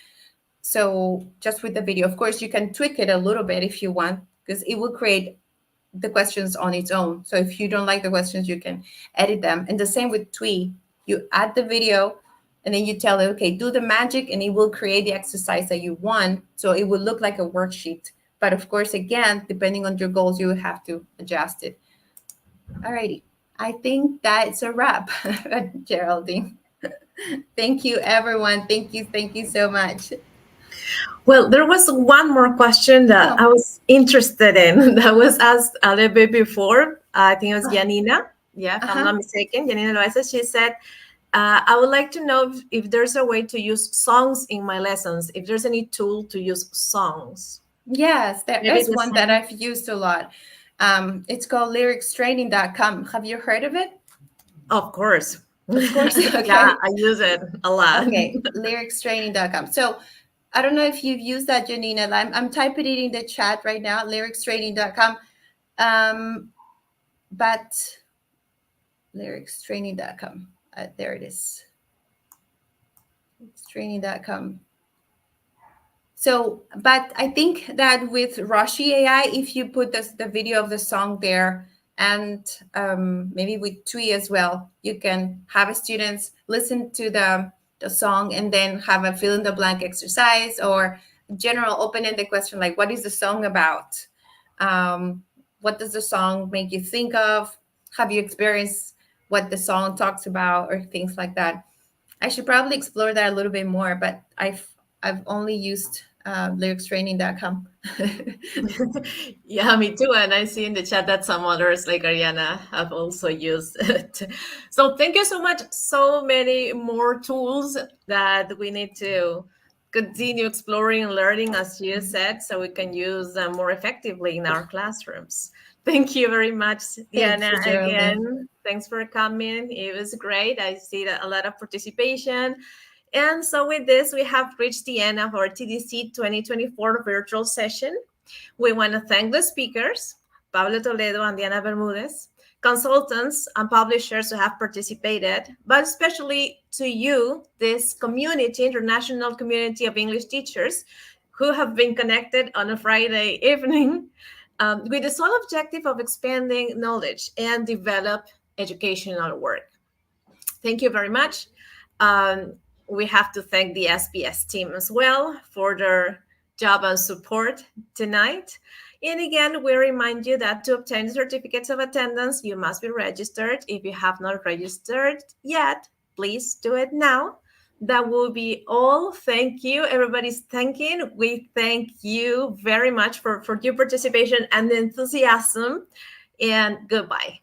So just with the video, of course, you can tweak it a little bit if you want, because it will create the questions on its own. So if you don't like the questions, you can edit them. And the same with Twee. You add the video and then you tell it, okay, do the magic, and it will create the exercise that you want. So it will look like a worksheet. But of course, again, depending on your goals, you will have to adjust it. Alrighty. I think that's a wrap, Geraldine. Thank you, everyone. Thank you so much. Well, there was one more question that I was interested in that was asked a little bit before. I think it was Janina. Yeah, if I'm not mistaken. Janina Loaiza, she said, I would like to know if there's a way to use songs in my lessons, if there's any tool to use songs. Yes, there is one that I've used a lot. It's called lyricstraining.com. Have you heard of it? Of course. Of course. Okay. Yeah, I use it a lot. Okay, lyricstraining.com. So I don't know if you've used that, Janina. I'm typing it in the chat right now, lyricstraining.com. But lyricstraining.com. There it is. Training.com. So, but I think that with Roshi AI, if you put the video of the song there, and maybe with Twee as well, you can have students listen to the song and then have a fill in the blank exercise or general open-ended question like, what is the song about? What does the song make you think of? Have you experienced what the song talks about, or things like that? I should probably explore that a little bit more, but I've only used lyricstraining.com. Yeah, me too. And I see in the chat that some others like Ariana have also used it. So thank you so much. So many more tools that we need to continue exploring and learning, as you said, so we can use them more effectively in our classrooms. Thank you very much, Diana. Again, thanks for coming. It was great. I see that a lot of participation. And so with this, we have reached the end of our TDC 2024 virtual session. We want to thank the speakers, Pablo Toledo and Diana Bermudez, consultants and publishers who have participated, but especially to you, this community, international community of English teachers who have been connected on a Friday evening with the sole objective of expanding knowledge and develop educational work. Thank you very much. We have to thank the SBS team as well for their job and support tonight. And again, we remind you that to obtain certificates of attendance, you must be registered. If you have not registered yet, please do it now. That will be all. Thank you. Everybody's thanking. We thank you very much for your participation and enthusiasm. And goodbye.